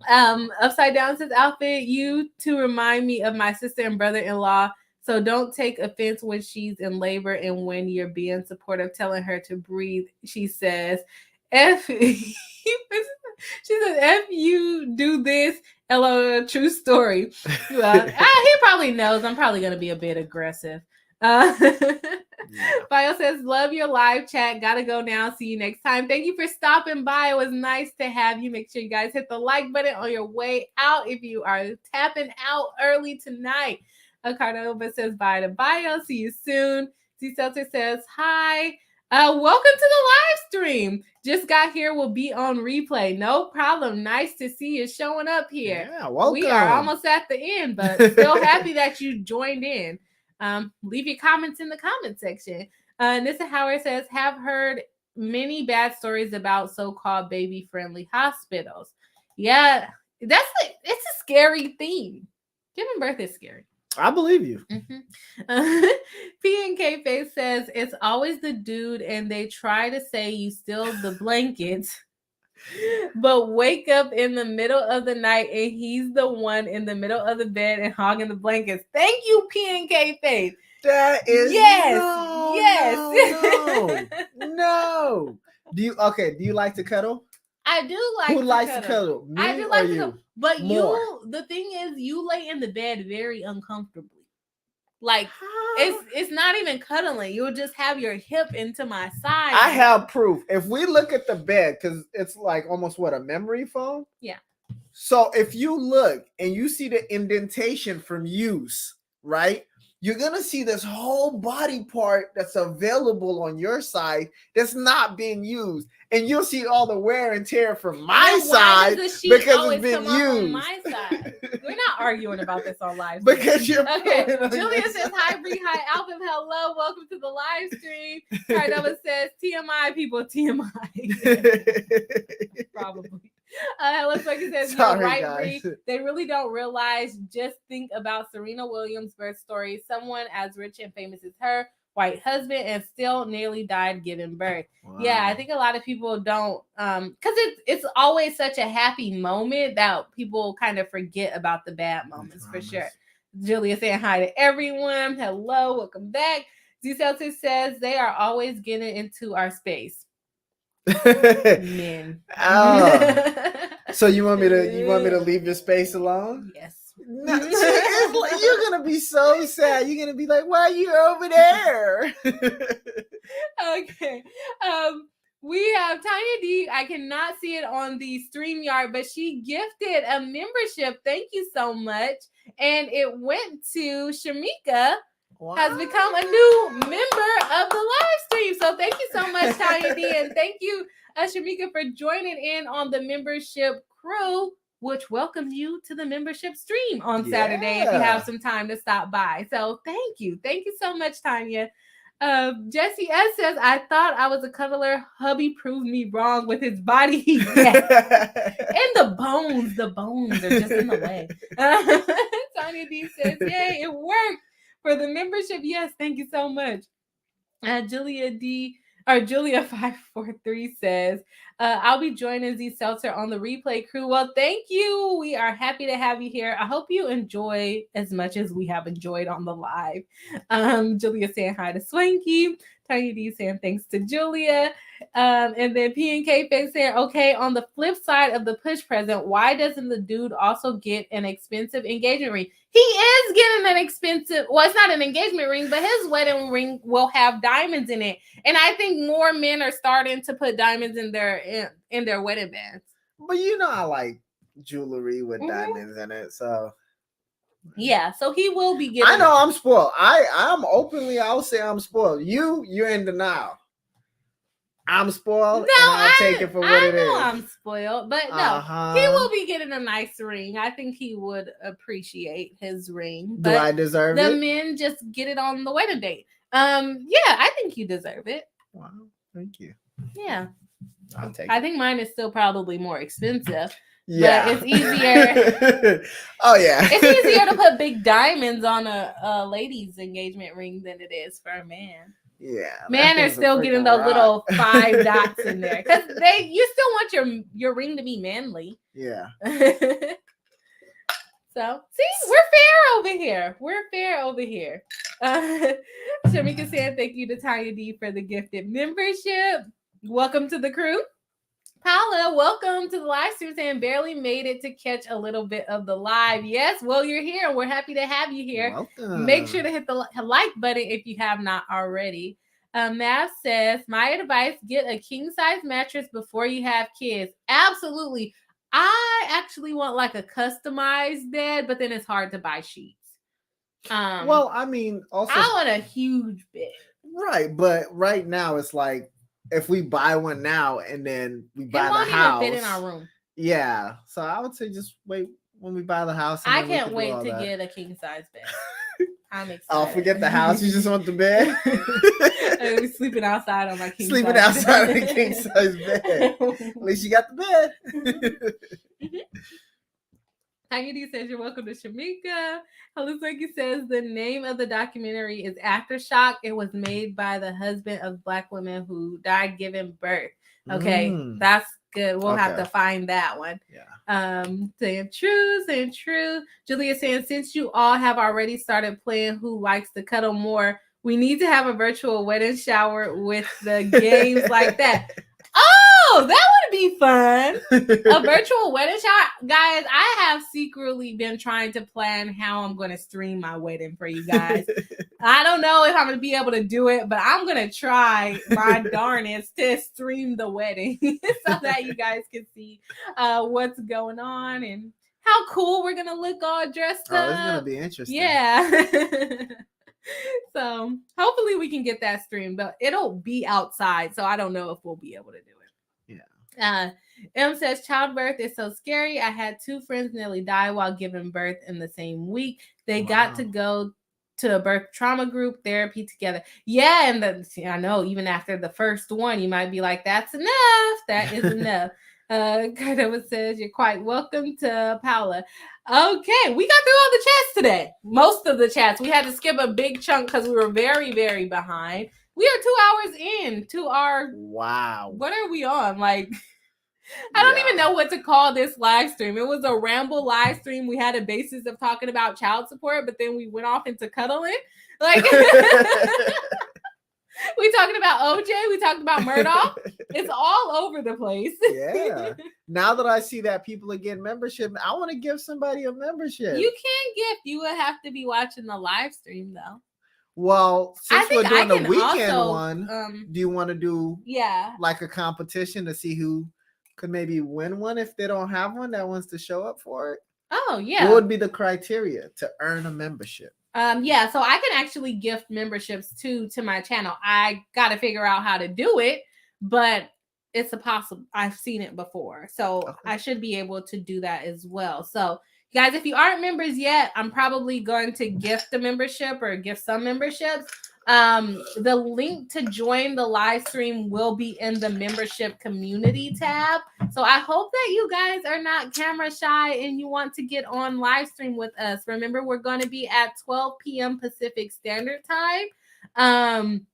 Upside Down says, Outfit, you to remind me of my sister and brother-in-law. So don't take offense when she's in labor and when you're being supportive, telling her to breathe. She says, she says, if you do this, hello, true story. Well, he probably knows I'm probably going to be a bit aggressive. Bio says, love your live chat. Gotta go now. See you next time. Thank you for stopping by. It was nice to have you. Make sure you guys hit the like button on your way out if you are tapping out early tonight. Cardova says bye to Bio. See you soon. Z Seltzer says hi. Welcome to the live stream. Just got here. Will be on replay. No problem. Nice to see you showing up here. Yeah, welcome. We are almost at the end, but still happy that you joined in. Leave your comments in the comment section. Nissa Howard says, have heard many bad stories about so-called baby-friendly hospitals. Yeah, it's a scary thing. Giving birth is scary. I believe you. P and K Face says, it's always the dude and they try to say you steal the blankets, but wake up in the middle of the night and he's the one in the middle of the bed and hogging the blankets. Thank you, P and K Face. That is no. Do you like to cuddle? I do like Who likes to cuddle? Me I do like to you? cuddle. But more? The thing is, you lay in the bed very uncomfortably. Like it's not even cuddling. You'll just have your hip into my side. I have proof. If we look at the bed, because it's like almost a memory foam. Yeah. So if you look and you see the indentation from use, right? You're gonna see this whole body part that's available on your side that's not being used, and you'll see all the wear and tear from my side because it's been used. On my side. We're not arguing about this on live stream. Because you're okay. Julia says, hi, Bri, hi, Alvin, hello, welcome to the live stream. Cardova says, TMI, people, TMI. Probably. Looks like it says, you're right, Bri. They really don't realize. Just think about Serena Williams' birth story. Someone as rich and famous as her, white husband, and still nearly died giving birth. Wow. Yeah, I think a lot of people don't, because it's always such a happy moment that people kind of forget about the bad moments for sure. Julia saying hi to everyone. Hello, welcome back. Z Celtics says they are always getting into our space. Men. So you want me to leave your space alone? Yes. No, you're gonna be so sad. You're gonna be like, why are you over there? Okay. We have Tanya D. I cannot see it on the StreamYard, but she gifted a membership. Thank you so much. And it went to Shamika. Wow. Has become a new member of the live stream. So thank you so much, Tanya D. And thank you, Shamika, for joining in on the membership crew, which welcomes you to the membership stream on Saturday if you have some time to stop by. So thank you. Thank you so much, Tanya. Jesse S. says, I thought I was a cuddler. Hubby proved me wrong with his body. And the bones are just in the way. Tanya D. says, yay, it worked. For the membership, yes, thank you so much. Julia 543 says, I'll be joining Z Seltzer on the replay crew. Well, thank you. We are happy to have you here. I hope you enjoy as much as we have enjoyed on the live. Julia saying hi to Swanky. Tiny D saying thanks to Julia. And then P and K Face saying, okay, on the flip side of the push present, why doesn't the dude also get an expensive engagement ring? He is getting an expensive, well, it's not an engagement ring, but his wedding ring will have diamonds in it. And I think more men are starting to put diamonds in their wedding bands. But you know I like jewelry with diamonds in it, so Yeah, so he will be getting. I know I'm spoiled. I'm openly, I'll say I'm spoiled. You're in denial. I'm spoiled, and I'll take it for what it is. I know I'm spoiled, but no, he will be getting a nice ring. I think he would appreciate his ring. Do I deserve it? The men just get it on the wedding date. Yeah, I think you deserve it. Wow, thank you. Yeah, I'll take it. I think mine is still probably more expensive. Yeah, but it's easier. Oh yeah, it's easier to put big diamonds on a lady's engagement ring than it is for a man. Yeah, men are still getting those little 5 dots in there because you still want your ring to be manly. Yeah. So see, we're fair over here. We're fair over here. Shamika said, "Thank you to Tanya D for the gifted membership. Welcome to the crew." Paula, welcome to the live stream, saying barely made it to catch a little bit of the live. Yes, well, you're here, and we're happy to have you here. Welcome. Make sure to hit the like button if you have not already. Mav says, my advice, get a king-size mattress before you have kids. Absolutely. I actually want like a customized bed, but then it's hard to buy sheets. Well, I mean, also I want a huge bed. Right, but right now it's like, if we buy one now and then we buy the house, fit in our room. Yeah, so I would say just wait when we buy the house. I can't wait to get a king size bed. I'm excited. Oh, forget the house. You just want the bed. I'm sleeping outside on my king. Sleeping outside on the king size bed. At least you got the bed. Tanya D says you're welcome to Shamika. Halusaki says the name of the documentary is Aftershock. It was made by the husband of Black women who died giving birth. Okay, that's good. We'll have to find that one. Yeah. Saying true. Julia saying, since you all have already started playing Who Likes to Cuddle More, we need to have a virtual wedding shower with the games like that. Oh, that would be fun. A virtual wedding shower. Guys, I have secretly been trying to plan how I'm going to stream my wedding for you guys. I don't know if I'm going to be able to do it, but I'm going to try my darnest to stream the wedding so that you guys can see what's going on and how cool we're going to look all dressed up. Oh, it's going to be interesting. Yeah. So hopefully we can get that stream, but it'll be outside, so I don't know if we'll be able to do it. Yeah. M says childbirth is so scary. I had 2 friends nearly die while giving birth in the same week. They got to go to a birth trauma group therapy together. Yeah, and I know even after the first one, you might be like, that's enough. That is enough. Cardova says you're quite welcome to Paula. Okay, we got through all the chats today. Most of the chats. We had to skip a big chunk because we were very, very behind. We are 2 hours in to our What are we on? Like, I don't even know what to call this live stream. It was a ramble live stream. We had a basis of talking about child support, but then we went off into cuddling. Like we talking about OJ. We talked about Murdoch. It's all over the place. Yeah. Now that I see that people are getting membership, I want to give somebody a membership. You can gift. You would have to be watching the live stream though. Well, since we're doing the weekend one, do you want to do like a competition to see who could maybe win one if they don't have one that wants to show up for it? Oh, yeah. What would be the criteria to earn a membership? Yeah, so I can actually gift memberships to my channel. I got to figure out how to do it, but it's a possible. I've seen it before, so I should be able to do that as well. So, guys, if you aren't members yet, I'm probably going to gift a membership or gift some memberships. The link to join the live stream will be in the membership community tab. So I hope that you guys are not camera shy and you want to get on live stream with us. Remember, we're going to be at 12 p.m. Pacific Standard Time.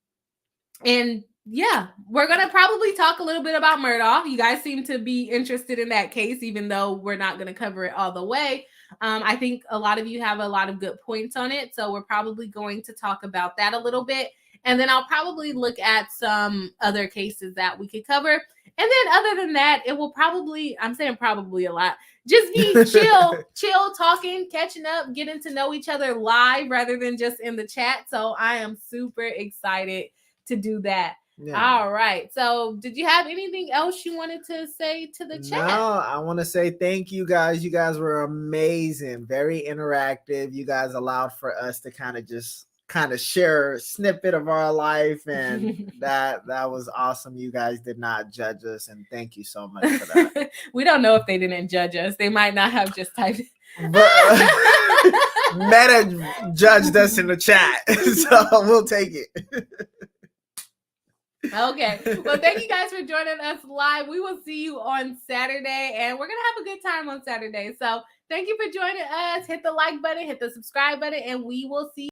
And yeah, we're going to probably talk a little bit about Murdoch. You guys seem to be interested in that case, even though we're not going to cover it all the way. I think a lot of you have a lot of good points on it. So we're probably going to talk about that a little bit. And then I'll probably look at some other cases that we could cover. And then other than that, it will probably, I'm saying probably a lot, just be chill, talking, catching up, getting to know each other live rather than just in the chat. So I am super excited to do that. Yeah. All right. So did you have anything else you wanted to say to the chat? No, I want to say thank you guys. You guys were amazing, very interactive. You guys allowed for us to kind of share a snippet of our life, and that was awesome. You guys did not judge us, and thank you so much for that. We don't know if they didn't judge us. They might not have just typed it. But Meta judged us in the chat, so we'll take it. Okay. Well, thank you guys for joining us live. We will see you on Saturday, and we're going to have a good time on Saturday. So thank you for joining us. Hit the like button, hit the subscribe button, and we will see you.